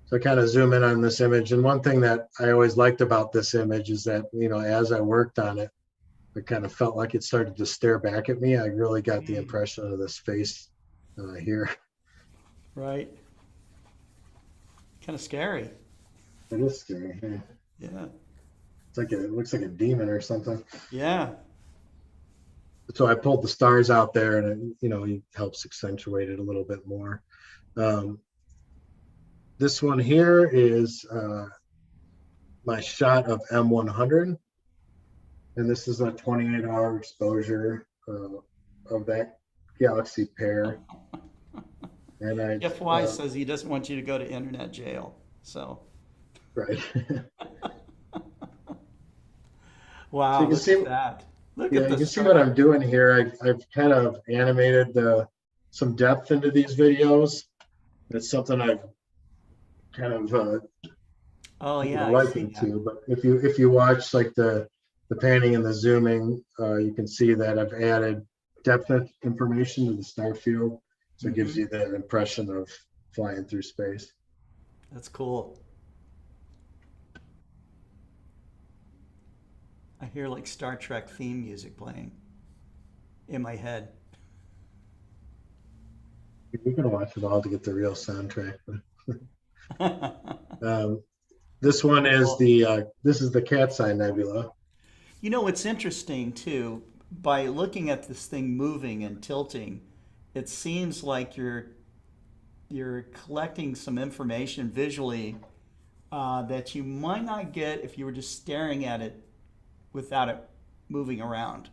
So I kind of zoom in on this image, and one thing that I always liked about this image is that as I worked on it, I kind of felt like it started to stare back at me. I really got the impression of this face here. Right. Kind of scary. It is scary. Yeah. It looks like a demon or something. Yeah. So I pulled the stars out there, and it helps accentuate it a little bit more. This one here is my shot of M100, and this is a 28-hour exposure of that galaxy pair. And Jeff Wise says he doesn't want you to go to internet jail. So. Right. Wow. So look at that. Look at you can see what I'm doing here. I've kind of animated some depth into these videos. It's something I've kind of liking to. But if you watch the panning and the zooming, you can see that I've added depth information to the star field, so it gives you that impression of flying through space. That's cool. I hear Star Trek theme music playing in my head. We're gonna watch it all to get the real soundtrack. This one is the Cat's Eye Nebula. What's interesting too, by looking at this thing moving and tilting, it seems like you're collecting some information visually that you might not get if you were just staring at it without it moving around.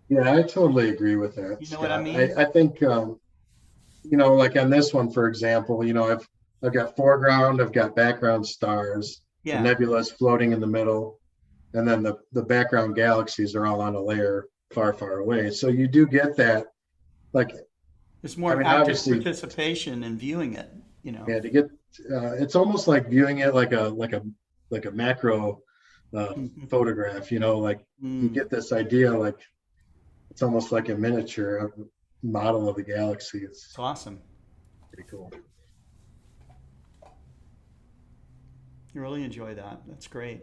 Yeah, I totally agree with that. You know what I mean? I think, like on this one, for example, I've got foreground, I've got background stars, the nebula is floating in the middle, and then the background galaxies are all on a layer far, far away. So you do get that, there's more active participation in viewing it, Yeah, to get, it's almost like viewing it like a macro photograph, you get this idea it's almost like a miniature model of the galaxy. It's awesome. Pretty cool. You really enjoy that. That's great.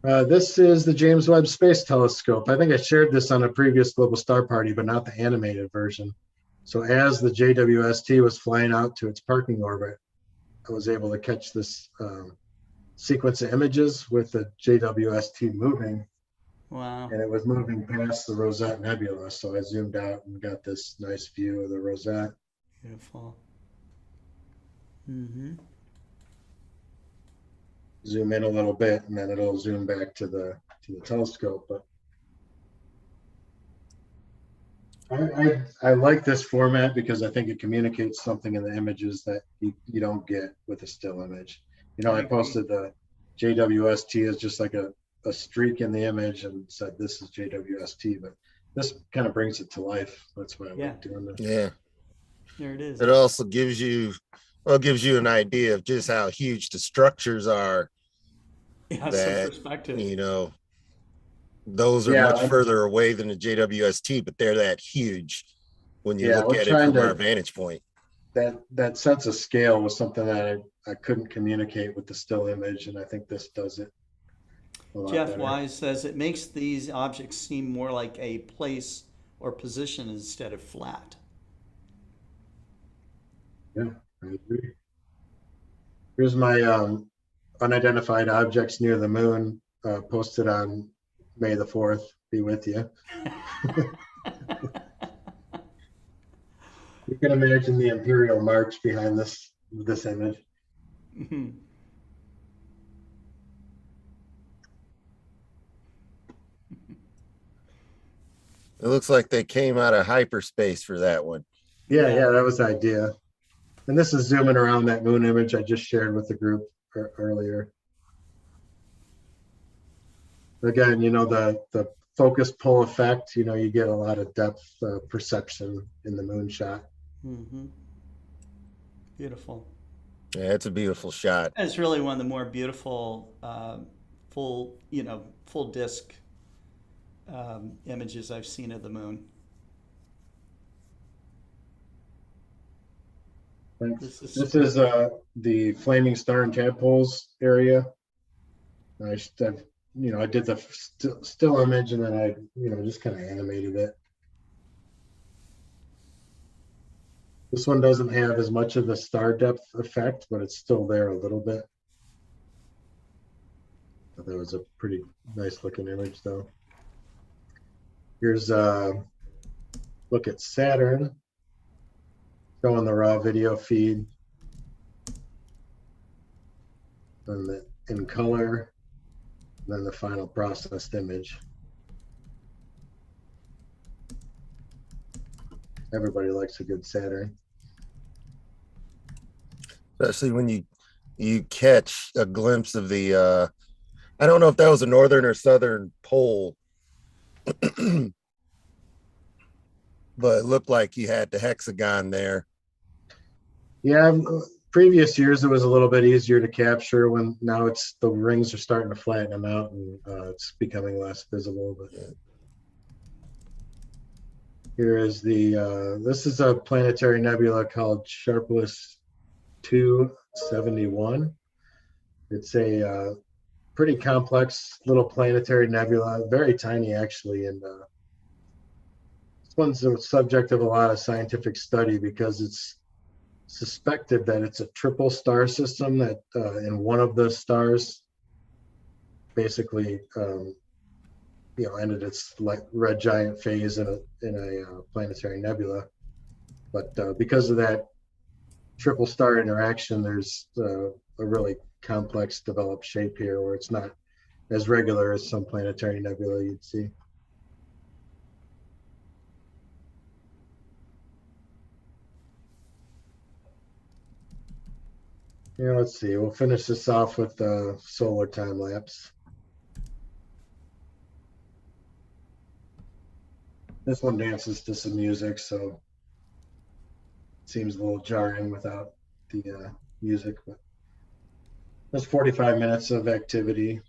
This is the James Webb Space Telescope. I think I shared this on a previous Global Star Party, but not the animated version. So as the JWST was flying out to its parking orbit, I was able to catch this sequence of images with the JWST moving. Wow. And it was moving past the Rosette Nebula. So I zoomed out and got this nice view of the Rosette. Beautiful. Mm-hmm. Zoom in a little bit, and then it'll zoom back to the telescope. But I like this format because I think it communicates something in the images that you don't get with a still image. You know, I posted the JWST as just like a streak in the image and said this is JWST, but this kind of brings it to life. That's why I like doing this. Yeah. There it is. It also gives you an idea of just how huge the structures are. Yeah, that, some perspective. You know, those are much further away than the JWST, but they're that huge when you look at it from our vantage point. That sense of scale was something that I couldn't communicate with the still image, and I think this does it. Jeff Wise says it makes these objects seem more like a place or position instead of flat. Yeah, I agree. Here's my unidentified objects near the moon, posted on May the 4th. Be with you. You can imagine the Imperial March behind this image. Mm-hmm. It looks like they came out of hyperspace for that one. Yeah, that was the idea. And this is zooming around that moon image I just shared with the group earlier. Again, you know, the focus pull effect, you know, you get a lot of depth perception in the moon shot. Mm-hmm. Beautiful. Yeah, it's a beautiful shot. It's really one of the more beautiful full disc images I've seen of the moon. This is the flaming star and tadpoles area. I did the still image, and then I just kind of animated it. This one doesn't have as much of the star depth effect, but it's still there a little bit. But that was a pretty nice looking image, though. Here's a look at Saturn, showing the raw video feed, and in color, and then the final processed image. Everybody likes a good Saturn. Especially when you catch a glimpse of the, I don't know if that was a northern or southern pole, but it looked like you had the hexagon there. Yeah, previous years it was a little bit easier to capture. When now the rings are starting to flatten them out, and it's becoming less visible. But here is this is a planetary nebula called Sharpless 271. It's a pretty complex little planetary nebula, very tiny actually, and this one's the subject of a lot of scientific study because it's suspected that it's a triple star system, that in one of the stars basically ended its red giant phase in a planetary nebula. But because of that triple star interaction, there's a really complex developed shape here where it's not as regular as some planetary nebula you'd see. Yeah, let's see. We'll finish this off with the solar time lapse. This one dances to some music, so it seems a little jarring without the music. But that's 45 minutes of activity.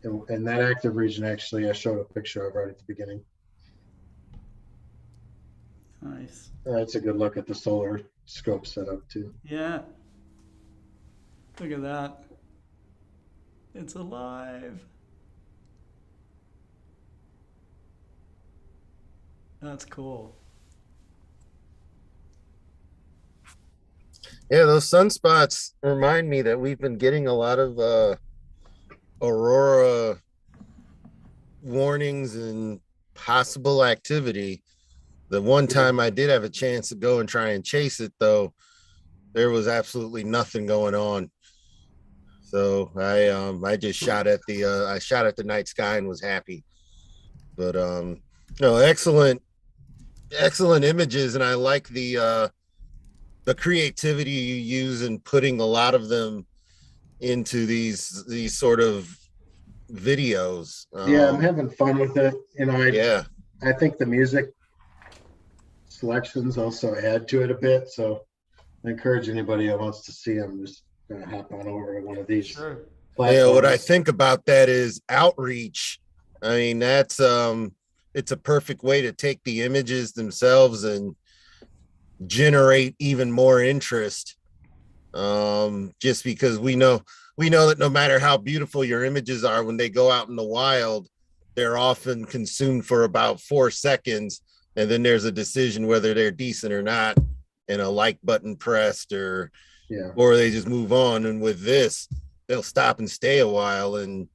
in that active region, actually, I showed a picture of right at the beginning. Nice. That's a good look at the solar scope setup too. Yeah. Look at that. It's alive. That's cool. Yeah, those sunspots remind me that we've been getting a lot of aurora warnings and possible activity. The one time I did have a chance to go and try and chase it, though, there was absolutely nothing going on. So I just shot at the night sky and was happy. But no, excellent images, and I like the creativity you use in putting a lot of them into these sort of videos. Yeah, I'm having fun with it. You know, I think the music selections also add to it a bit. So I encourage anybody who wants to see them, just hop on over to one of these. Sure. Yeah, what I think about that is outreach. I mean, that's it's a perfect way to take the images themselves and generate even more interest. Just because we know that no matter how beautiful your images are, when they go out in the wild, they're often consumed for about 4 seconds, and then there's a decision whether they're decent or not, and a like button pressed, or they just move on. And with this, they'll stop and stay a while and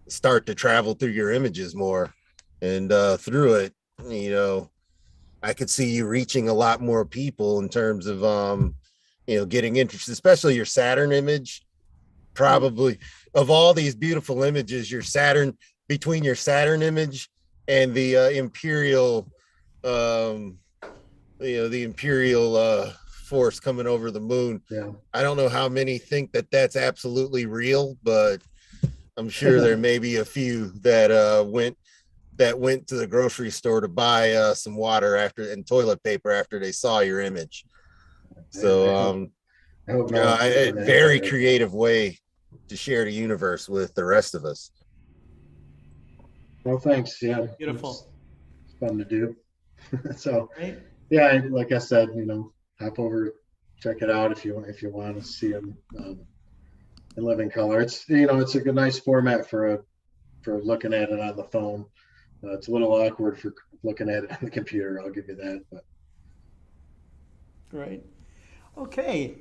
start to travel through your images more, and through it, you know, I could see you reaching a lot more people in terms of you know, getting interested, especially your Saturn image. Probably of all these beautiful images, between your Saturn image and the imperial the imperial force coming over the moon. I don't know how many think that that's absolutely real, but I'm sure there may be a few that went to the grocery store to buy some water and toilet paper after they saw your image. So a very creative way to share the universe with the rest of us. Well, thanks. Yeah, beautiful. It's fun to do. So right. Yeah, like I said, you know, hop over, check it out if you want to see them in living color. It's, you know, it's a good, nice format for looking at it on the phone. It's a little awkward for looking at it on the computer, I'll give you that. But great. Okay,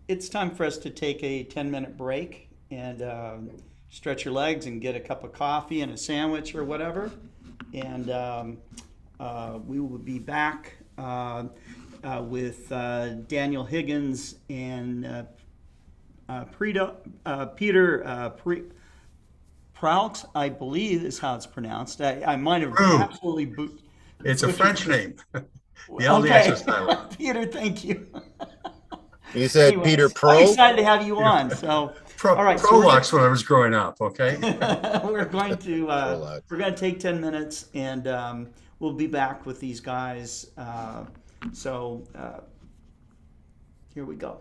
it's time for us to take a 10-minute break and stretch your legs and get a cup of coffee and a sandwich or whatever. And we will be back with Daniel Higgins and Peter Prout, I believe is how it's pronounced. I might have absolutely It's a French name. The okay. LDS style. Peter, thank you. You said anyways, Peter Pro? I'm excited to have you on. So, all right. Prolux when I was growing up, okay? we're going to take 10 minutes and we'll be back with these guys. So here we go.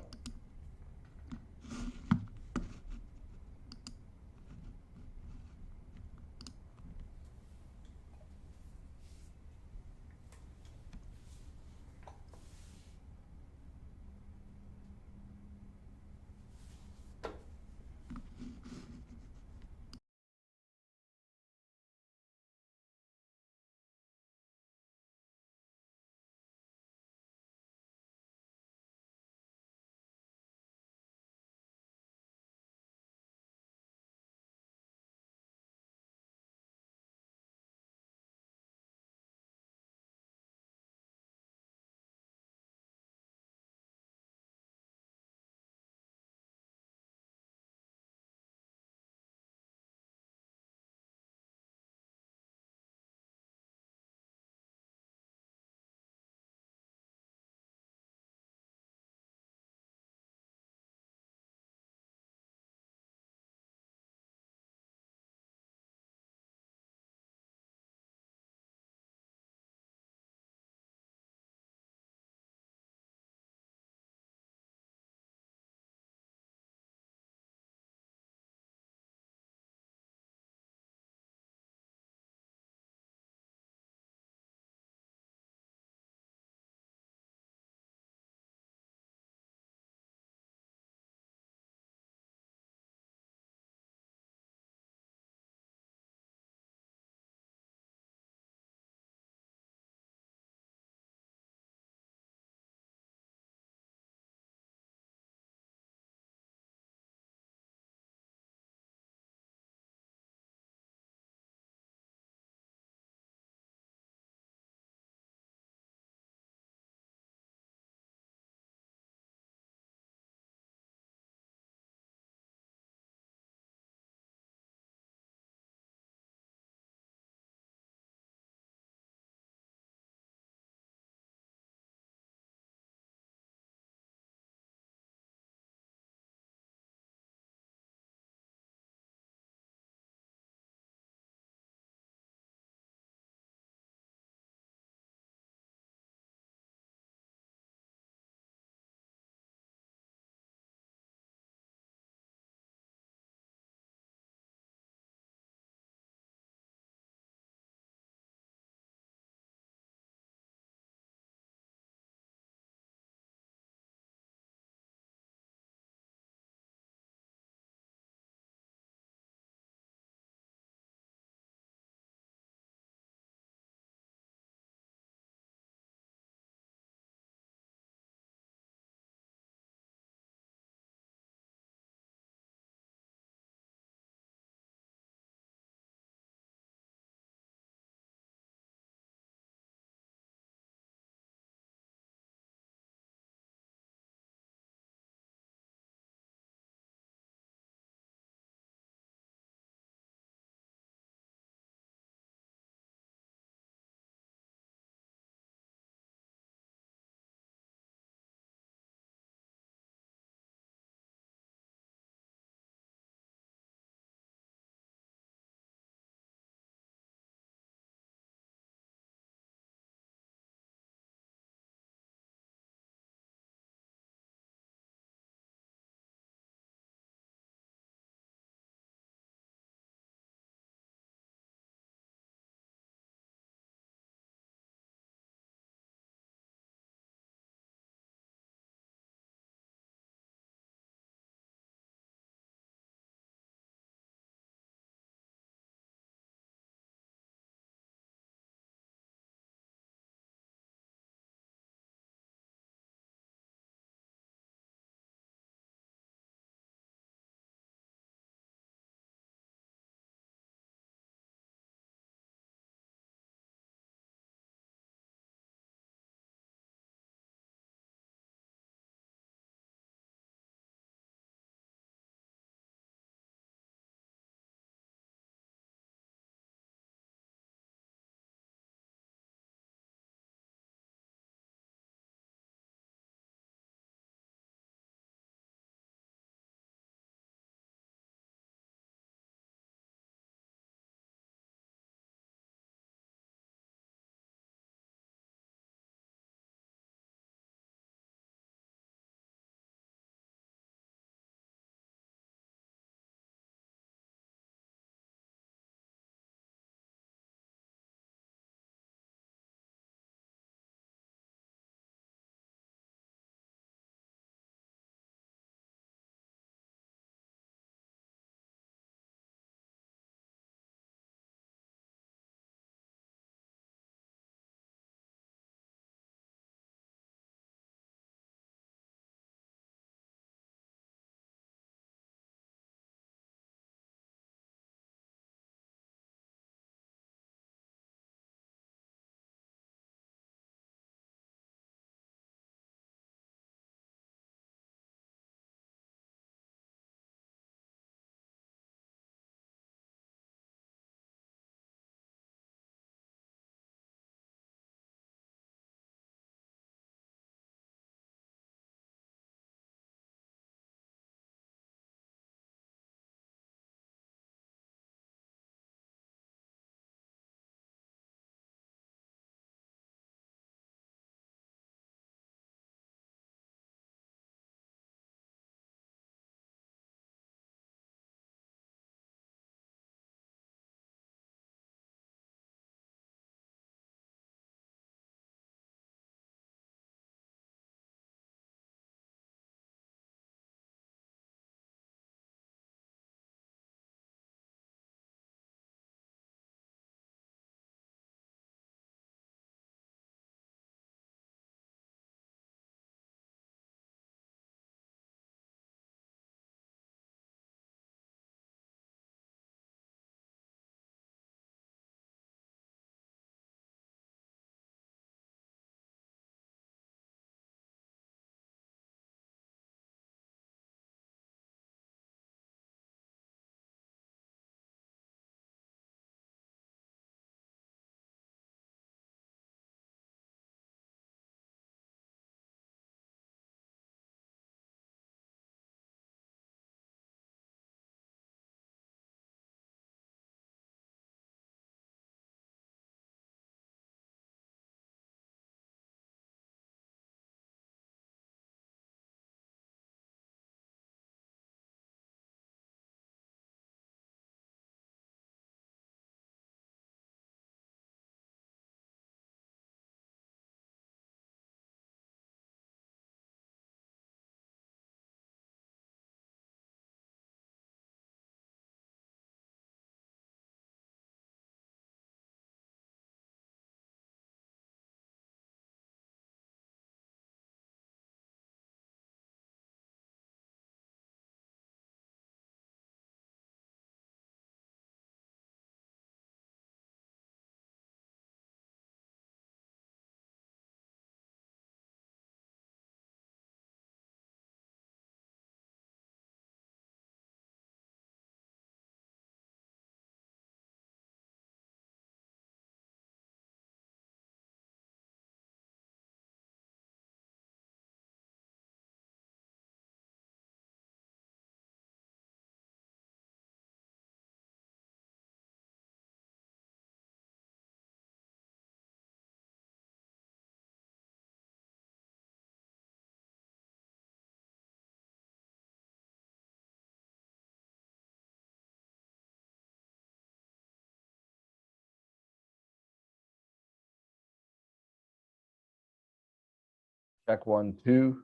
Check 1, 2.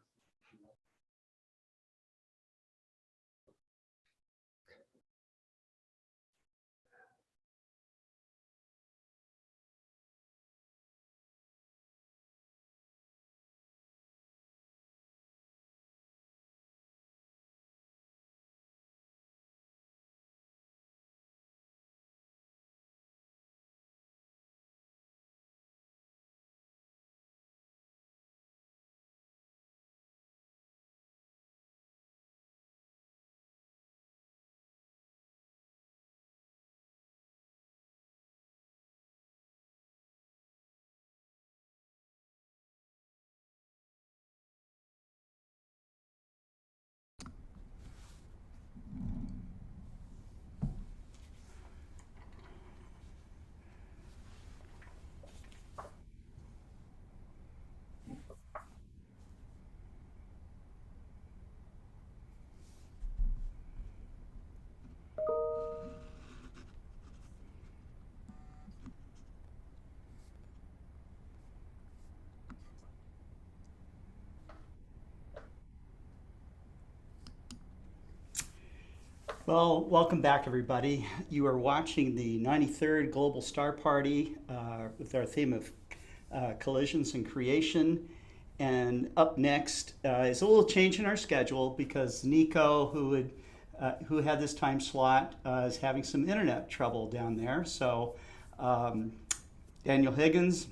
Well, welcome back, everybody. You are watching the 93rd Global Star Party with our theme of collisions and creation. And up next is a little change in our schedule because Nico, who had this time slot, is having some internet trouble down there. So Daniel Higgins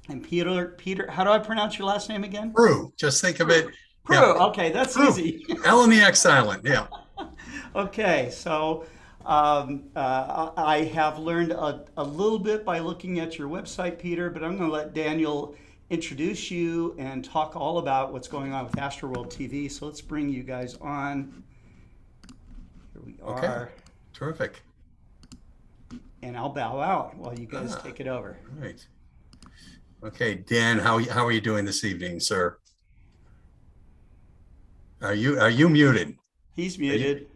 and Peter, how do I pronounce your last name again? Prue. Just think of it. Prue. Yeah. Okay, that's Prue. easy. L and the X silent. Yeah. Okay, so I have learned a little bit by looking at your website, Peter, but I'm going to let Daniel introduce you and talk all about what's going on with Astroworld TV. So let's bring you guys on. Here we are. Okay. Terrific. And I'll bow out while you guys take it over. All right. Okay, Dan, how are you doing this evening, sir? Are you muted? He's muted.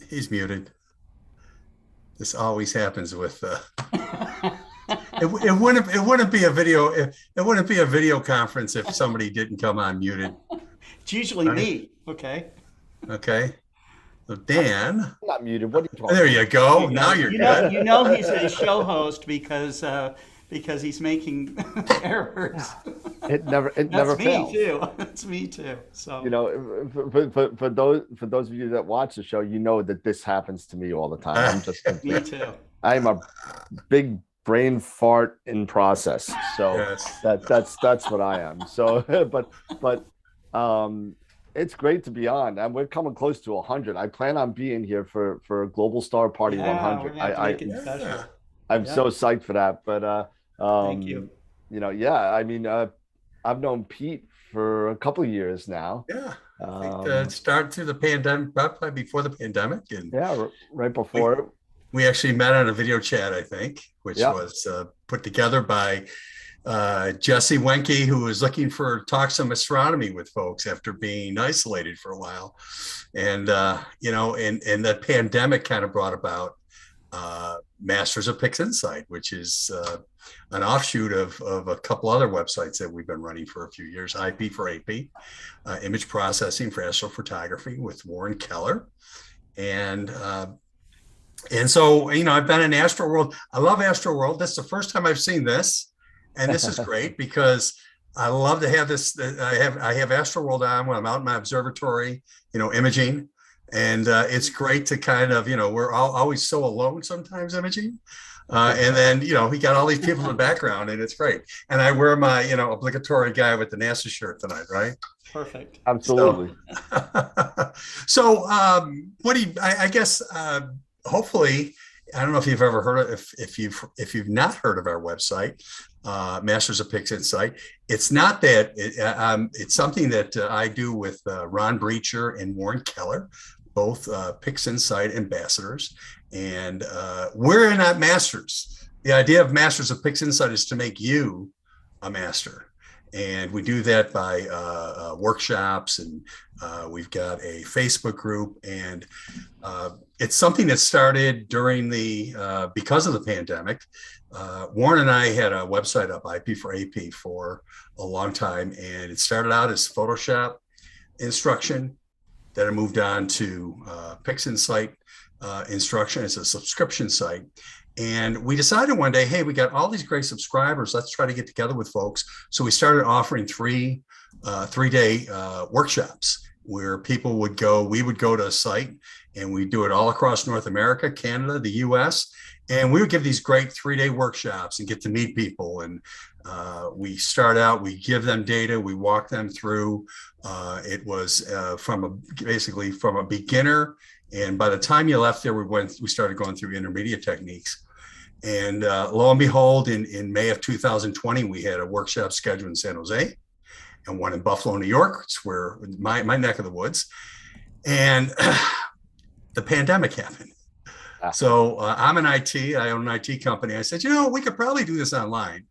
He's muted. This always happens with it wouldn't be a video it wouldn't be a video conference if somebody didn't come on muted. It's usually me. Okay. Okay. So Dan. I'm not muted. What are you talking There you go. Now you're good. You know he's a show host because he's making errors. It never That's fails. me too. That's me too. So You know, for those of you that watch the show, you know that this happens to me all the time. I'm just me too. I'm a big brain fart in process. So Yes. that's what I am. So but it's great to be on, and we're coming close to 100. I plan on being here for Global Star Party 100. I'm so psyched for that. But thank you. You know, yeah. I mean, I've known Pete for a couple of years now. Yeah. I think, start through the pandemic, probably before the pandemic, and yeah, right before. We actually met on a video chat, I think, which was put together by Jesse Wenke, who was looking for talk some astronomy with folks after being isolated for a while. And, you know, and the pandemic kind of brought about Masters of Pix Insight, which is an offshoot of a couple other websites that we've been running for a few years. IP for AP, image processing for astrophotography with Warren Keller. And so, you know, I've been in Astroworld. I love Astroworld. This is the first time I've seen this. And this is great because I love to have this. I have Astroworld on when I'm out in my observatory, you know, imaging. And it's great to kind of, you know, we're always so alone sometimes imaging. And then, you know, we got all these people in the background and it's great. And I wear my, you know, obligatory guy with the NASA shirt tonight, right? Perfect. Absolutely. So what do you, I guess, hopefully, I don't know if you've ever heard of, if you've not heard of our website, Masters of Pix Insight. It's not that, it's something that I do with Ron Breacher and Warren Keller, both Pix Insight ambassadors. And we're not masters. The idea of Masters of Pix Insight is to make you a master. And we do that by workshops, and we've got a Facebook group, and it's something that started during because of the pandemic. Warren and I had a website up, IP for AP, for a long time, and it started out as Photoshop instruction. Then I moved on to PixInsight instruction. It's a subscription site. And we decided one day, hey, we got all these great subscribers. Let's try to get together with folks. So we started offering three-day workshops where people would go. We would go to a site, and we do it all across North America, Canada, the US. And we would give these great 3-day workshops and get to meet people. And we start out, we give them data, we walk them through. It was basically from a beginner. And by the time you left there, we started going through intermediate techniques. And lo and behold, in May of 2020, we had a workshop scheduled in San Jose and one in Buffalo, New York. It's where my neck of the woods. And the pandemic happened. So I'm in IT. I own an IT company. I said, we could probably do this online.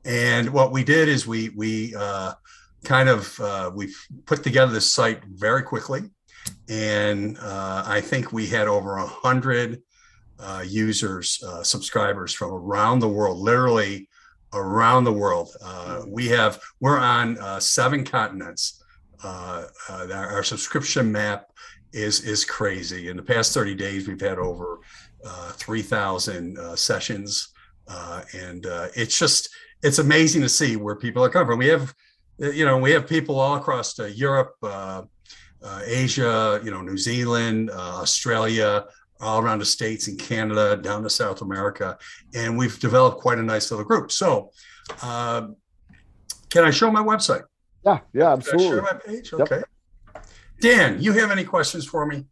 And what we did is we put together this site very quickly. And I think we had over 100 users, subscribers from around the world, literally around the world. We're on 7 continents. Our subscription map is crazy. In the past 30 days, we've had over 3,000 sessions. And it's amazing to see where people are coming from. We have people all across Europe, Asia, New Zealand, Australia, all around the States and Canada, down to South America. And we've developed quite a nice little group. So can I show my website? Yeah, absolutely. Can I share my page? Okay. Yep. Dan, you have any questions for me?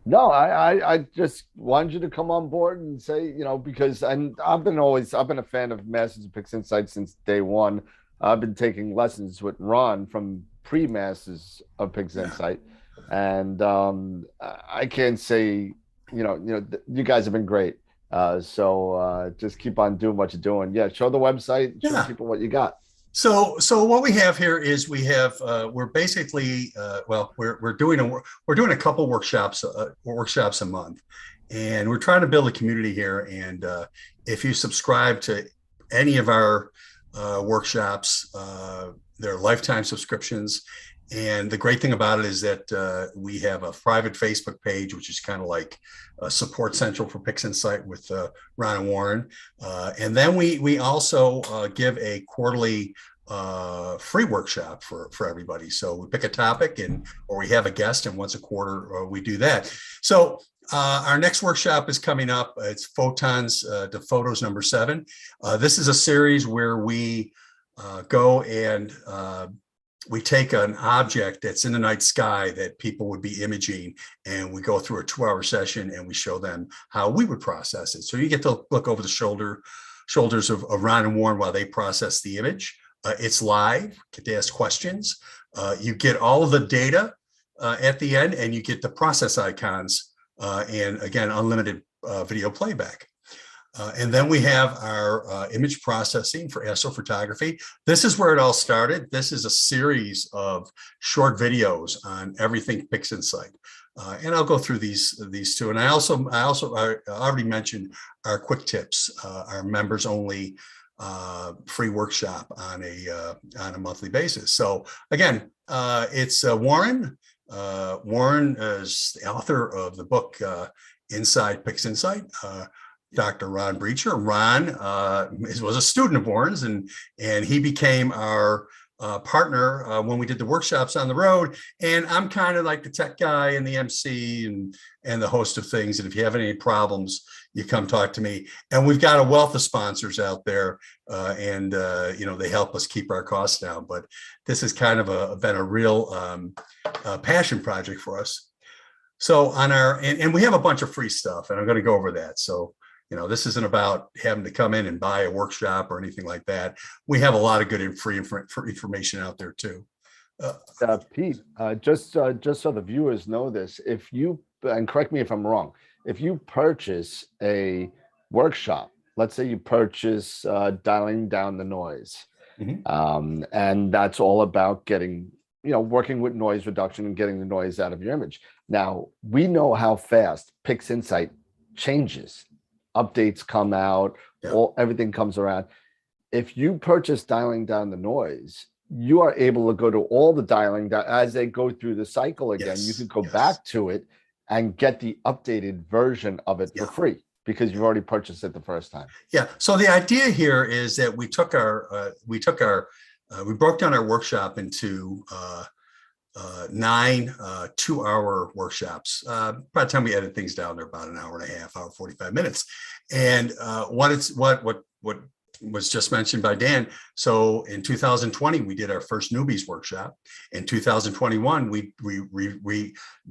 No, I just wanted you to come on board and say, because I've been a fan of Masters of PixInsight since day one. I've been taking lessons with Ron from pre-Masters of PixInsight, and I can say, you guys have been great. So just keep on doing what you're doing. Yeah, show the website, show people what you got. So what we have here is we're basically we're doing a couple workshops a month, and we're trying to build a community here. And if you subscribe to any of our workshops, they're lifetime subscriptions. And the great thing about it is that we have a private Facebook page, which is kind of like a support central for PixInsight with Ron and Warren. And then we also give a quarterly free workshop for everybody. So we pick a topic or we have a guest, and once a quarter we do that. So our next workshop is coming up. It's Photons to Photos number 7. This is a series where we go and we take an object that's in the night sky that people would be imaging, and we go through a 2-hour session and we show them how we would process it. So you get to look over the shoulders of Ron and Warren while they process the image. It's live, get to ask questions. You get all of the data at the end, and you get the process icons and again, unlimited video playback. And then we have our image processing for astrophotography. This is where it all started. This is a series of short videos on everything PixInsight. And I'll go through these two. And I already mentioned our quick tips, our members only free workshop on a monthly basis. So again, it's Warren. Warren is the author of the book Inside PixInsight. Dr. Ron Breacher. Ron was a student of Warren's, and he became our partner when we did the workshops on the road. And I'm kind of like the tech guy and the MC and the host of things. And if you have any problems, you come talk to me. And we've got a wealth of sponsors out there, and they help us keep our costs down. But this has kind of been a real passion project for us. So on and we have a bunch of free stuff, and I'm going to go over that. So this isn't about having to come in and buy a workshop or anything like that. We have a lot of good free information out there too. Pete, just so the viewers know this, if you, and correct me if I'm wrong, if you purchase a workshop, let's say you purchase dialing down the noise, And that's all about getting, working with noise reduction and getting the noise out of your image. Now, we know how fast PixInsight changes. Updates come out, everything comes around. If you purchase dialing down the noise, you are able to go to all the dialing down as they go through the cycle again. You can go back to it and get the updated version of it for free because you've already purchased it the first time. Yeah. So the idea here is that we broke down our workshop into 9 2-hour workshops. By the time we edit things down, they're about an hour and a half, hour 45 minutes. And what was just mentioned by Dan. So in 2020, we did our first newbies workshop. In 2021, we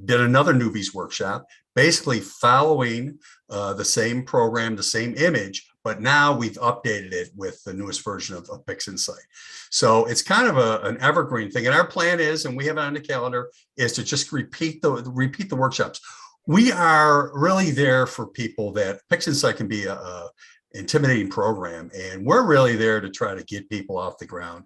did another newbies workshop, basically following the same program, the same image, but now we've updated it with the newest version of PixInsight. So it's kind of an evergreen thing. And our plan is, and we have it on the calendar, is to just repeat the workshops. We are really there for people that PixInsight can be a intimidating program, and we're really there to try to get people off the ground.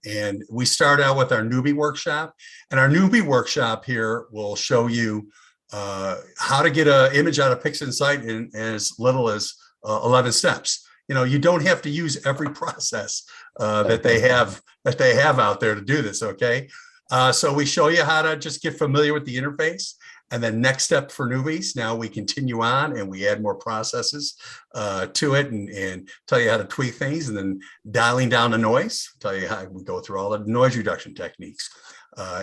And we start out with our newbie workshop, and our newbie workshop here will show you how to get an image out of PixInsight in as little as 11 steps. You don't have to use every process that they have out there to do this. Okay, so we show you how to just get familiar with the interface. And then next step for newbies, now we continue on and we add more processes to it and tell you how to tweak things, and then dialing down the noise, tell you how we go through all the noise reduction techniques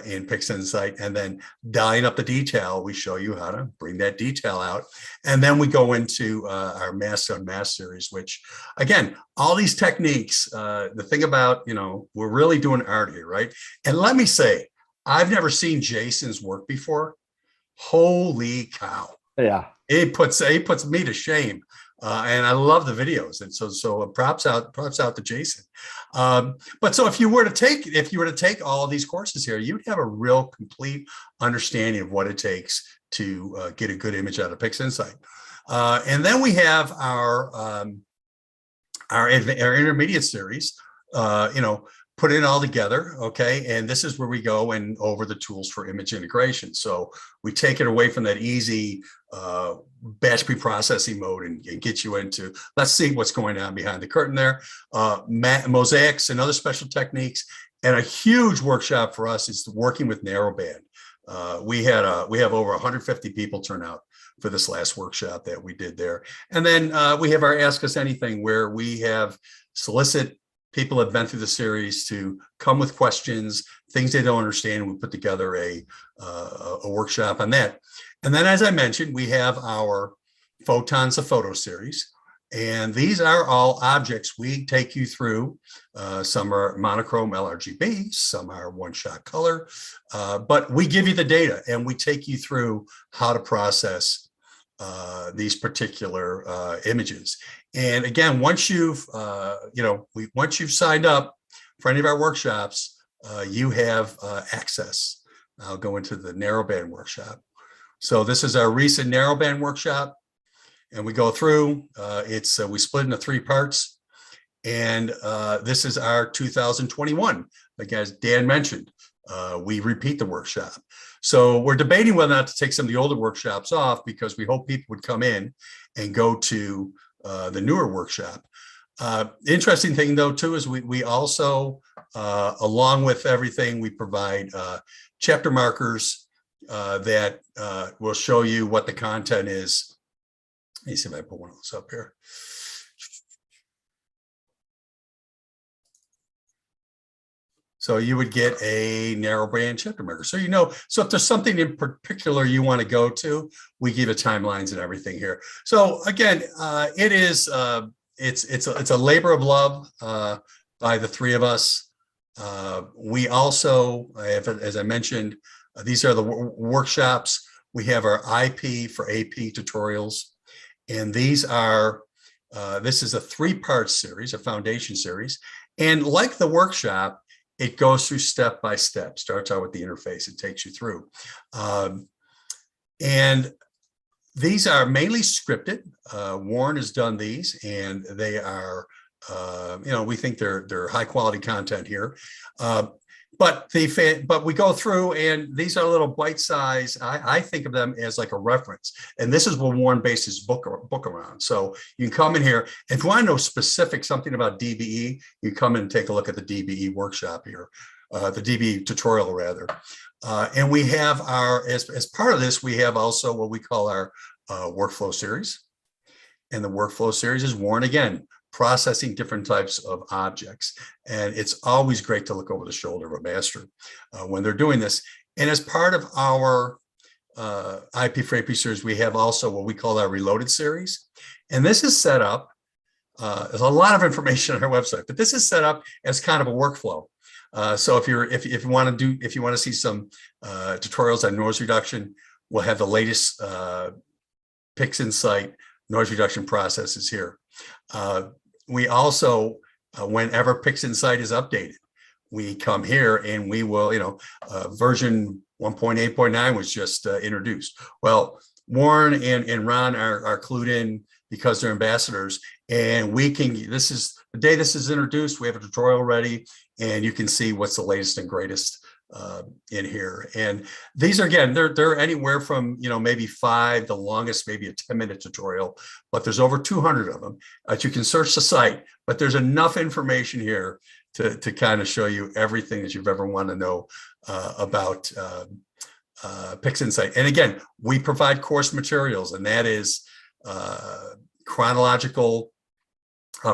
in PixInsight, and then dialing up the detail, we show you how to bring that detail out. And then we go into our mass on mass series, which again, all these techniques, the thing about, we're really doing art here, right? And let me say, I've never seen Jason's work before. Holy cow. Yeah. It puts me to shame. And I love the videos. And so props out to Jason. But so if you were to take all of these courses here, you'd have a real complete understanding of what it takes to get a good image out of PixInsight. And then we have our intermediate series, put it all together, okay? And this is where we go and over the tools for image integration. So we take it away from that easy batch pre-processing mode and get you into, let's see what's going on behind the curtain there. Mosaics and other special techniques. And a huge workshop for us is working with narrowband. We have over 150 people turn out for this last workshop that we did there. And then we have our Ask Us Anything, where we have solicit people have been through the series to come with questions, things they don't understand. We put together a workshop on that. And then, as I mentioned, we have our Photons of Photo series. And these are all objects we take you through. Some are monochrome LRGB, some are one-shot color, but we give you the data and we take you through how to process these particular images. And again, once you've signed up for any of our workshops, you have access. I'll go into the narrowband workshop. So this is our recent narrowband workshop, and we go through. We split into 3 parts, and this is our 2021. Like as Dan mentioned, we repeat the workshop. So we're debating whether or not to take some of the older workshops off, because we hope people would come in and go to the newer workshop. Interesting thing though too is we also, along with everything, we provide chapter markers that will show you what the content is. Let me see if I put one of those up here. So you would get a narrowband chapter marker. So so if there's something in particular you want to go to, we give it timelines and everything here. So again, it's a labor of love by the 3 of us. We also, as I mentioned, these are the workshops. We have our IP for AP tutorials, and these are this is a 3-part series, a foundation series, and like the workshop, it goes through step by step. Starts out with the interface and takes you through. And these are mainly scripted. Warren has done these, and they are We think they're high quality content here. But we go through, and these are little bite size. I think of them as like a reference, and this is what Warren bases book around. So you can come in here. If you want to know something about DBE, you come in and take a look at the DBE workshop here, the DBE tutorial rather. And we have as part of this, we have also what we call our workflow series, and the workflow series is Warren again, processing different types of objects. And it's always great to look over the shoulder of a master when they're doing this. And as part of our IP for AP series, we have also what we call our Reloaded series. And this is set up, there's a lot of information on our website, but this is set up as kind of a workflow. So if you want to see some tutorials on noise reduction, we'll have the latest PixInsight noise reduction processes here. We also, whenever PixInsight is updated, we come here and we will, version 1.8.9 was just introduced. Well, Warren and Ron are clued in because they're ambassadors, and this is the day this is introduced. We have a tutorial ready, and you can see what's the latest and greatest in here. And these are, again, they're anywhere from maybe 5, the longest maybe a 10-minute tutorial, but there's over 200 of them. You can search the site, but there's enough information here to kind of show you everything that you've ever want to know about PixInsight. And again, we provide course materials, and that is chronological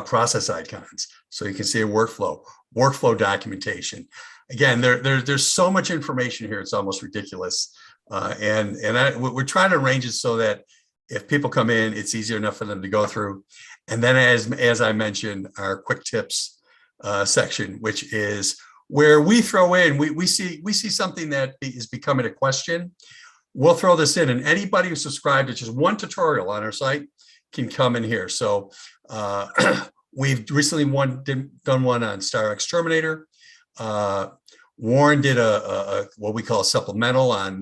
process icons, so you can see a workflow documentation. Again, there's so much information here, it's almost ridiculous. We're trying to arrange it so that if people come in, it's easier enough for them to go through. And then as I mentioned, our quick tips section, which is where we throw in, we see something that is becoming a question. We'll throw this in, and anybody who's subscribed to just one tutorial on our site can come in here. So we've recently done one on Star Exterminator. Warren did a what we call a supplemental on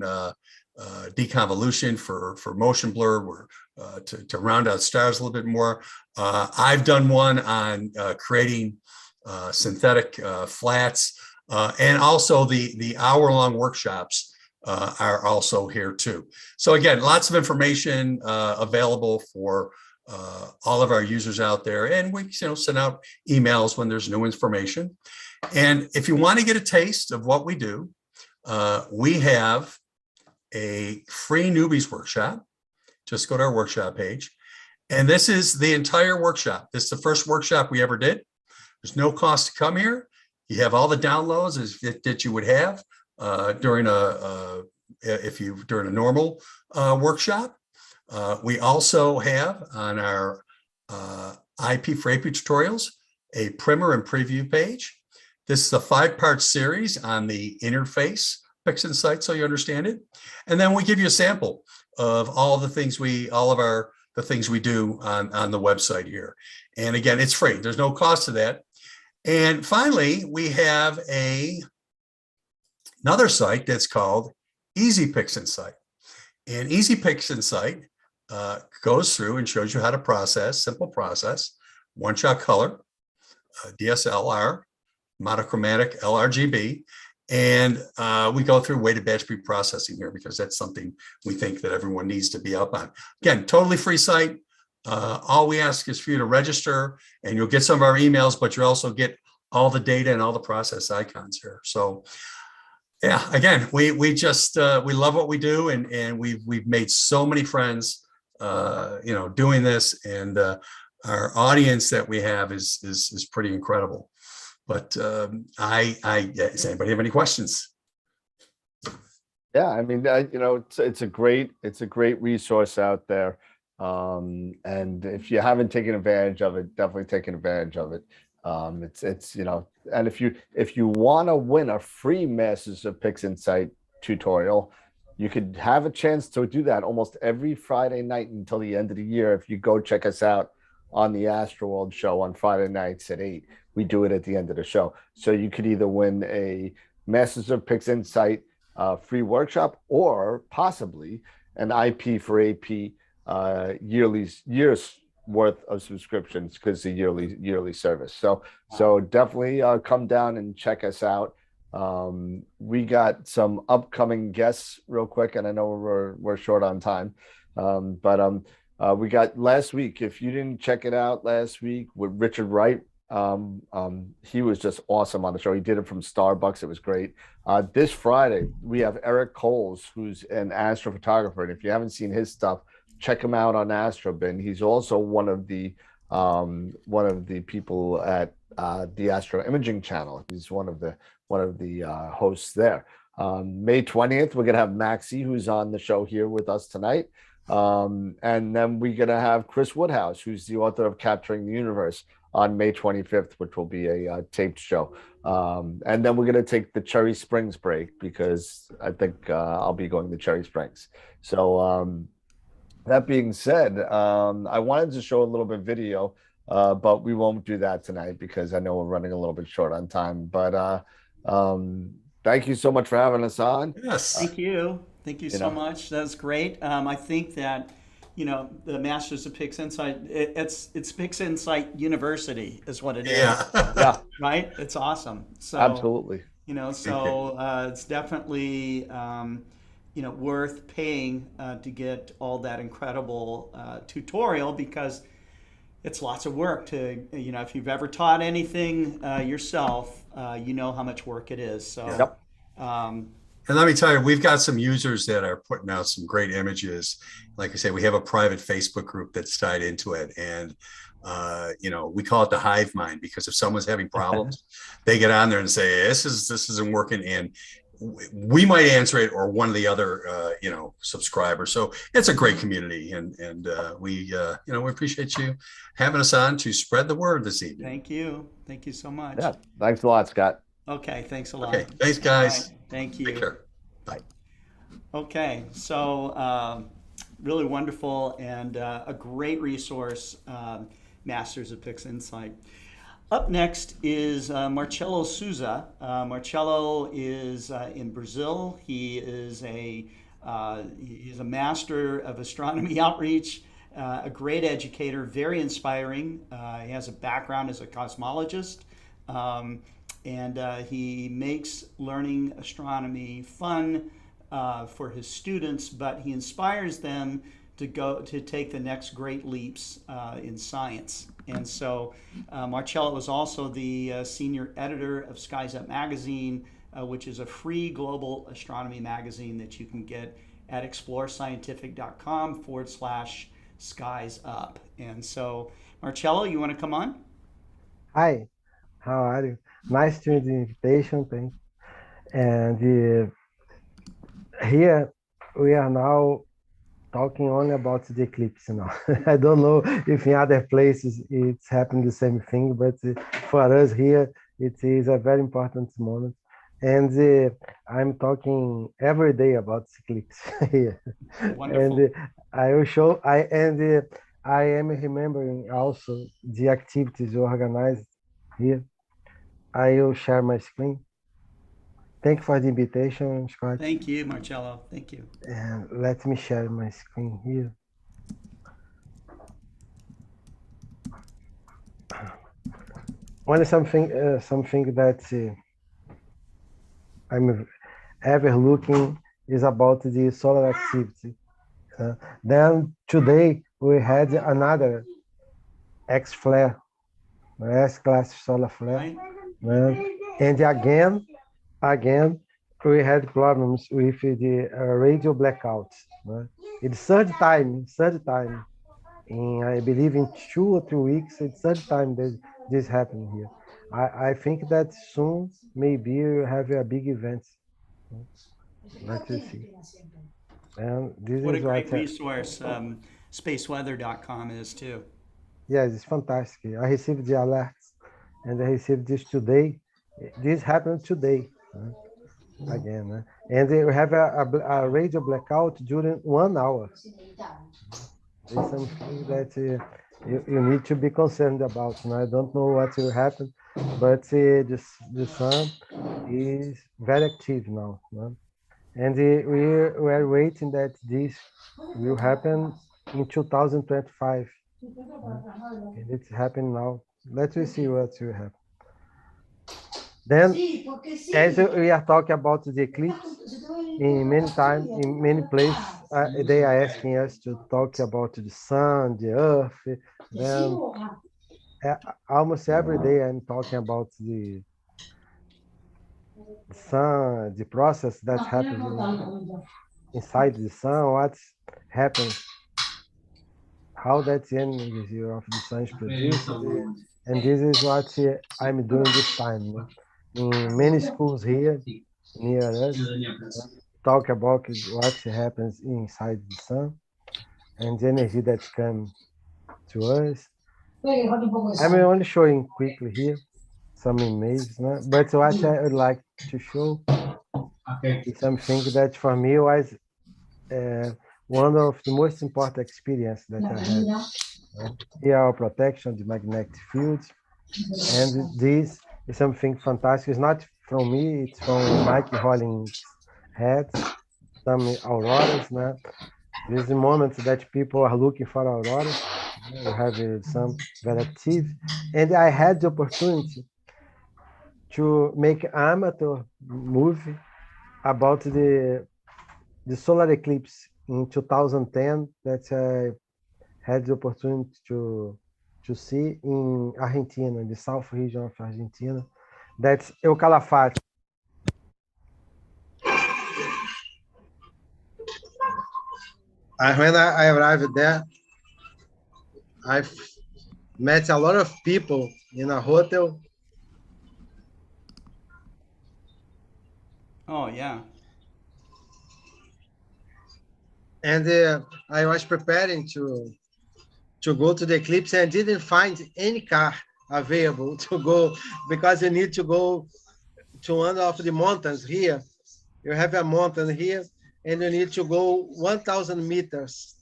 deconvolution for motion blur, to round out stars a little bit more. I've done one on creating synthetic flats, and also the hour-long workshops are also here too. So again, lots of information available for all of our users out there, and we send out emails when there's new information. And if you want to get a taste of what we do, we have a free newbies workshop. Just go to our workshop page, and this is the entire workshop. This is the first workshop we ever did. There's no cost to come here. You have all the downloads that you would have during a normal workshop. We also have on our IP for AP tutorials a primer and preview page. This is a 5-part series on the interface PixInsight, so you understand it. And then we give you a sample of all the things the things we do on the website here. And again, it's free. There's no cost to that. And finally, we have another site that's called Easy PixInsight. And Easy PixInsight goes through and shows you how to simple process, one-shot color, DSLR, monochromatic LRGB, and we go through weighted batch pre-processing here because that's something we think that everyone needs to be up on. Again, totally free site. All we ask is for you to register, and you'll get some of our emails, but you also get all the data and all the process icons here. So yeah, again, we love what we do, and we've made so many friends doing this, and our audience that we have is pretty incredible. But does anybody have any questions? Yeah, I mean, it's a great resource out there, and if you haven't taken advantage of it, definitely taking advantage of it. And if you want to win a free Masters of PixInsight tutorial, you could have a chance to do that almost every Friday night until the end of the year. If you go check us out on the Astroworld show on Friday nights at 8, we do it at the end of the show. So you could either win a Masters of PixInsight free workshop, or possibly an IP for AP year's worth of subscriptions because the yearly service. So definitely come down and check us out. We got some upcoming guests real quick, and I know we're short on time, but we got last week. If you didn't check it out last week with Richard Wright, he was just awesome on the show. He did it from Starbucks. It was great. This Friday we have Eric Coles, who's an astrophotographer, and if you haven't seen his stuff, check him out on Astrobin. He's also one of the people at the Astro Imaging channel. He's one of the hosts there. May 20th, we're gonna have Maxie, who's on the show here with us tonight. And then we're gonna have Chris Woodhouse, who's the author of Capturing the Universe, on May 25th, which will be a taped show. And then we're gonna take the Cherry Springs break because I think I'll be going to Cherry Springs. So that being said, I wanted to show a little bit of video, but we won't do that tonight because I know we're running a little bit short on time. But thank you so much for having us on. Yes. Thank you. Thank you so much. That's great. I think that, the Masters of PixInsight, it's PixInsight University is what it is. Yeah. Right? It's awesome. So absolutely. It's definitely worth paying to get all that incredible tutorial, because it's lots of work to, if you've ever taught anything yourself, you know how much work it is. So, and let me tell you, we've got some users that are putting out some great images. Like I say, we have a private Facebook group that's tied into it. And, we call it the hive mind, because if someone's having problems, they get on there and say, this isn't working. And we might answer it, or one of the other, subscribers. So it's a great community, and we appreciate you having us on to spread the word this evening. Thank you so much. Yeah, thanks a lot, Scott. Okay, thanks a lot. Okay, thanks, guys. Right. Thank you. Take care. Bye. Okay, so really wonderful and a great resource, Masters of PixInsight. Up next is Marcelo Souza. Marcelo is in Brazil. He is he's a master of astronomy outreach, a great educator, very inspiring. He has a background as a cosmologist, and he makes learning astronomy fun for his students, but he inspires them to take the next great leaps in science. And so Marcello is also the senior editor of Skies Up magazine, which is a free global astronomy magazine that you can get at explorescientific.com/skies up. And so Marcello, you want to come on? Hi, how are you? Nice to meet the invitation, thanks. And here we are now talking only about the eclipse now. I don't know if in other places it's happening the same thing, but for us here, it is a very important moment. And I'm talking every day about the eclipse here. Wonderful. And I will show, I am remembering also the activities organized here. I will share my screen. Thank you for the invitation, Scott. Thank you, Marcello. Thank you. And let me share my screen here. Only something that I'm ever looking is about the solar activity. Then today we had another X-flare, S-class solar flare, and again, we had problems with the radio blackouts. It's third time. I believe in 2 or 3 weeks, it's third time that this happened here. I think that soon maybe we'll have a big event. Let's see. And this What is a great resource spaceweather.com is too. Yes, it's fantastic. I received the alerts, and I received this today. This happened today. Again, and we have a radio blackout during 1 hour. It's something that you need to be concerned about. And I don't know what will happen, but the sun is very active now. And we are waiting that this will happen in 2025. And it's happening now. Let me see what will happen. Then, as we are talking about the eclipse, in many times, in many places, they are asking us to talk about the sun, the earth. Then, almost every day, I'm talking about the sun, the process that happens inside the sun, what happens, how that the energy of the sun is produced. And this is what I'm doing this time. In many schools here near us, talk about what happens inside the sun and the energy that's come to us. I'm only showing quickly here some images, but what I would like to show is something that for me was one of the most important experiences that I had. Here are protection, the magnetic fields, and this is something fantastic. It's not from me, it's from Mike Holling's head, some auroras. This is the moment that people are looking for auroras. We have some very active, and I had the opportunity to make an amateur movie about the solar eclipse in 2010 that I had the opportunity to see in Argentina, in the south region of Argentina. That's El Calafate. When I arrived there, I met a lot of people in a hotel. Oh, yeah. And I was preparing to go to the eclipse and didn't find any car available to go because you need to go to one of the mountains here. You have a mountain here and you need to go 1,000 meters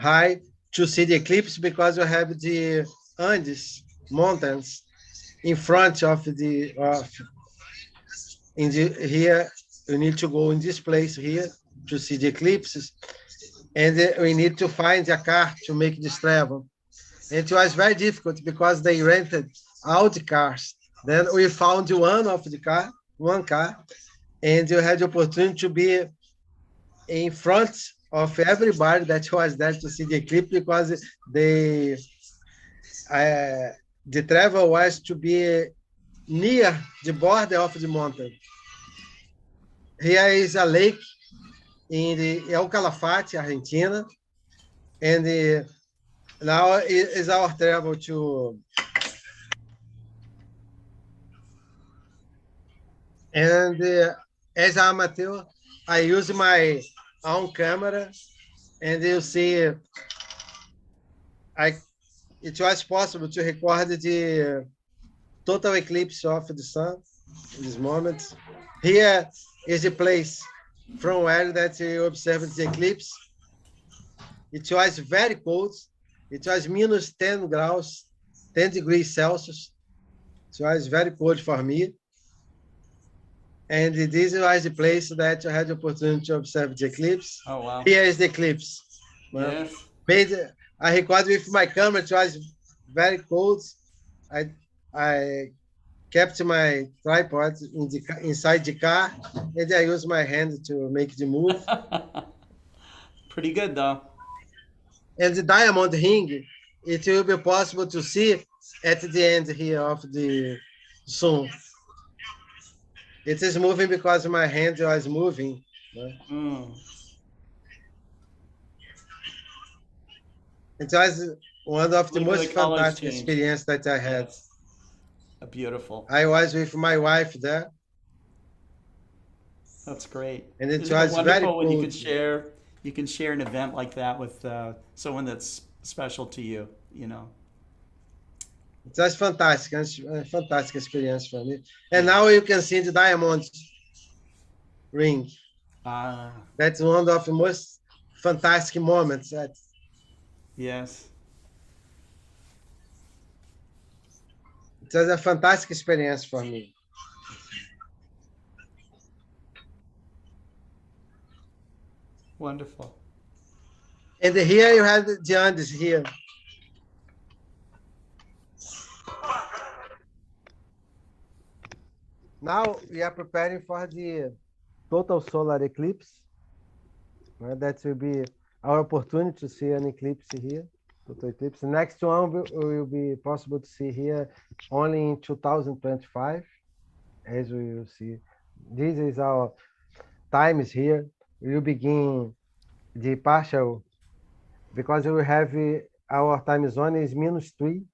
high to see the eclipse because you have the Andes mountains in front of the here. You need to go in this place here to see the eclipses, and we need to find a car to make this travel. It was very difficult because they rented all the cars. Then we found one car, and you had the opportunity to be in front of everybody that was there to see the eclipse because the travel was to be near the border of the mountain. Here is a lake in the El Calafate, Argentina, and now is our travel to. And as an amateur, I use my own camera, and you see, it was possible to record the total eclipse of the sun in this moment. Here is the place from where that you observed the eclipse. It was very cold. It was minus 10 graus, 10 degrees Celsius. It was very cold for me. And this was the place that I had the opportunity to observe the eclipse. Oh, wow. Here is the eclipse. Yes. I recorded with my camera. It was very cold. I kept my tripod inside the car, and I used my hand to make the move. Pretty good, though. And the diamond ring, it will be possible to see at the end here of the sun. It is moving because my hand was moving. It was one of the most fantastic experiences that I had. Beautiful. I was with my wife there. That's great. And it Isn't was wonderful very when cool. you can share an event like that with someone that's special to you, you know. It was fantastic, a fantastic experience for me. And now you can see the diamond ring. That's one of the most fantastic moments. Yes. It was a fantastic experience for me. Wonderful. And here you have the Andes here. Now we are preparing for the total solar eclipse. That will be our opportunity to see an eclipse here, total eclipse. The next one will be possible to see here only in 2025, as we will see. This is our times here. We will begin the partial, because we have our time zone is -3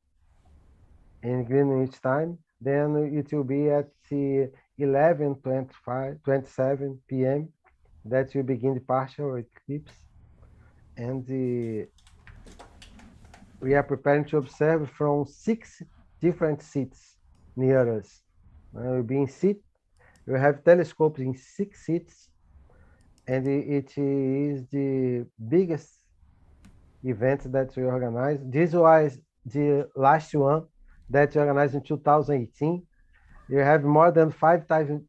in Greenwich time. Then it will be at 11:27 p.m. that will begin the partial eclipse. And we are preparing to observe from 6 different seats near us. We'll be in seat. We have telescopes in 6 seats, and it is the biggest event that we organized. This was the last one that we organized in 2018. You have more than 5,000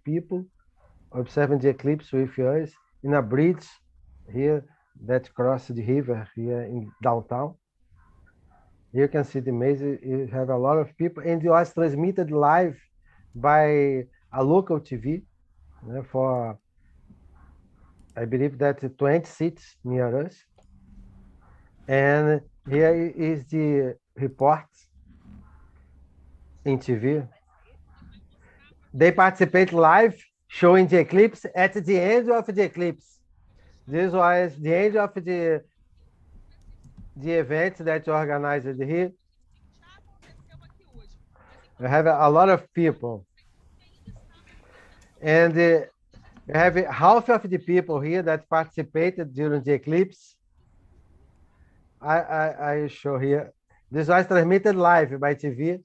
people observing the eclipse with us in a bridge here that crosses the river here in downtown. You can see the maze. You have a lot of people, and it was transmitted live by a local TV for, I believe, that 20 seats near us. And here is the report in TV. They participate live, showing the eclipse at the end of the eclipse. This was the end of the event that you organized here. We have a lot of people. And we have half of the people here that participated during the eclipse. I show here. This was transmitted live by TV.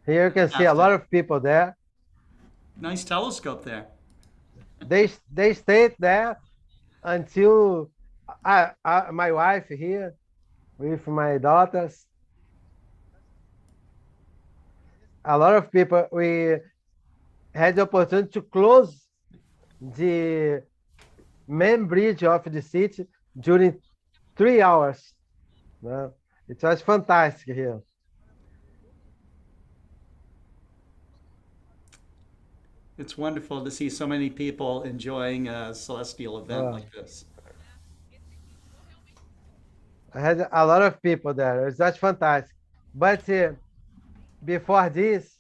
Here you can see a lot of people there. Nice telescope there. They stayed there until my wife here with my daughters. A lot of people. We had the opportunity to close the main bridge of the city during 3 hours. It was fantastic here. It's wonderful to see so many people enjoying a celestial event like this. I had a lot of people there. It's just fantastic. But before this,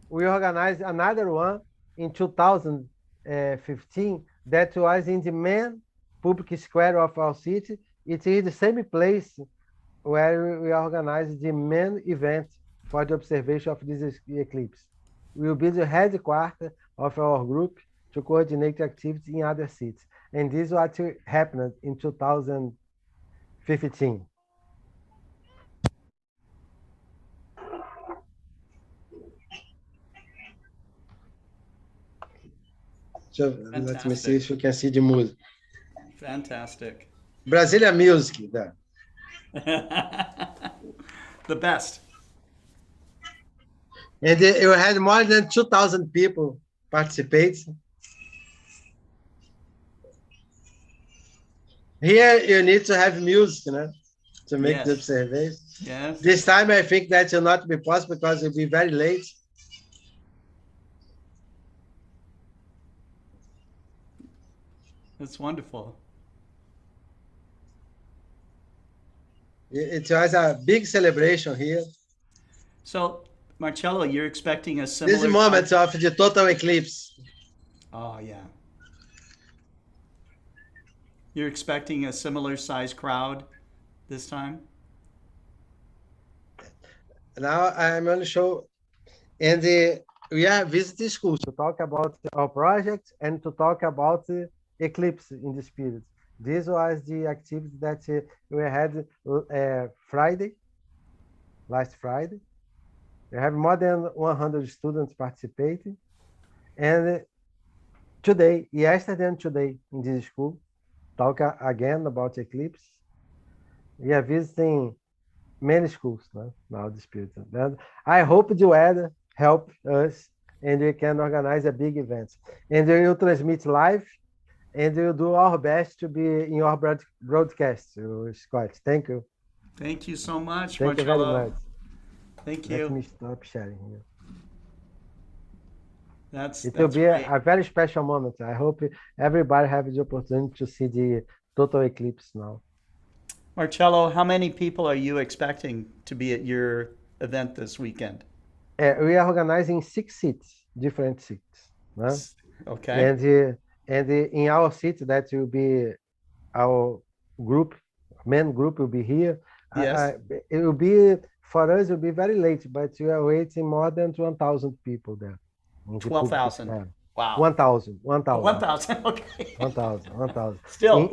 we organized another one in 2015 that was in the main public square of our city. It is the same place where we organized the main event for the observation of this eclipse. We will be the headquarters of our group to coordinate activities in other cities. And this is what happened in 2015. So let me see if you can see the music. Fantastic. Brazilian music there. The best. And you had more than 2,000 people participate. Here you need to have music, to make the observation. Yes. This time I think that will not be possible because it will be very late. That's wonderful. It was a big celebration here. So, Marcello, you're expecting a similar... This is moment of the total eclipse. Oh, yeah. You're expecting a similar size crowd this time? Now I'm going to show, and we are visiting schools to talk about our project and to talk about the eclipse in this period. This was the activity that we had last Friday. We have more than 100 students participating. And yesterday and today in this school, talk again about eclipse. We are visiting many schools now this period. And I hope the weather help us and we can organize a big event. And we will transmit live and we'll do our best to be in your broadcast, Scott. Thank you. Thank you so much, Thank Marcello. you very much. Thank Let you. me stop sharing here. That's It will be great. a very special moment. I hope everybody have the opportunity to see the total eclipse now. Marcello, how many people are you expecting to be at your event this weekend? We are organizing 6 seats, different seats. Right? Okay. And in our seat, that will be our group, main group will be here. Yes. It will be, for us, it will be very late, but we are waiting more than 1,000 people there. 12,000. Wow. 1,000. 1,000. Okay. 1,000. Still.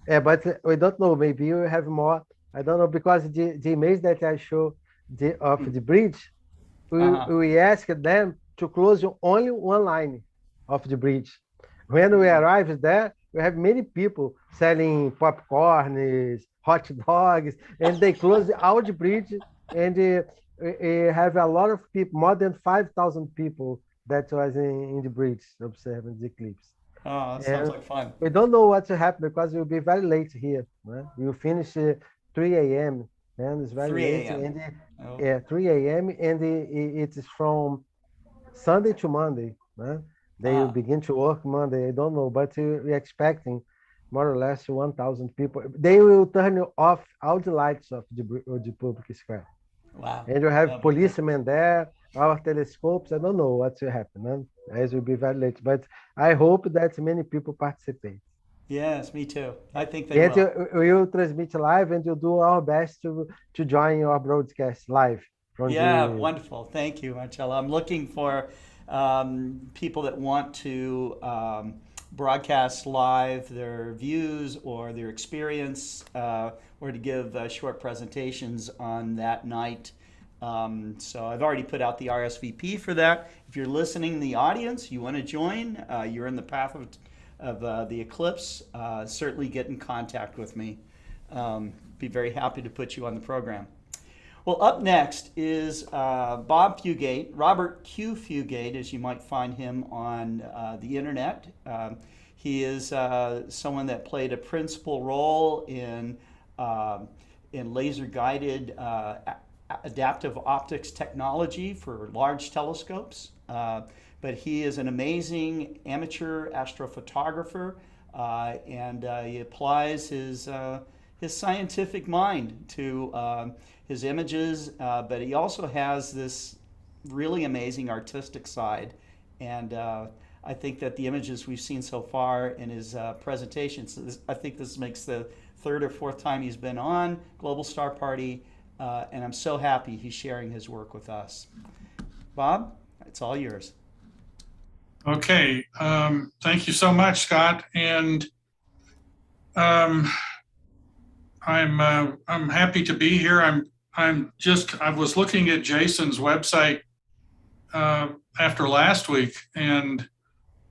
But we don't know. Maybe we have more. I don't know, because the image that I show of the bridge, we asked them to close only one line of the bridge. When we arrived there, we have many people selling popcorn, hot dogs, and they closed all the bridge, and we have a lot of people, more than 5,000 people that was in the bridge observing the eclipse. Oh, that sounds like fun. We don't know what to happen because it will be very late here. Right? We will finish 3 a.m. and it's very 3 late. a.m. And 3 a.m. and it is from Sunday to Monday. Right? They will begin to work Monday. I don't know, but we're expecting more or less 1,000 people. They will turn off all the lights of the public square. Wow. And you have policemen there, our telescopes. I don't know what will happen. Huh? It will be very late, but I hope that many people participate. Yes, me too. I think they will. We will transmit live, and we'll do our best to join your broadcast live. Wonderful. Thank you, Marcello. I'm looking for people that want to broadcast live their views or their experience, or to give short presentations on that night. So I've already put out the RSVP for that. If you're listening in the audience, you want to join, you're in the path of the eclipse, certainly get in contact with me. Be very happy to put you on the program. Well, up next is Bob Fugate, Robert Q. Fugate, as you might find him on the internet. He is someone that played a principal role in laser-guided adaptive optics technology for large telescopes. But he is an amazing amateur astrophotographer, and he applies his scientific mind to his images, but he also has this really amazing artistic side. And I think that the images we've seen so far in his presentations, I think this makes the 3rd or 4th time he's been on Global Star Party, and I'm so happy he's sharing his work with us. Bob, it's all yours. Okay, thank you so much, Scott. And I'm happy to be here. I was looking at Jason's website after last week,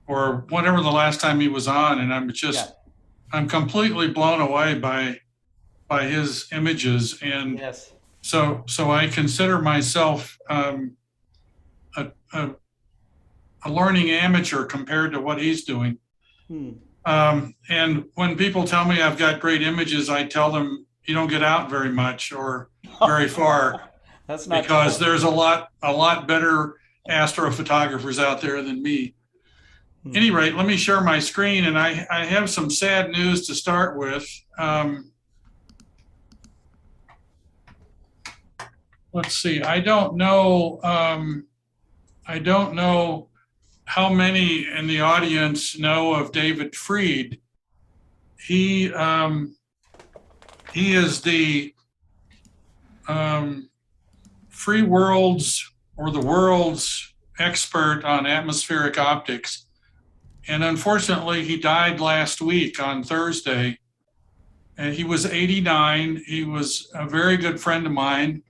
or whatever the last time he was on, and I'm completely blown away by his images. And so I consider myself a learning amateur compared to what he's doing. And when people tell me I've got great images, I tell them you don't get out very much or very far. That's not because true. There's a lot better astrophotographers out there than me. At any rate, let me share my screen, and I have some sad news to start with. Let's see. I don't know how many in the audience know of David Fried. He is the free world's or the world's expert on atmospheric optics. And unfortunately, he died last week on Thursday. And he was 89. He was a very good friend of mine.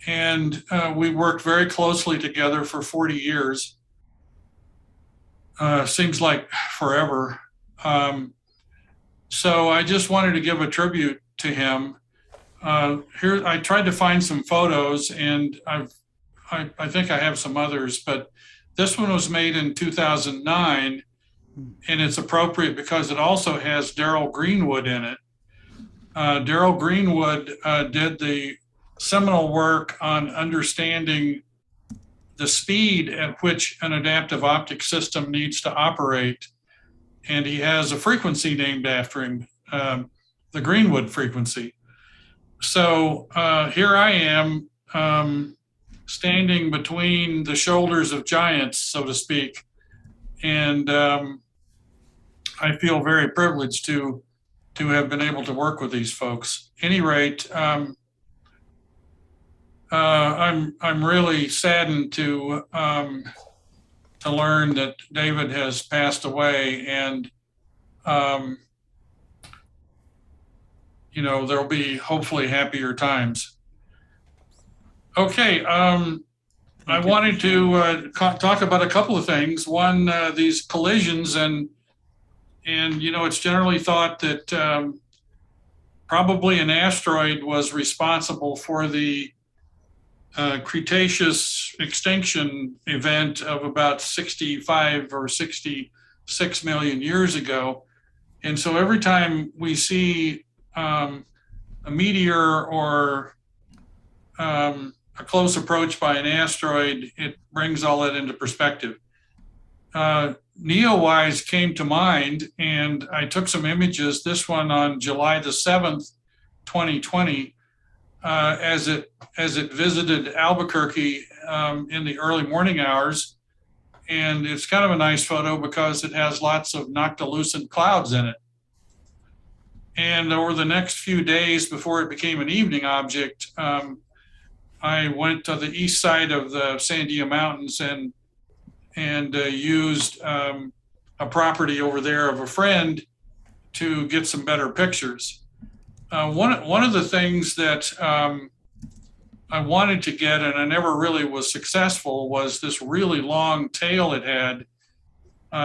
And we worked very closely together for 40 years. Seems like forever. So I just wanted to give a tribute to him. Here, I tried to find some photos, and I think I have some others, but this one was made in 2009, and it's appropriate because it also has Daryl Greenwood in it. Daryl Greenwood did the seminal work on understanding the speed at which an adaptive optic system needs to operate. And he has a frequency named after him, the Greenwood frequency. So here I am, standing between the shoulders of giants, so to speak. And I feel very privileged to have been able to work with these folks. At any rate, I'm really saddened to learn that David has passed away, and you know, there'll be hopefully happier times. Okay, I wanted to talk about a couple of things. One, these collisions, and you know, it's generally thought that probably an asteroid was responsible for the Cretaceous extinction event of about 65 or 66 million years ago. And so every time we see a meteor or a close approach by an asteroid, it brings all that into perspective. Neowise came to mind, and I took some images, this one on July the 7th, 2020, as it visited Albuquerque in the early morning hours. And it's kind of a nice photo because it has lots of noctilucent clouds in it. And over the next few days before it became an evening object, I went to the east side of the Sandia Mountains and used a property over there of a friend to get some better pictures. One of the things that I wanted to get, and I never really was successful, was this really long tail it had.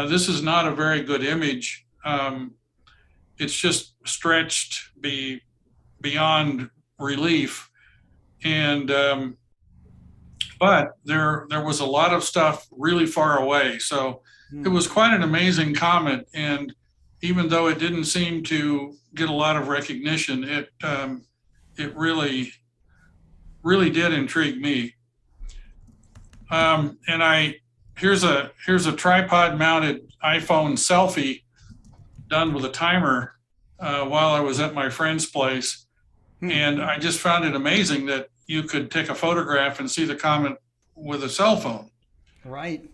This is not a very good image. It's just stretched beyond relief. And but there was a lot of stuff really far away. So it was quite an amazing comet. And even though it didn't seem to get a lot of recognition, it really did intrigue me. And here's a tripod mounted iPhone selfie done with a timer while I was at my friend's place. And I just found it amazing that you could take a photograph and see the comet with a cell phone. Right.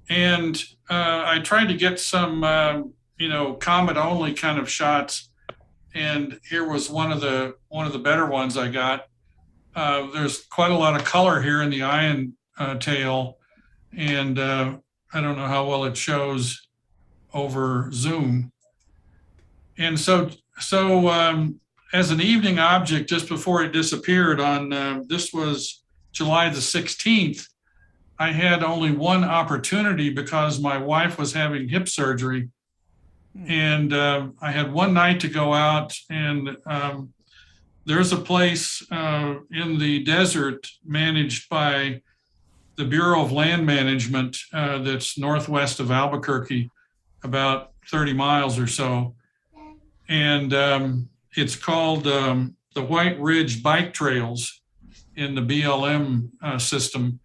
And I tried to get some, you know, comet only kind of shots. And here was one of the better ones I got. There's quite a lot of color here in the ion tail. And I don't know how well it shows over Zoom. And so as an evening object, just before it disappeared on, this was July the 16th, I had only one opportunity because my wife was having hip surgery. And I had one night to go out, and there's a place in the desert managed by the Bureau of Land Management that's northwest of Albuquerque, about 30 miles or so. And it's called the White Ridge Bike Trails in the BLM system.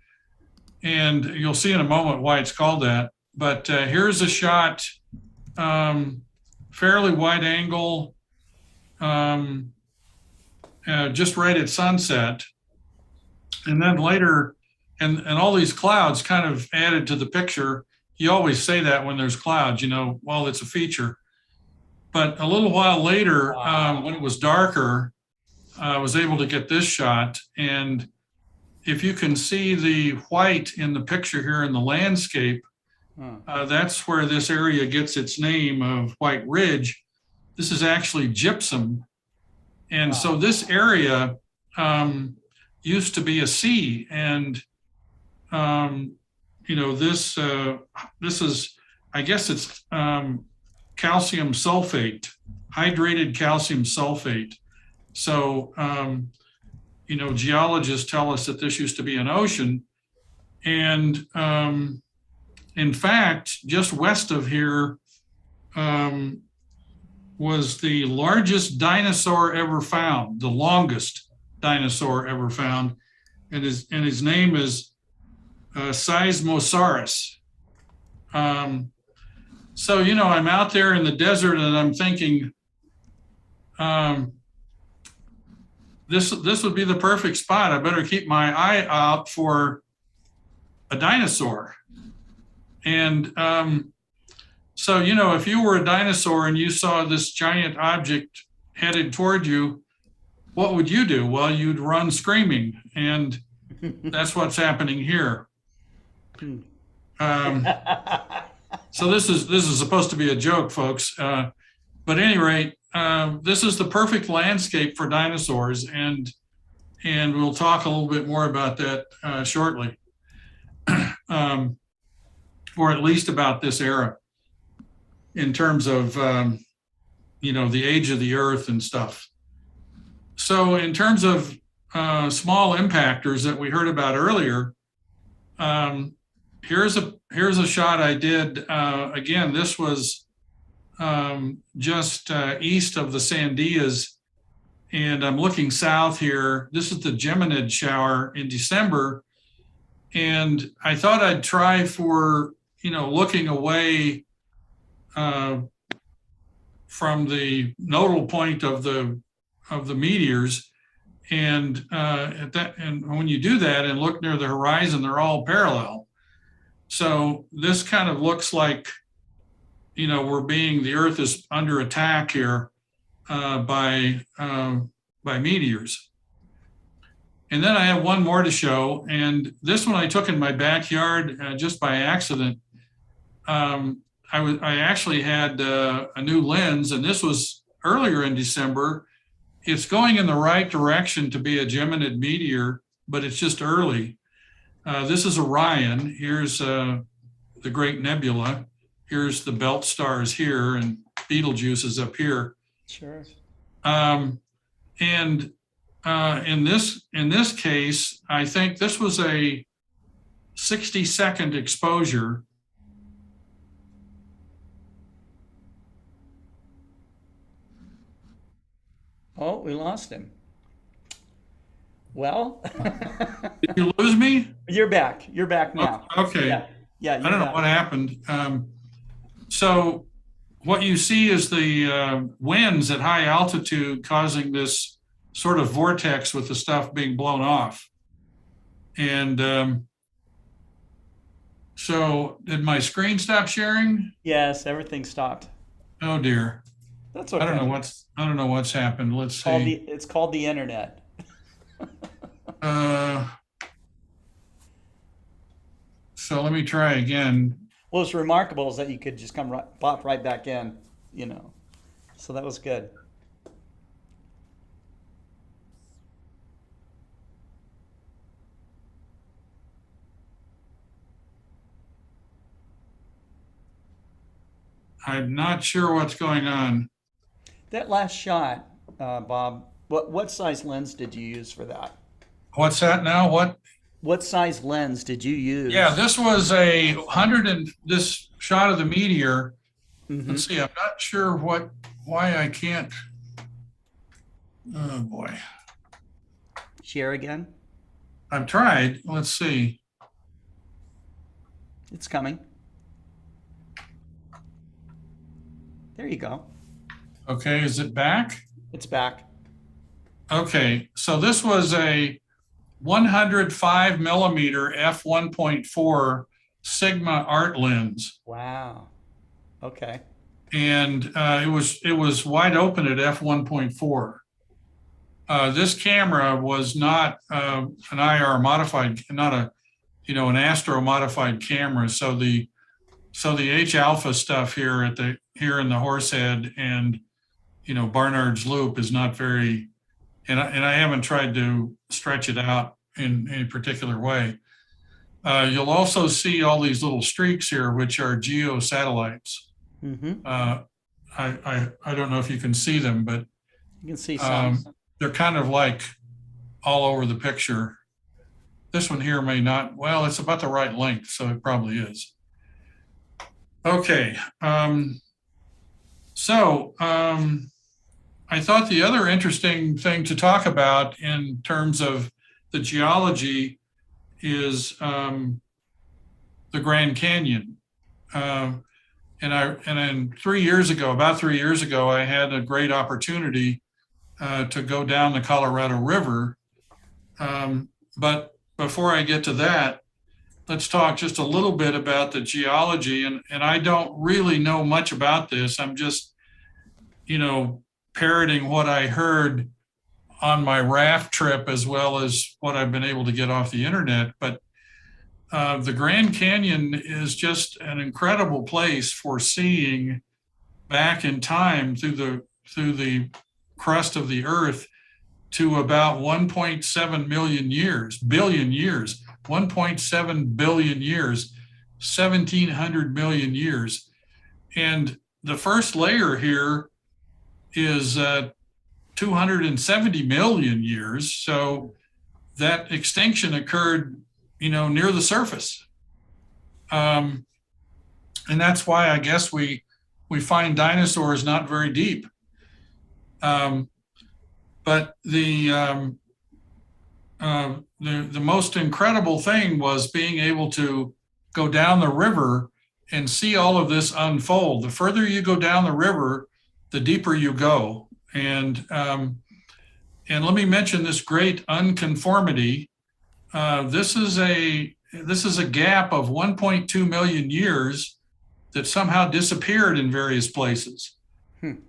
And you'll see in a moment why it's called that. But here's a shot, fairly wide angle, just right at sunset. And then later, and all these clouds kind of added to the picture. You always say that when there's clouds, you know, well, it's a feature. But a little while later, when it was darker, I was able to get this shot. And if you can see the white in the picture here in the landscape, that's where this area gets its name of White Ridge. This is actually gypsum. And so this area used to be a sea. And, you know, this is, I guess it's calcium sulfate, hydrated calcium sulfate. So, you know, geologists tell us that this used to be an ocean. And in fact, just west of here was the largest dinosaur ever found, the longest dinosaur ever found, and his name is Seismosaurus. So, you know, I'm out there in the desert and I'm thinking, this would be the perfect spot. I better keep my eye out for a dinosaur. And so, you know, if you were a dinosaur and you saw this giant object headed toward you, what would you do? Well, you'd run screaming, and that's what's happening here. So this is supposed to be a joke, folks. But at any rate, this is the perfect landscape for dinosaurs, and we'll talk a little bit more about that shortly, or at least about this era in terms of you know, the age of the Earth and stuff. So in terms of small impactors that we heard about earlier, here's a shot I did. Again, this was just east of the Sandias, and I'm looking south here. This is the Geminid shower in December, and I thought I'd try for, you know, looking away from the nodal point of the meteors, and when you do that and look near the horizon, they're all parallel. So this kind of looks like, you know, the Earth is under attack here by meteors. And then I have one more to show, and this one I took in my backyard just by accident. I actually had a new lens, and this was earlier in December. It's going in the right direction to be a Geminid meteor, but it's just early. This is Orion. Here's the Great Nebula. Here's the belt stars here, and Betelgeuse is up here. Sure. And in this case, I think this was a 60-second exposure. Oh, we lost him. Well, did you lose me? You're back. You're back now. Okay. Yeah. I don't know what happened. So what you see is the winds at high altitude causing this sort of vortex with the stuff being blown off. And so did my screen stop sharing? Yes, everything stopped. Oh dear. That's okay. I don't know what's happened. Let's see. It's called the internet. So let me try again. Well, what's remarkable is that you could just pop right back in, you know. So that was good. I'm not sure what's going on. That last shot, Bob, what size lens did you use for that? What's that now? What size lens did you use? Yeah, this was a 100 and this shot of the meteor. Mm-hmm. Let's see, I'm not sure why I can't. Oh boy. Share again? I've tried. Let's see. It's coming. There you go. Okay, is it back? It's back. Okay, so this was a 105 millimeter f1.4 Sigma art lens. Wow. Okay. And it was wide open at f1.4. This camera was not an IR modified, not an Astro modified camera. So the H alpha stuff here in the Horsehead and Barnard's Loop is not very, and I haven't tried to stretch it out in any particular way. You'll also see all these little streaks here, which are geo satellites. Mm-hmm. I don't know if you can see them, but you can see some. They're kind of like all over the picture. This one here may not. Well, it's about the right length, so it probably is. Okay. So I thought the other interesting thing to talk about in terms of the geology is the Grand Canyon. And then 3 years ago, about 3 years ago, I had a great opportunity to go down the Colorado River. But before I get to that, let's talk just a little bit about the geology. And I don't really know much about this. I'm just, parroting what I heard on my raft trip, as well as what I've been able to get off the internet. But the Grand Canyon is just an incredible place for seeing back in time through the crust of the Earth to about 1.7 billion years, 1.7 billion years, 1,700 million years. And the first layer here is 270 million years. So that extinction occurred, near the surface. And that's why I guess we find dinosaurs not very deep. But the most incredible thing was being able to go down the river and see all of this unfold. The further you go down the river, the deeper you go. And let me mention this great unconformity. This is a gap of 1.2 million years that somehow disappeared in various places.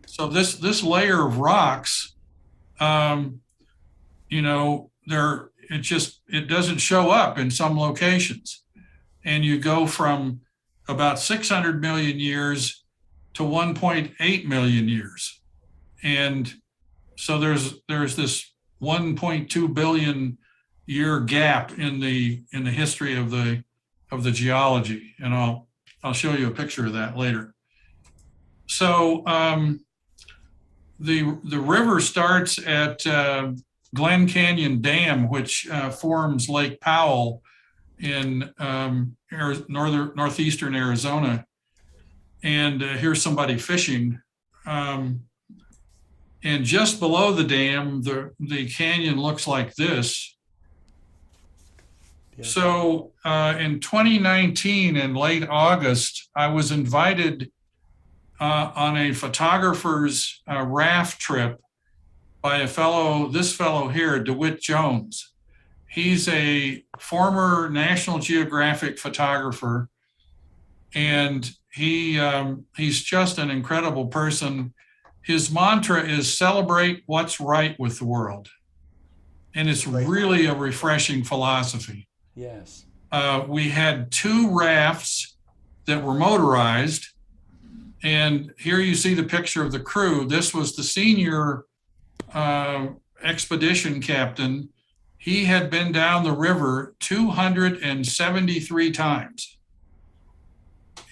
So this layer of rocks, it doesn't show up in some locations. And you go from about 600 million years to 1.8 million years. And so there's this 1.2 billion year gap in the history of the geology. And I'll show you a picture of that later. So the river starts at Glen Canyon Dam, which forms Lake Powell in northeastern Arizona. And here's somebody fishing. And just below the dam, the canyon looks like this. Yeah. So in 2019, in late August, I was invited on a photographer's raft trip by this fellow here, DeWitt Jones. He's a former National Geographic photographer, and he's just an incredible person. His mantra is celebrate what's right with the world. And it's really a refreshing philosophy. Yes. We had 2 rafts that were motorized. And here you see the picture of the crew. This was the senior expedition captain. He had been down the river 273 times.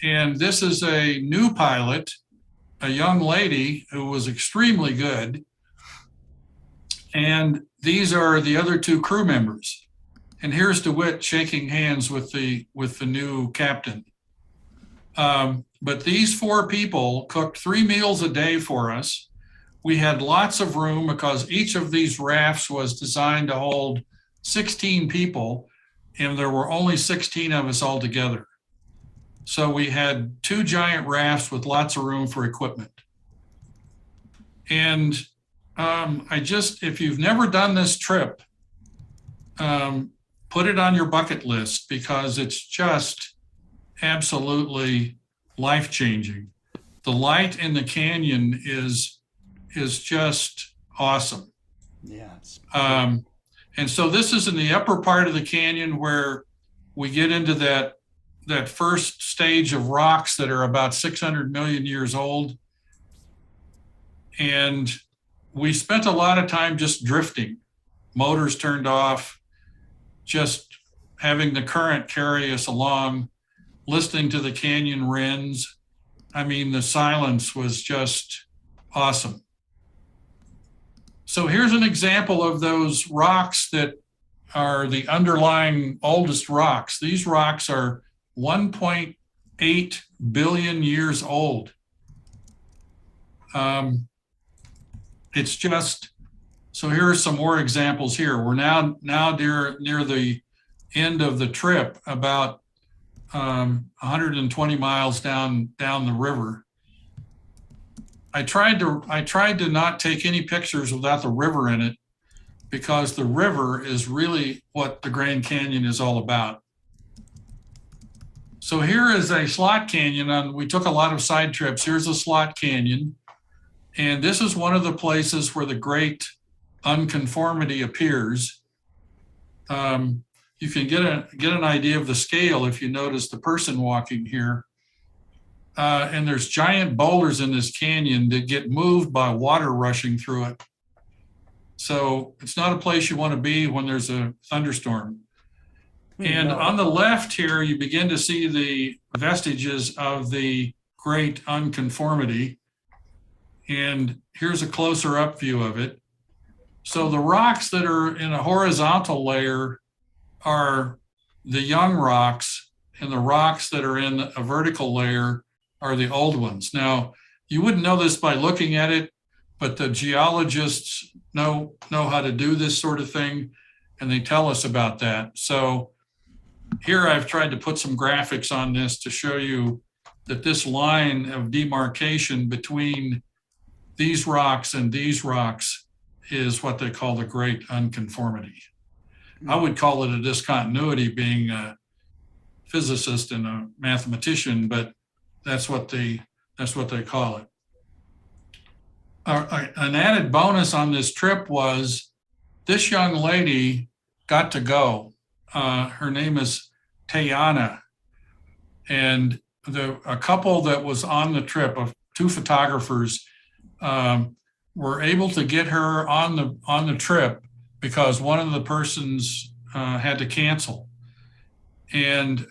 And this is a new pilot, a young lady who was extremely good. And these are the other 2 crew members. And here's DeWitt shaking hands with the new captain. But these 4 people cooked 3 meals a day for us. We had lots of room because each of these rafts was designed to hold 16 people, and there were only 16 of us all together. So we had 2 giant rafts with lots of room for equipment. And if you've never done this trip, put it on your bucket list, because it's just absolutely life-changing. The light in the canyon is just awesome. Yeah. And so this is in the upper part of the canyon where we get into that first stage of rocks that are about 600 million years old. And we spent a lot of time just drifting, motors turned off, just having the current carry us along, listening to the canyon wrens. I mean, the silence was just awesome. So here's an example of those rocks that are the underlying oldest rocks. These rocks are 1.8 billion years old. It's just, so here are some more examples here. We're now near the end of the trip, about 120 miles down the river. I tried to not take any pictures without the river in it, because the river is really what the Grand Canyon is all about. So here is a slot canyon, and we took a lot of side trips. Here's a slot canyon, and this is one of the places where the great unconformity appears. You can get an idea of the scale if you notice the person walking here. And there's giant boulders in this canyon that get moved by water rushing through it. So it's not a place you want to be when there's a thunderstorm. And on the left here, you begin to see the vestiges of the great unconformity. And here's a closer up view of it. So the rocks that are in a horizontal layer are the young rocks, and the rocks that are in a vertical layer are the old ones. Now, you wouldn't know this by looking at it, but the geologists know how to do this sort of thing, and they tell us about that. So here I've tried to put some graphics on this to show you that this line of demarcation between these rocks and these rocks is what they call the great unconformity. I would call it a discontinuity, being a physicist and a mathematician, but that's what they call it. An added bonus on this trip was this young lady got to go. Her name is Tayana, and a couple that was on the trip of two photographers were able to get her on the trip because one of the persons had to cancel. And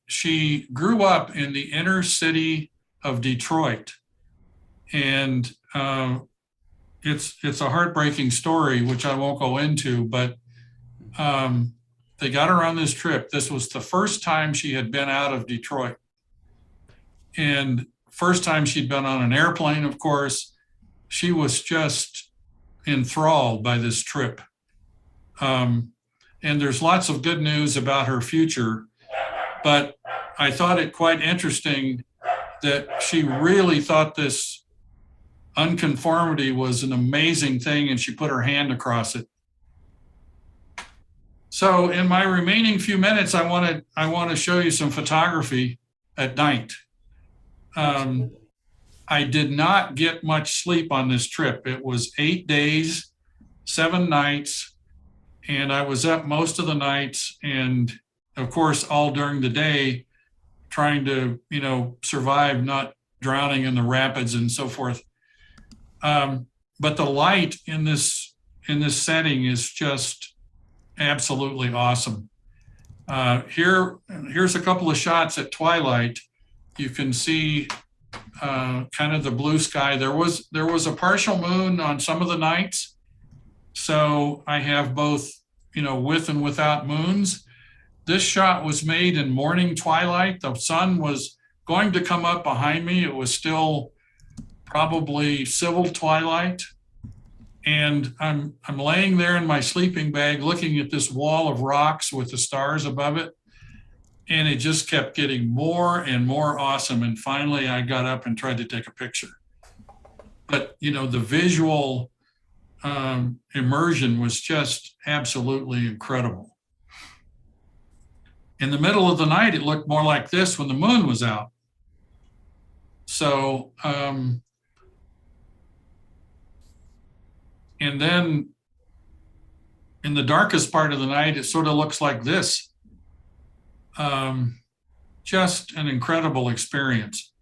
she grew up in the inner city of Detroit. And it's a heartbreaking story, which I won't go into, but they got her on this trip. This was the first time she had been out of Detroit. And first time she'd been on an airplane, of course. She was just enthralled by this trip. And there's lots of good news about her future, but I thought it quite interesting that she really thought this unconformity was an amazing thing, and she put her hand across it. So in my remaining few minutes, I want to show you some photography at night. I did not get much sleep on this trip. It was 8 days, 7 nights, and I was up most of the nights, and of course, all during the day, trying to, survive not drowning in the rapids and so forth. But the light in this setting is just absolutely awesome. Here's a couple of shots at twilight. You can see kind of the blue sky. There was a partial moon on some of the nights, so I have both, with and without moons. This shot was made in morning twilight. The sun was going to come up behind me. It was still probably civil twilight. And I'm laying there in my sleeping bag looking at this wall of rocks with the stars above it. And it just kept getting more and more awesome. And finally, I got up and tried to take a picture. But, the visual immersion was just absolutely incredible. In the middle of the night, it looked more like this when the moon was out. So, and then in the darkest part of the night, it sort of looks like this. Just an incredible experience.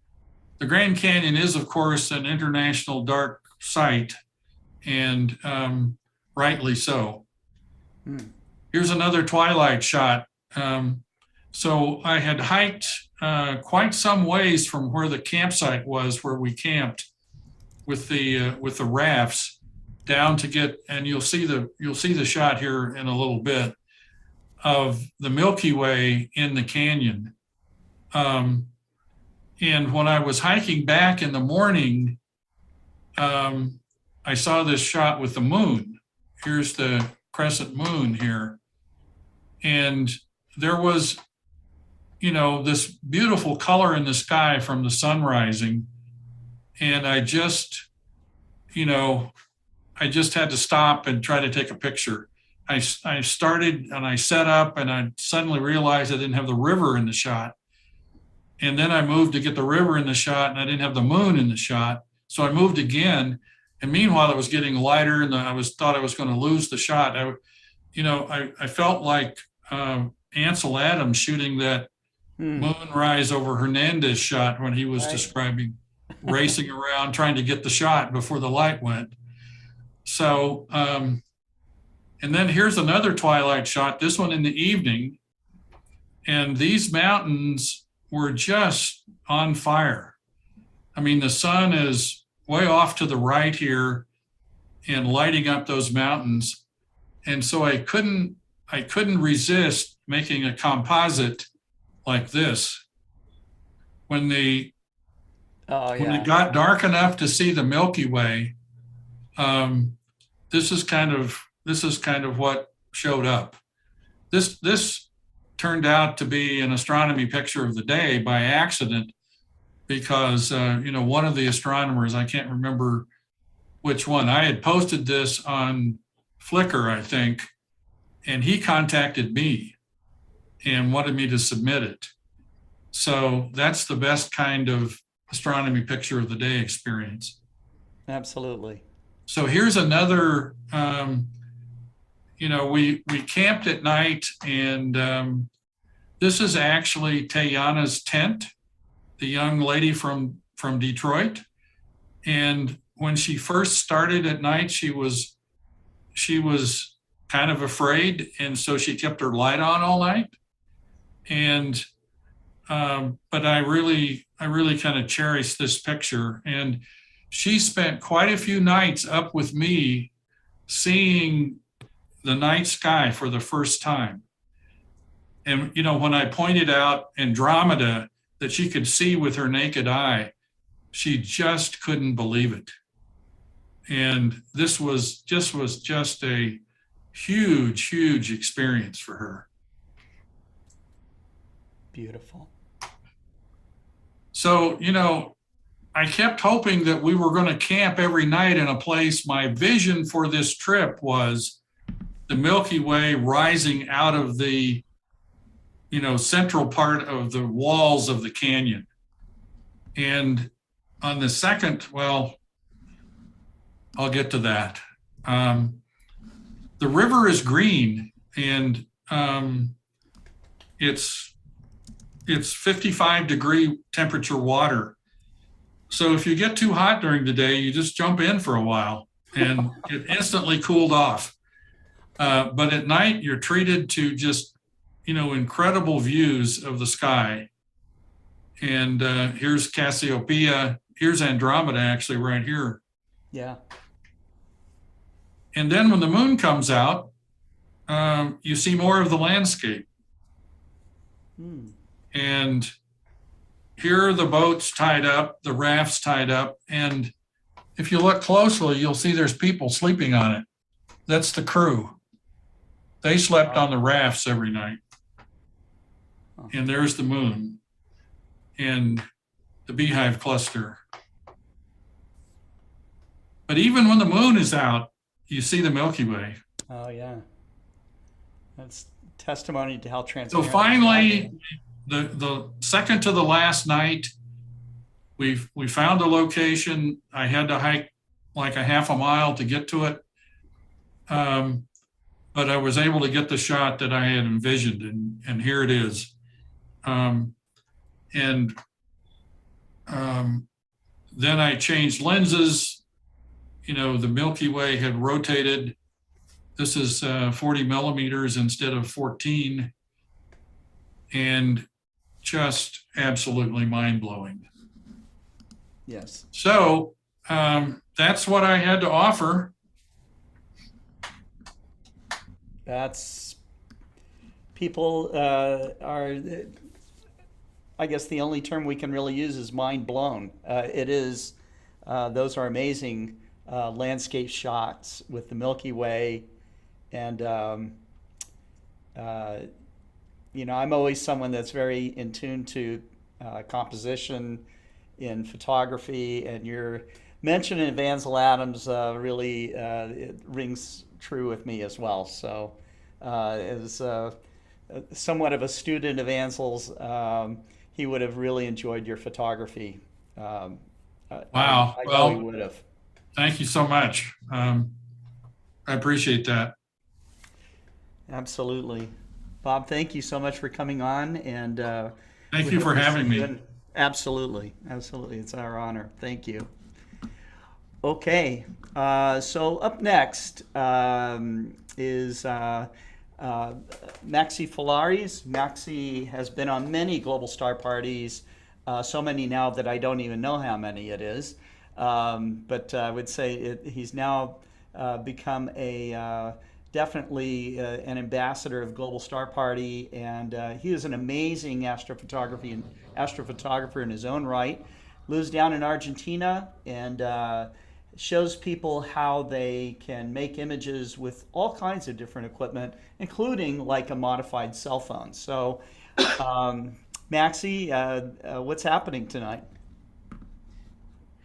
The Grand Canyon is, of course, an international dark site, and rightly so. Here's another twilight shot. So I had hiked quite some ways from where the campsite was, where we camped with the rafts, down to get, and you'll see the shot here in a little bit, of the Milky Way in the canyon. And when I was hiking back in the morning, I saw this shot with the moon. Here's the crescent moon here. And there was, this beautiful color in the sky from the sun rising. And I just had to stop and try to take a picture. I started and I set up and I suddenly realized I didn't have the river in the shot. And then I moved to get the river in the shot and I didn't have the moon in the shot. So I moved again. And meanwhile, it was getting lighter and I thought I was going to lose the shot. I felt like Ansel Adams shooting that moonrise over Hernandez shot when he was describing racing around trying to get the shot before the light went. So, and then here's another twilight shot, this one in the evening. And these mountains were just on fire. I mean, the sun is way off to the right here and lighting up those mountains. And so I couldn't resist making a composite like this. When it got dark enough to see the Milky Way, this is kind of what showed up. This turned out to be an astronomy picture of the day by accident, because one of the astronomers, I can't remember which one, I had posted this on Flickr, I think, and he contacted me and wanted me to submit it. So that's the best kind of astronomy picture of the day experience. Absolutely. So here's another, we camped at night, and this is actually Tayana's tent, the young lady from Detroit. And when she first started at night, she was kind of afraid, and so she kept her light on all night. And but I really kind of cherished this picture. And she spent quite a few nights up with me seeing the night sky for the first time. And when I pointed out Andromeda that she could see with her naked eye, she just couldn't believe it. And this was just a huge experience for her. Beautiful. So, I kept hoping that we were going to camp every night in a place. My vision for this trip was the Milky Way rising out of the, central part of the walls of the canyon. And on the second, well, I'll get to that. The river is green, and it's 55-degree temperature water. So if you get too hot during the day, you just jump in for a while and it instantly cooled off. But at night, you're treated to just, incredible views of the sky. And here's Cassiopeia. Here's Andromeda, actually, right here. Yeah. And then when the moon comes out, you see more of the landscape. And here are the boats tied up, the rafts tied up. And if you look closely, you'll see there's people sleeping on it. That's the crew. They slept on the rafts every night. And there's the moon and the beehive cluster. But even when the moon is out, you see the Milky Way. Oh, yeah. That's testimony to how transparent. So finally, the second to the last night, we found a location. I had to hike like a half a mile to get to it. But I was able to get the shot that I had envisioned, and here it is. Then I changed lenses. The Milky Way had rotated. This is 40 millimeters instead of 14, and just absolutely mind-blowing. Yes. So that's what I had to offer. That's people are, I guess the only term we can really use is mind blown. It is those are amazing landscape shots with the Milky Way. And, you know, I'm always someone that's very in tune to composition in photography, and your mention of Ansel Adams really it rings true with me as well. So, as somewhat of a student of Ansel's, he would have really enjoyed your photography. Wow. I know he would have. Thank you so much. I appreciate that. Absolutely. Bob, thank you so much for coming on, and thank you for having me. Absolutely. Absolutely. It's our honor. Thank you. Okay. So up next is Maxi Falaris. Maxi has been on many global star parties, so many now that I don't even know how many it is. But I would say he's now become a definitely an ambassador of Global Star Party, and he is an amazing astrophotographer in his own right. Lives down in Argentina and shows people how they can make images with all kinds of different equipment, including like a modified cell phone. So, Maxi, what's happening tonight?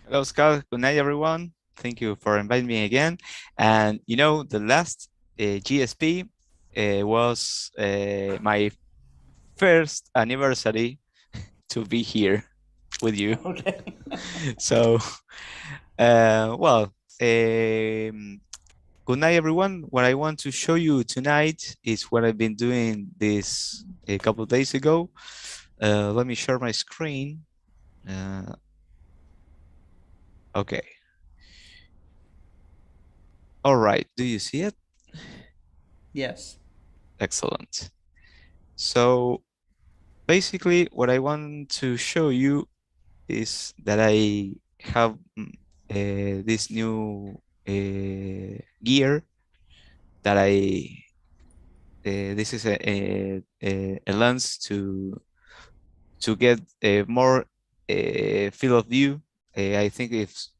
Hello, Scott. Good night, everyone. Thank you for inviting me again. And you know, the last GSP was my first anniversary to be here with you. Okay. So, well, good night, everyone. What I want to show you tonight is what I've been doing this a couple of days ago. Let me share my screen. Okay. All right. Do you see it? Yes. Excellent. So basically what I want to show you is that I have this new gear that this is a lens to get a more field of view. I think it's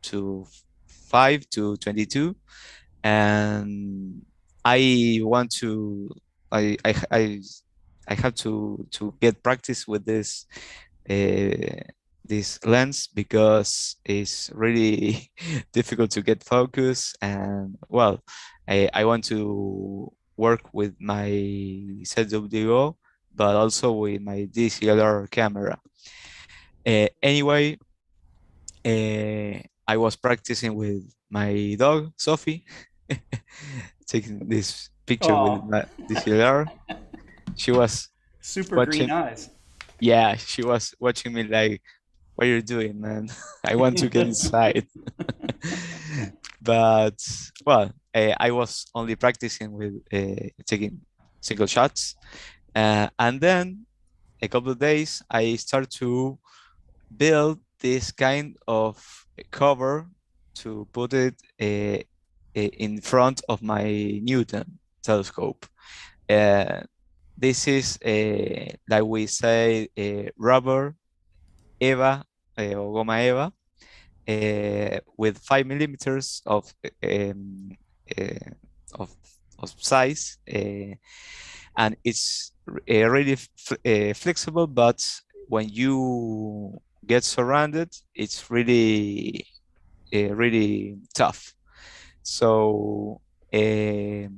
to 5 to 22, and I want to I have to get practice with this lens because it's really difficult to get focus, and well, I want to work with my ZWO but also with my DSLR camera. Anyway, I was practicing with my dog, Sophie, taking this picture with my DSLR. She was super watching, green eyes. Yeah, she was watching me like, what are you doing, man? I want to get inside. But, well, I was only practicing with taking single shots. And then a couple of days, I started to build this kind of cover to put it in front of my Newton telescope. This is, like we say, rubber EVA or Goma EVA with 5 millimeters of size, and it's really flexible. But when you get surrounded, it's really really tough. So I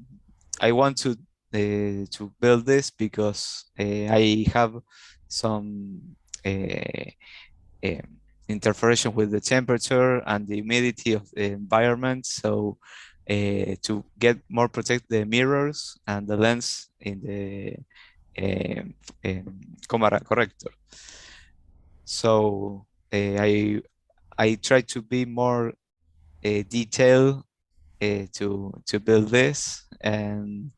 want to build this because I have some interference with the temperature and the humidity of the environment. So to get more protect the mirrors and the lens in the camera corrector. So I try to be more detailed to build this, and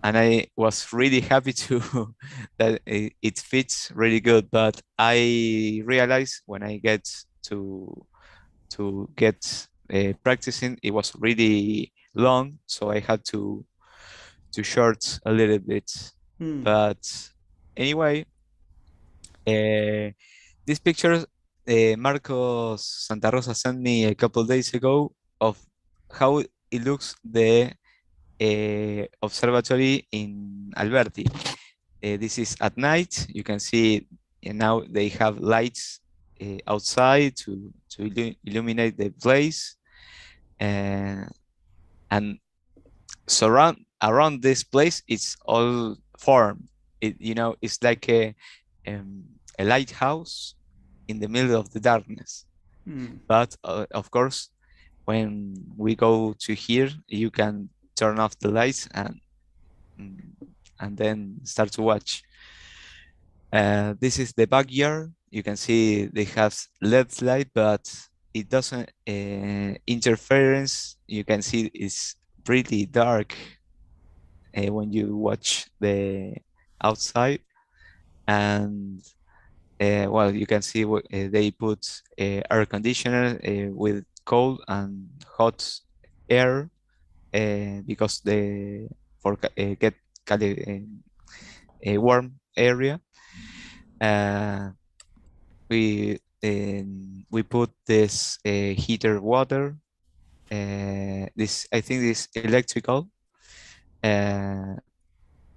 I was really happy to that it fits really good. But I realized when I get to get practicing, it was really long, so I had to short a little bit. But anyway, this picture Marcos Santa Rosa sent me a couple days ago of how it looks the observatory in Alberti. This is at night. You can see now they have lights outside to illuminate the place, and so around this place it's all formed. It's like a lighthouse in the middle of the darkness. But of course, when we go to here, you can turn off the lights and then start to watch. This is the backyard. You can see they have LED light, but it doesn't interference. You can see it's pretty dark when you watch the outside. And well, you can see they put air conditioner with cold and hot air because for get a warm area. We put this heater water. I think this electrical.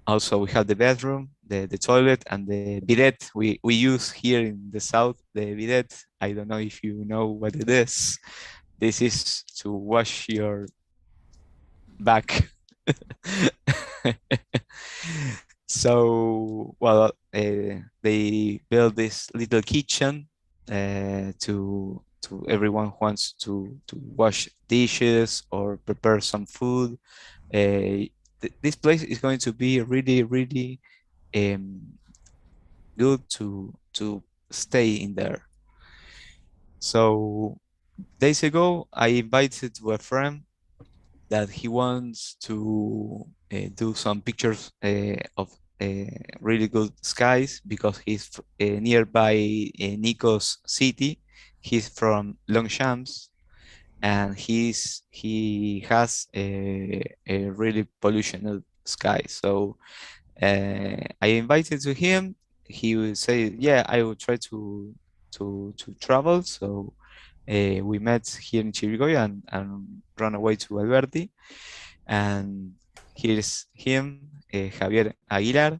Also, we have the bathroom, the toilet, and the bidet. We use here in the south the bidet. I don't know if you know what it is. This is to wash your back. So, well, they built this little kitchen to everyone who wants to wash dishes or prepare some food. This place is going to be really, really good to stay in there. So days ago, I invited to a friend that he wants to do some pictures of really good skies because he's nearby Nikos city. He's from Longchamps, and he has a really pollution sky. So I invited to him. He would say, "Yeah, I will try to travel." So we met here in Chirigoya and ran away to Alberti. And here's him, Javier Aguilar.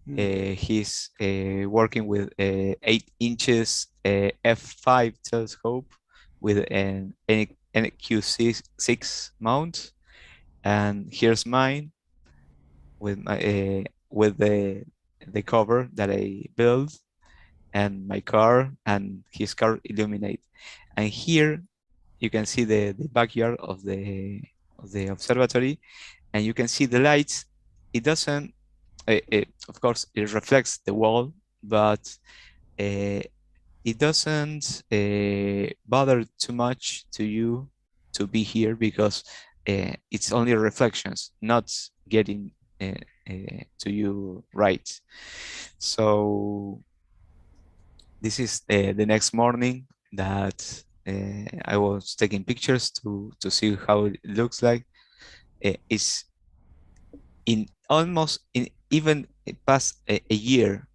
He's working with 8 inches f5 telescope with an NQ6 mount. And here's mine with my with the cover that I built, and my car and his car illuminate. And here you can see the backyard of the observatory, and you can see the lights. It doesn't, of course, it reflects the wall, but it doesn't bother too much to you to be here because it's only reflections, not getting to you right. So this is the next morning that I was taking pictures to see how it looks like. It's in almost even past a year,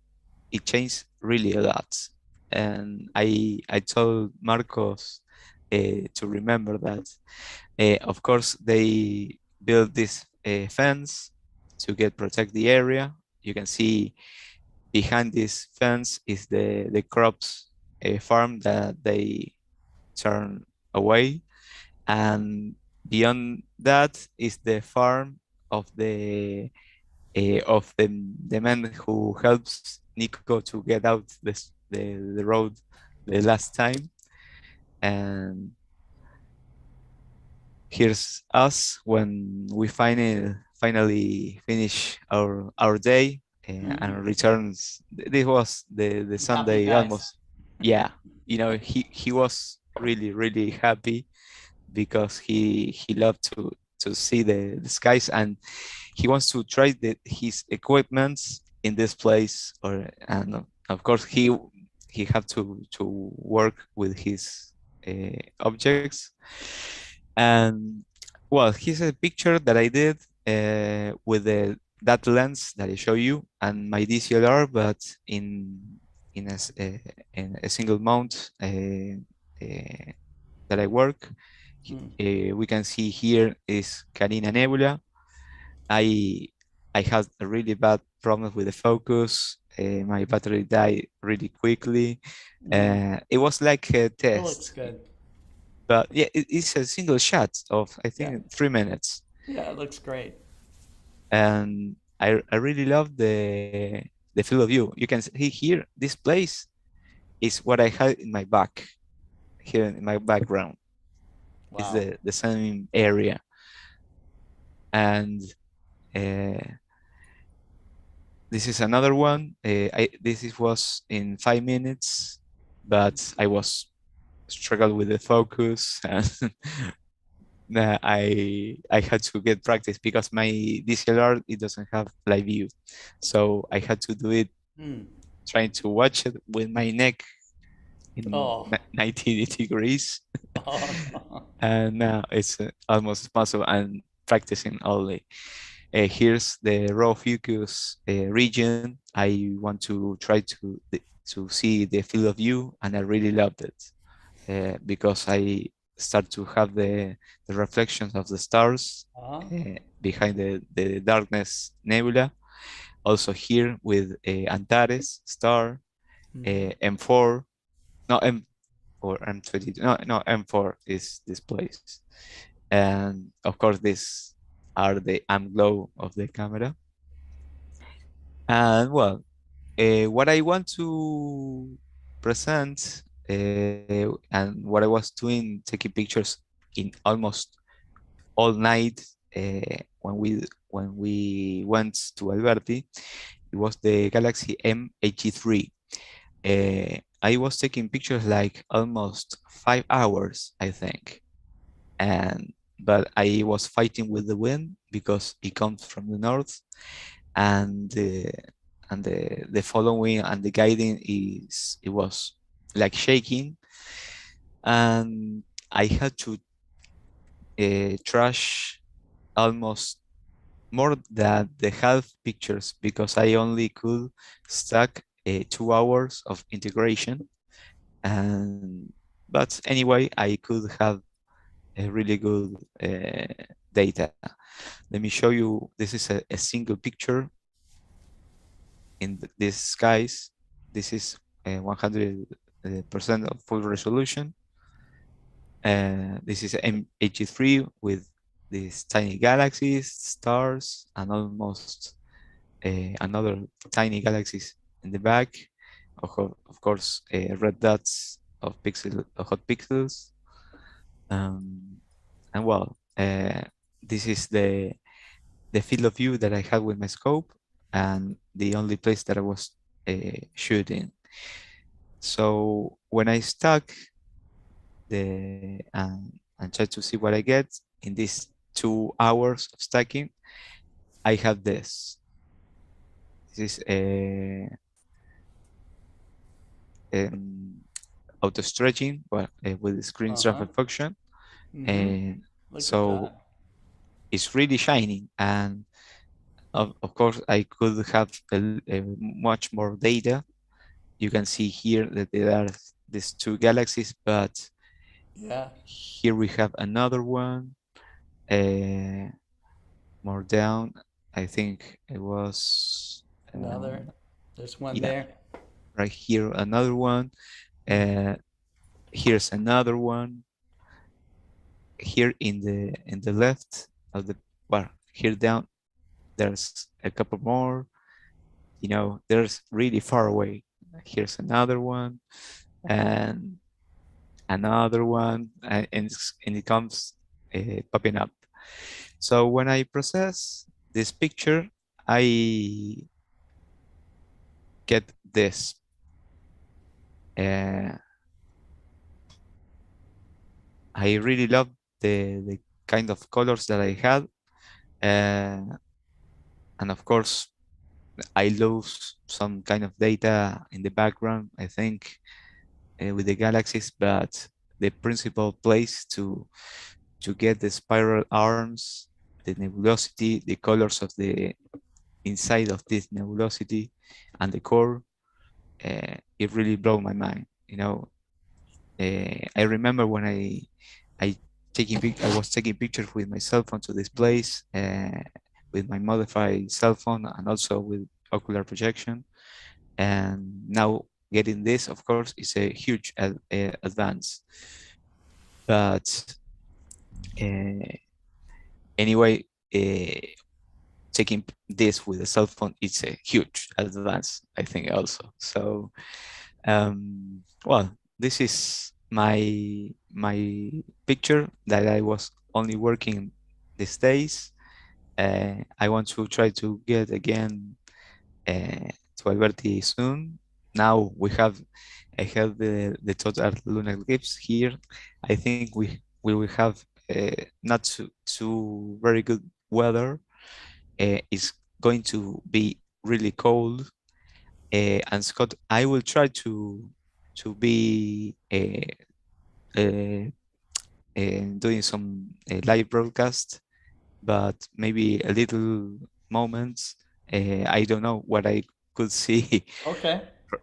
it changed really a lot. And I told Marcos to remember that. Of course, they built this fence to protect the area. You can see behind this fence is the crops farm that they turn away, and beyond that is the farm of the man who helps Nico to get out the road the last time. And here's us when we finally finish our day and returns. This was the Sunday guys. almost. Yeah, he was really happy because he loved to see the skies, and he wants to try his equipments in this place. And of course he have to work with his objects. And well, here's a picture that I did with that lens that I show you and my DSLR, but in in a single mount that I work. We can see here is Karim Nebula. I had a really bad problem with the focus. My battery died really quickly. It was like a It test. looks good. But yeah, it's a single shot of, I think, 3 minutes. Yeah, it looks great. And I really love the field of view. You can see here, this place is what I had in my back, here in my background. It's the same area. And this is another one. This was in 5 minutes, but I was struggled with the focus, and I had to get practice because my DSLR, it doesn't have live view, so I had to do it trying to watch it with my neck in 90 degrees. And now it's almost impossible. And practicing only. Here's the raw focus region. I want to try to see the field of view, and I really loved it because I start to have the reflections of the stars behind the darkness nebula. Also here with Antares star, M4, no M or M22, no M4 is this place, and of course these are the glow of the camera. And well, what I want to present and what I was doing, taking pictures in almost all night when we went to Alberti, it was the Galaxy M83. I was taking pictures like almost 5 hours, I think, but I was fighting with the wind because it comes from the north, and the following and the guiding it was like shaking, and I had to trash almost more than the half pictures because I only could stack 2 hours of integration, but anyway I could have a really good data. Let me show you. This is a single picture in these skies. This is 100% of full resolution. This is M83 with these tiny galaxies, stars, and almost another tiny galaxies in the back. Of course, red dots of hot pixels. And well, this is the field of view that I had with my scope, and the only place that I was shooting. So when I stuck and try to see what I get in these 2 hours of stacking, I have this. This is a auto stretching, with the screen transfer function, and so it's really shining. And of course, I could have a much more data. You can see here that there are these 2 galaxies, but here we have another one more down. I think it was another. There's one there. Right here, another one. Here's another one. Here in the left of the here down, there's a couple more. There's really far away. Here's another one, and another one, and it comes popping up. So when I process this picture, I get this. I really love the kind of colors that I had, and of course I lose some kind of data in the background, I think, with the galaxies, but the principal place to get the spiral arms, the nebulosity, the colors of the inside of this nebulosity, and the core, it really blew my mind. I remember when I was taking pictures with my cell phone to this place, with my modified cell phone and also with ocular projection. And now getting this, of course, is a huge advance. But anyway, taking this with a cell phone, it's a huge advance, I think, also. So, well, this is my picture that I was only working these days. I want to try to get again to Alberti soon. Now I have the total lunar eclipse here. I think we will have not too very good weather. It's going to be really cold. And Scott, I will try to be doing some live broadcast, but maybe a little moments. I don't know what I could see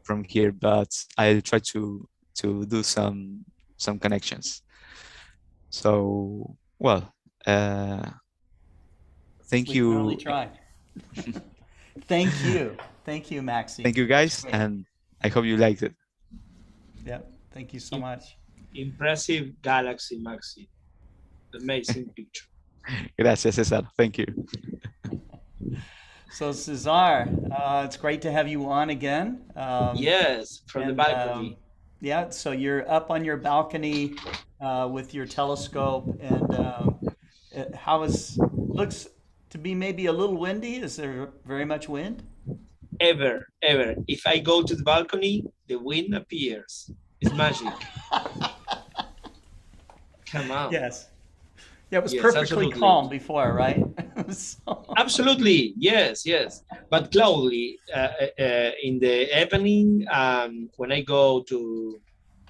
from here, but I'll try to do some connections. So, well, thank you. We can only try. Thank you, Maxi. Thank you, guys, and I hope you liked it. Yeah, thank you so much. Impressive galaxy, Maxi. Amazing picture. Gracias, Cesar. Thank you. So, Cesar, it's great to have you on again. Yes, from the balcony. Yeah, so you're up on your balcony with your telescope, and looks to be maybe a little windy. Is there very much wind? Ever. If I go to the balcony, the wind appears. It's magic. Come on. Yes. Yeah, it was perfectly absolutely. calm before, right? Absolutely, yes. But cloudy in the evening. When I go to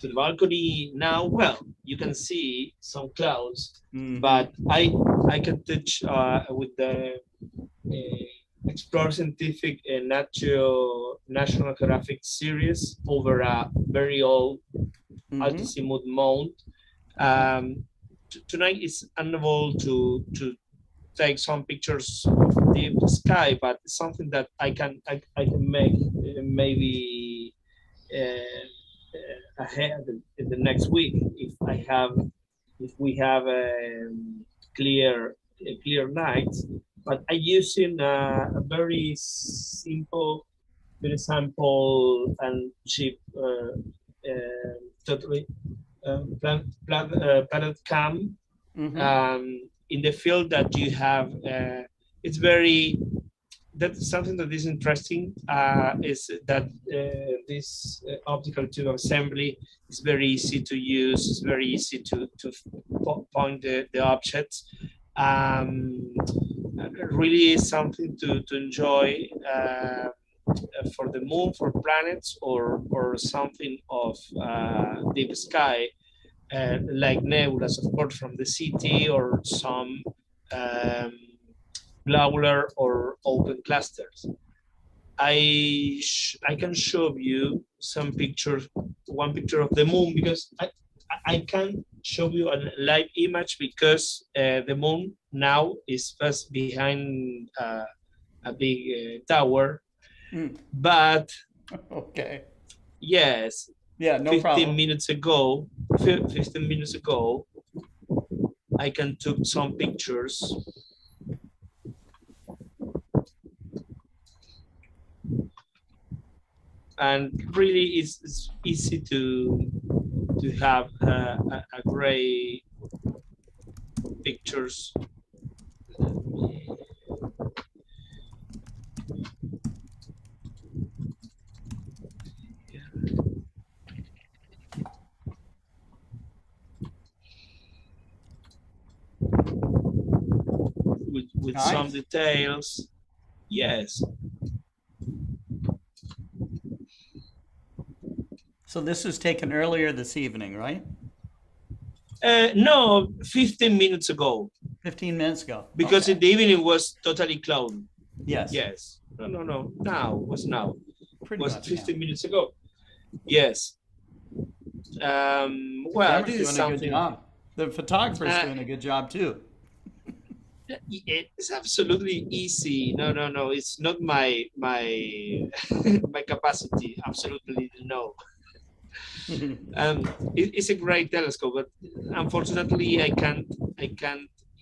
the balcony now, well, you can see some clouds, but I can touch with the Explore Scientific National Geographic series over a very old altitude mount. Tonight it's unable to take some pictures of the sky, but it's something that I can make maybe ahead in the next week if we have a clear nights. But I using a very simple and cheap totally planet cam. In the field that you have, that's something that is interesting, is that this optical tube assembly is very easy to use. It's very easy to point the objects. Really is something to enjoy for the moon, for planets, or something of deep sky. Like nebulas, of course, from the city, or some globular or open clusters. I can show you some pictures, one picture of the moon, because I can't show you a live image because the moon now is just behind a big tower. But okay. Yes. Yeah, no 15 problem. 15 minutes ago, I can took some pictures. And really it's easy to have a great pictures. With nice. Some details. Yes. So this was taken earlier this evening, right? No, 15 minutes ago. 15 minutes ago. Because okay. in the evening it was totally cloudy. Yes. Yes. No. Now, it was now. Pretty was much, 15 minutes ago. Yes. Well, Camera's this is doing a good something. job. The photographer's doing a good job too. It's absolutely easy. No. It's not my my capacity. Absolutely no. It's a great telescope, but unfortunately, I can't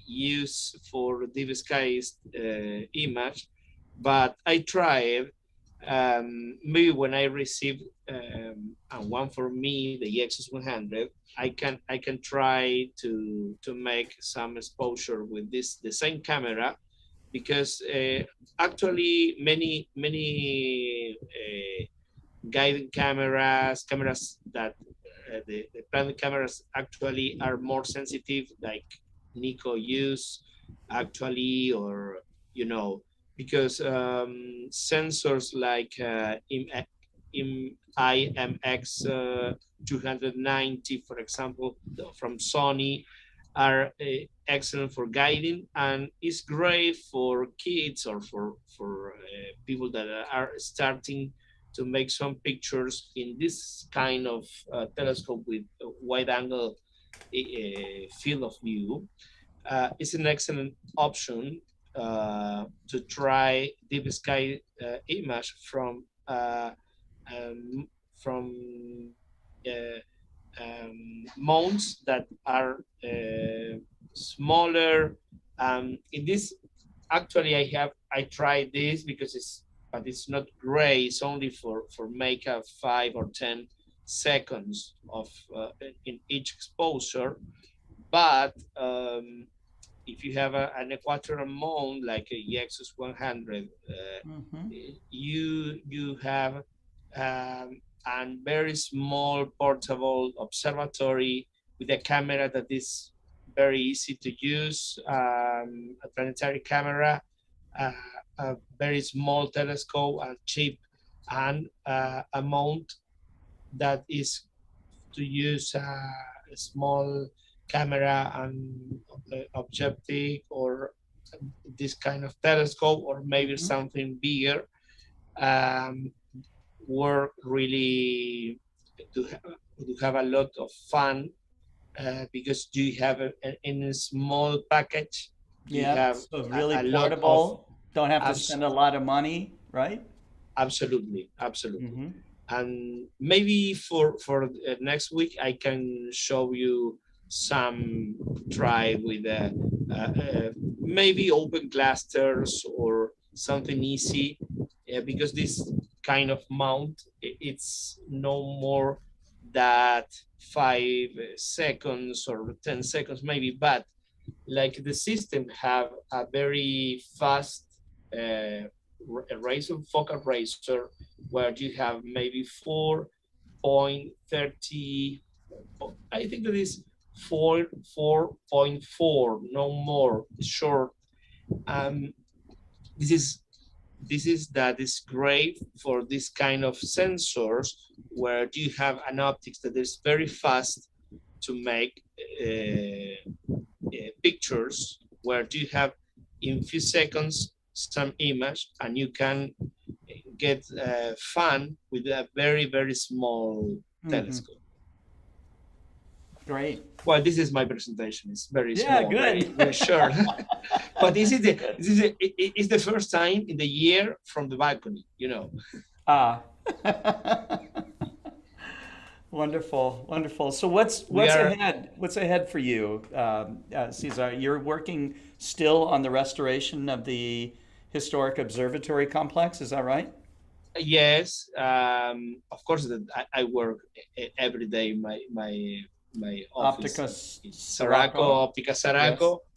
use for deep skies image. But I tried. Maybe when I receive one for me, the Exos 100, I can try to make some exposure with the same camera, because actually many guided cameras that the private cameras actually are more sensitive, like Nico use actually, or because sensors like IMX 290, for example, from Sony, are excellent for guiding, and it's great for kids or for people that are starting to make some pictures in this kind of telescope with a wide angle field of view. It's an excellent option to try deep sky image from mounts that are smaller. In this, actually, I tried this because but it's not great. It's only for make a 5 or 10 seconds of in each exposure. But if you have an equatorial mount like a Exos 100, you have a very small portable observatory with a camera that is very easy to use, a planetary camera, a very small telescope and cheap, and a mount that is to use a small camera and objective, or this kind of telescope, or maybe something bigger. Work really to have a lot of fun because you have in a small package. Yeah, so really portable. Don't have to spend a lot of money, right? Absolutely. And maybe for next week, I can show you some try with maybe open clusters or something easy, because this kind of mount, it's no more that 5 seconds or 10 seconds maybe, but like the system have a very fast razor, focal razor, where you have maybe 4.30, I think that is 4.4, no more short. This is great for this kind of sensors, where you have an optics that is very fast to make pictures, where you have in few seconds some image, and you can get fun with a very, very small telescope. Great. Well, this is my presentation. It's very small, yeah, good. very short. But this is the first time in the year from the balcony, Wonderful. So what's ahead? What's ahead for you, Cesar? You're working still on the restoration of the historic observatory complex. Is that right? Yes. Of course, I work every day. My office, Optica Saraco, yes.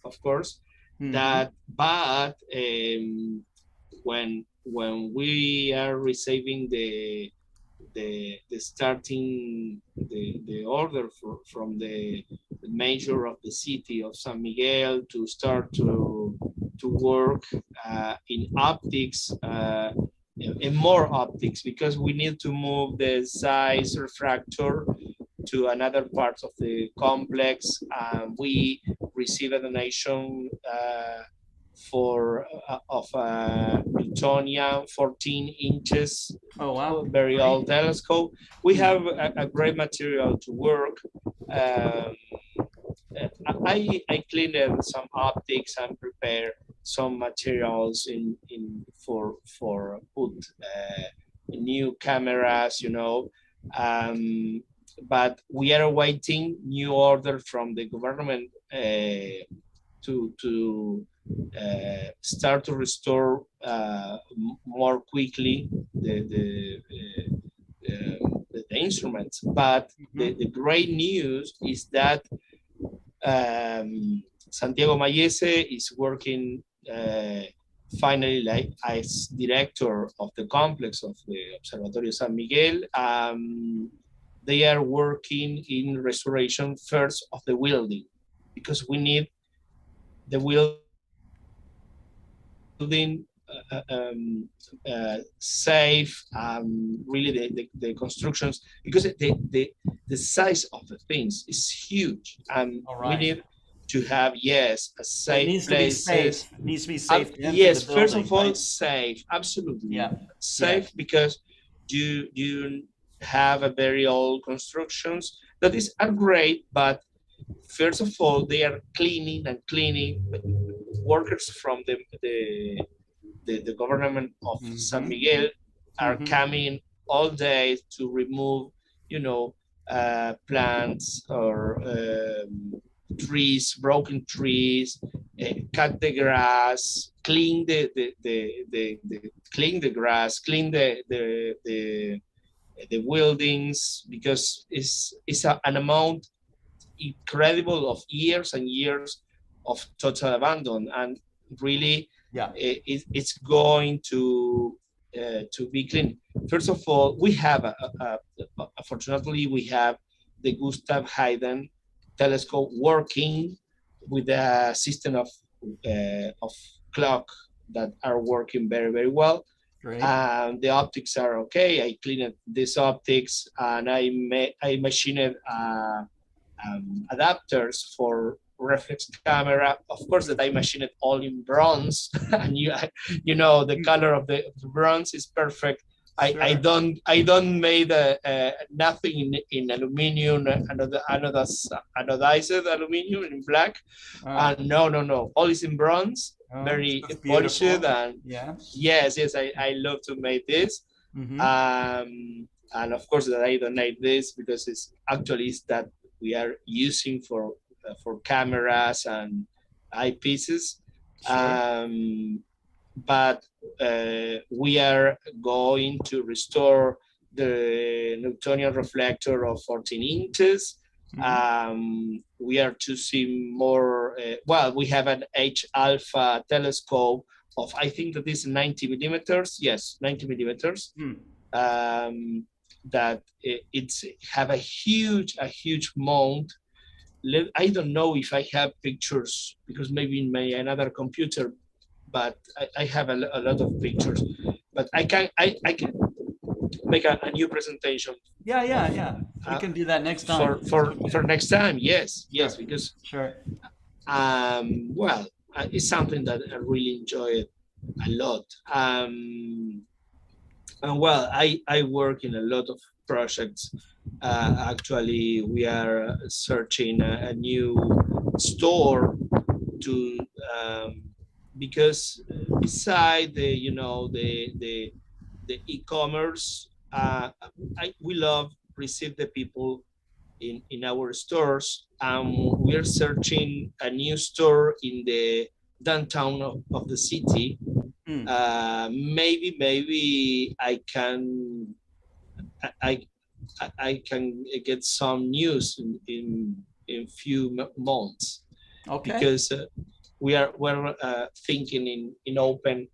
Of course. But when we are receiving the starting the order from the mayor of the city of San Miguel to start to work in optics, and more optics, because we need to move the size refractor to another part of the complex. We receive a donation of Newtonian 14 inches. Oh, wow. Very old telescope. We have a great material to work. I cleaned some optics and prepare some materials for put new cameras, you know. But we are awaiting new order from the government to start to restore more quickly the instruments. But the great news is that Santiago Mayese is working finally like as director of the complex of the Observatorio San Miguel. They are working in restoration first of the building, because we need the building safe, really the constructions, because the size of the things is huge, and we need to have a safe places. It needs to be safe. Yes, first of all, safe, absolutely. Safe, because you have a very old constructions that are great, but first of all, they are cleaning. Workers from the government of San Miguel are coming all day to remove, you know, plants or trees, broken trees, cut the grass, clean the grass, clean the buildings, because it's an amount incredible of years and years of total abandon, and really it's going to be clean. First of all, we have fortunately we have the Gustav Hayden telescope working with a system of clock that are working very, very well. Great. The optics are okay. I cleaned these optics, and I machined adapters for reflex camera. Of course, that I machined it all in bronze, and you know the color of the bronze is perfect. I don't made nothing in aluminium, anodized aluminium in black. No, all is in bronze, very polished, and yes, I love to make this. And of course that I donate this because it's actually that we are using for cameras and eyepieces. But we are going to restore the Newtonian reflector of 14 inches. We are choosing more, we have an H alpha telescope of, I think that is 90 millimeters. Yes, 90 millimeters. That it's have a huge mount. I don't know if I have pictures, because maybe in my another computer, but I have a lot of pictures. But I can make a new presentation. Yeah. We can do that next time. For next time, yes, because it's something that I really enjoy a lot. And I work in a lot of projects. Actually, we are searching a new store to because beside the e-commerce, we love receive the people in our stores. We are searching a new store in the downtown of the city. Maybe I can get some news in few months. Okay. Because we're thinking in open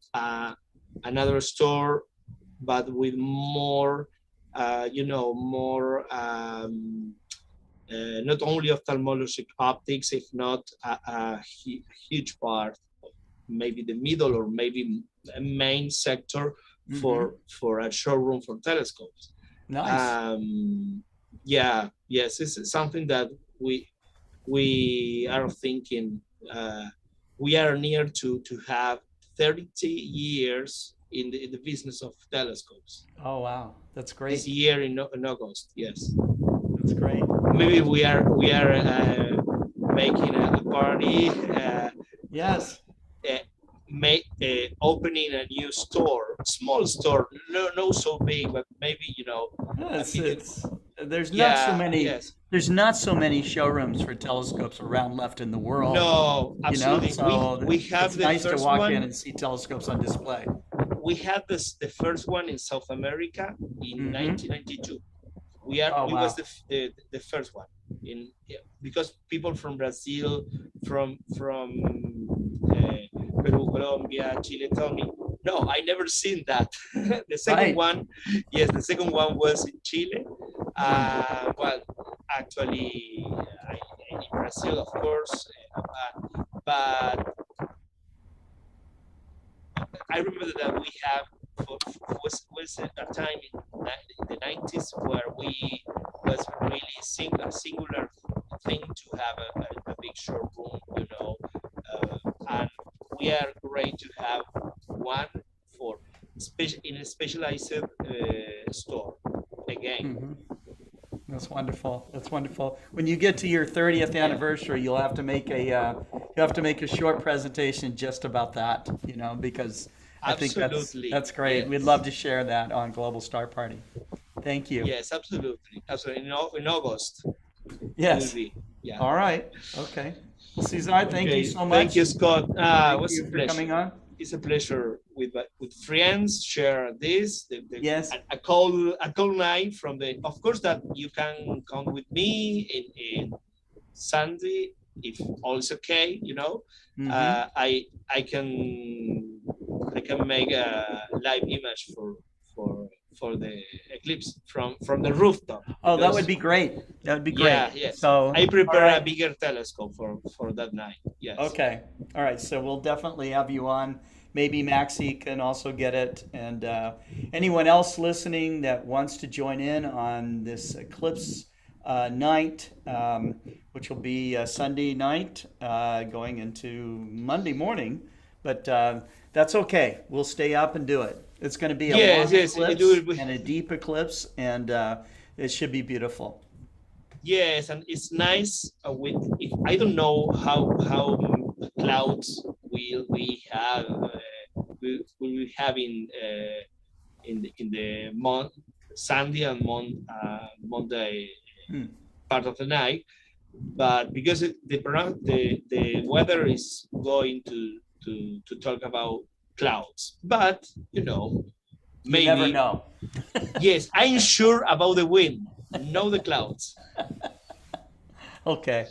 another store, but with more not only ophthalmologic optics, if not a huge part, maybe the middle or maybe a main sector for a showroom for telescopes. Nice. Yes, this is something that we are thinking. We are near to have 30 years in the business of telescopes. Oh wow, that's great. This year in August, yes. That's great. Maybe we are making a party. Yes. Opening a new store, small store, no so big, but maybe there's not so many. Yes. There's not so many showrooms for telescopes around left in the world. No, absolutely. So we have it's the nice first to walk one. in and see telescopes on display. We had the first one in South America in 1992. We was the first one because people from Brazil, from Peru, Colombia, Chile told me, no, I never seen that. The second one, yes, the second one was in Chile. Well, actually, in Brazil, of course, but I remember that we have was a time in the 90s where we was really a singular thing to have a big showroom, and we are great to have one for in a specialized store again. That's wonderful. That's wonderful. When you get to your 30th anniversary, you'll have to make a short presentation just about that, because I think that's great. Yes. We'd love to share that on Global Star Party. Thank you. Yes, absolutely. Absolutely. In August. Yes. Yeah. All right. Okay. Well, Cesar, thank you so much. Thank you, Scott. Thank was you a for pleasure. coming on. It's a pleasure with friends share this. Yes. A call night from of course that you can come with me in Sunday if all is okay. I can make a live image for the eclipse from the rooftop. Oh, that would be great. That would be great. Yeah, yes. So I prepare a bigger telescope for that night. Yes. Okay. All right. So we'll definitely have you on. Maybe Maxie can also get it. And anyone else listening that wants to join in on this eclipse night, which will be Sunday night going into Monday morning. But that's okay. We'll stay up and do it. It's going to be a long eclipse and a deep eclipse, and it should be beautiful. Yes, and it's nice I don't know how clouds will we have in the month Sunday and Monday part of the night, but because the weather is going to talk about clouds, but maybe you never know. Yes, I'm sure about the wind, not the clouds. Okay.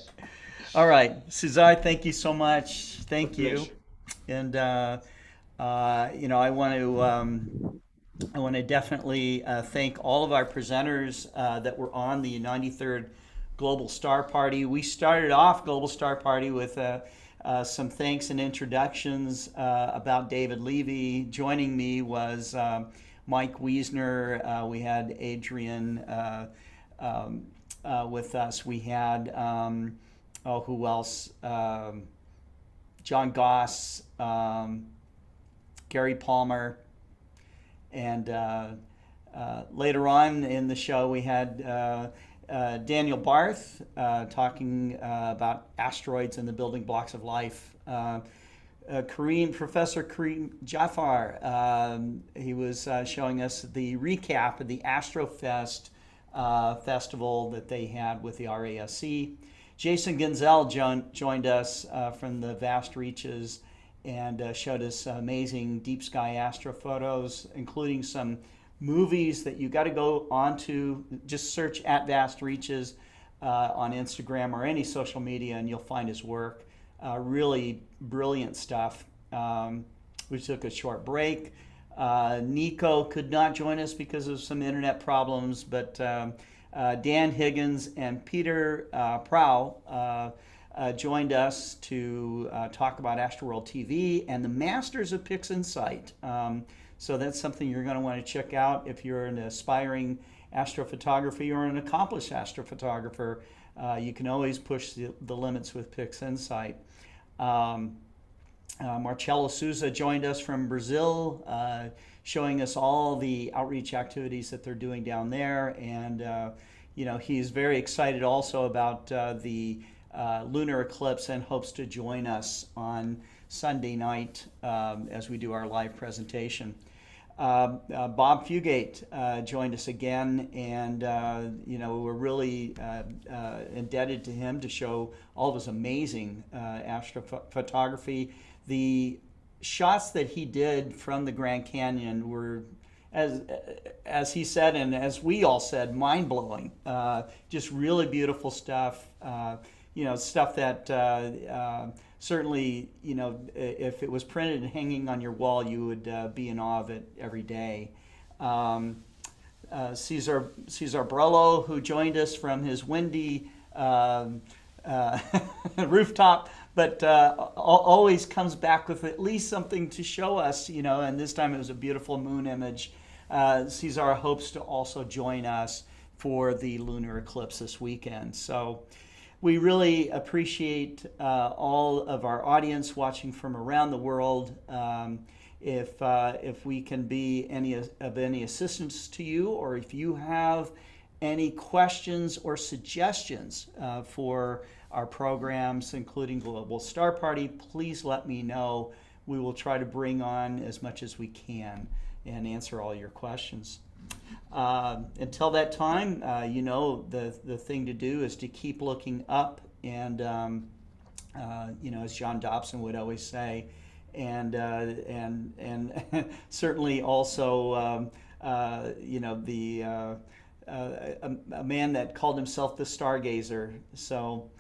All right, Cesar, thank you so much. Thank you. Pleasure. And I want to definitely thank all of our presenters that were on the 93rd Global Star Party. We started off Global Star Party with some thanks and introductions about David Levy. Joining me was Mike Weasner. We had Adrian with us. We had, who else? John Goss, Gary Palmer, and later on in the show we had Daniel Barth talking about asteroids and the building blocks of life. Professor Karim Jaffer, he was showing us the recap of the Astrofest festival that they had with the RASC. Jason Guenzel joined us from the vast reaches and showed us amazing deep sky astrophotos, including some movies that you got to go on to. Just search at Vast Reaches on Instagram or any social media and you'll find his work. Really brilliant stuff. We took a short break. Nico could not join us because of some internet problems, but Dan Higgins and Peter Prow joined us to talk about Astroworld TV and the Masters of PixInsight. So that's something you're going to want to check out if you're an aspiring astrophotography or an accomplished astrophotographer. You can always push the limits with PixInsight. Marcelo Souza joined us from Brazil. showing us all the outreach activities that they're doing down there. And, he's very excited also about the lunar eclipse and hopes to join us on Sunday night as we do our live presentation. Bob Fugate joined us again, and we're really indebted to him to show all of his amazing astrophotography. The shots that he did from the Grand Canyon were, as he said and as we all said, mind-blowing. Just really beautiful stuff. Stuff that certainly, if it was printed and hanging on your wall, you would be in awe of it every day. Cesar Brello, who joined us from his windy rooftop, but always comes back with at least something to show us, and this time it was a beautiful moon image. Cesar hopes to also join us for the lunar eclipse this weekend. So we really appreciate all of our audience watching from around the world. If we can be of any assistance to you, or if you have any questions or suggestions for our programs, including Global Star Party, please let me know. We will try to bring on as much as we can and answer all your questions. Until that time, the thing to do is to keep looking up, and as John Dobson would always say, and certainly also a man that called himself the Stargazer. So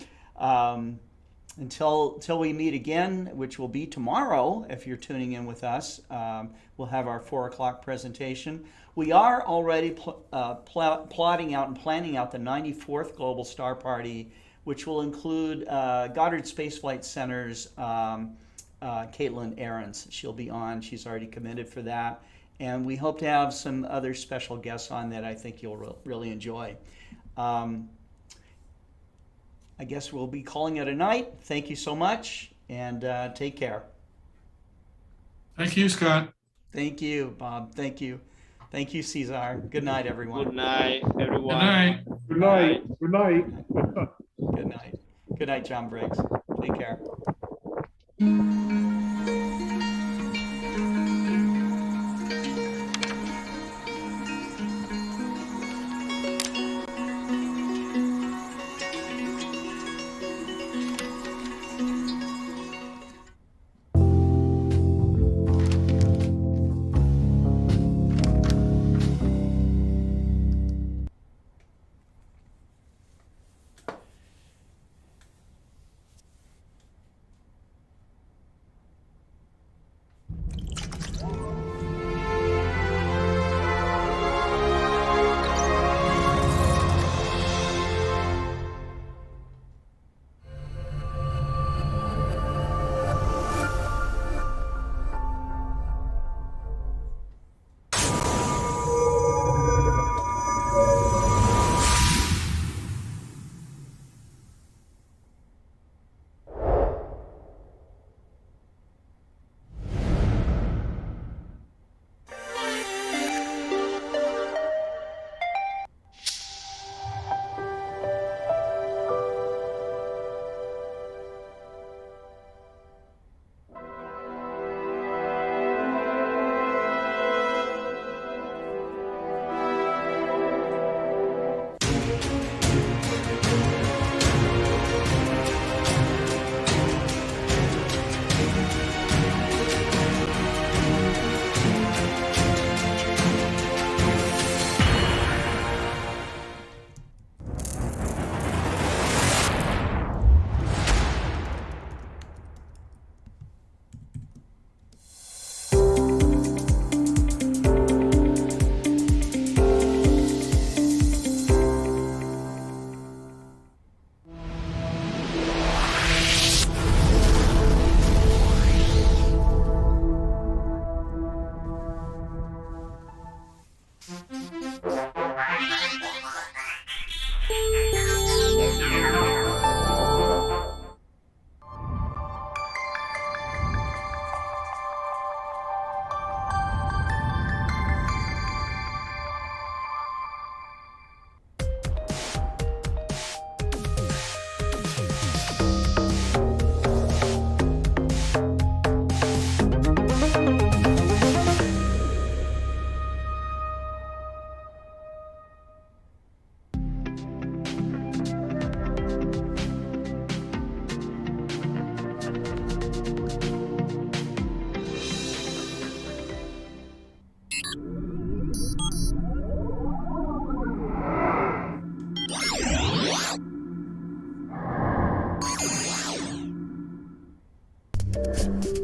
until we meet again, which will be tomorrow, if you're tuning in with us, we'll have our 4 o'clock presentation. We are already plotting out and planning out the 94th Global Star Party, which will include Goddard Space Flight Center's Caitlin Ahrens. She'll be on. She's already committed for that. And we hope to have some other special guests on that I think you'll really enjoy. I guess we'll be calling it a night. Thank you so much, and take care. Thank you, Scott. Thank you, Bob. Thank you. Thank you, Cesar. Good night, everyone. Good night, everyone. Good night. Good night. Good night. Good night. Good night, John Briggs. Take care. you.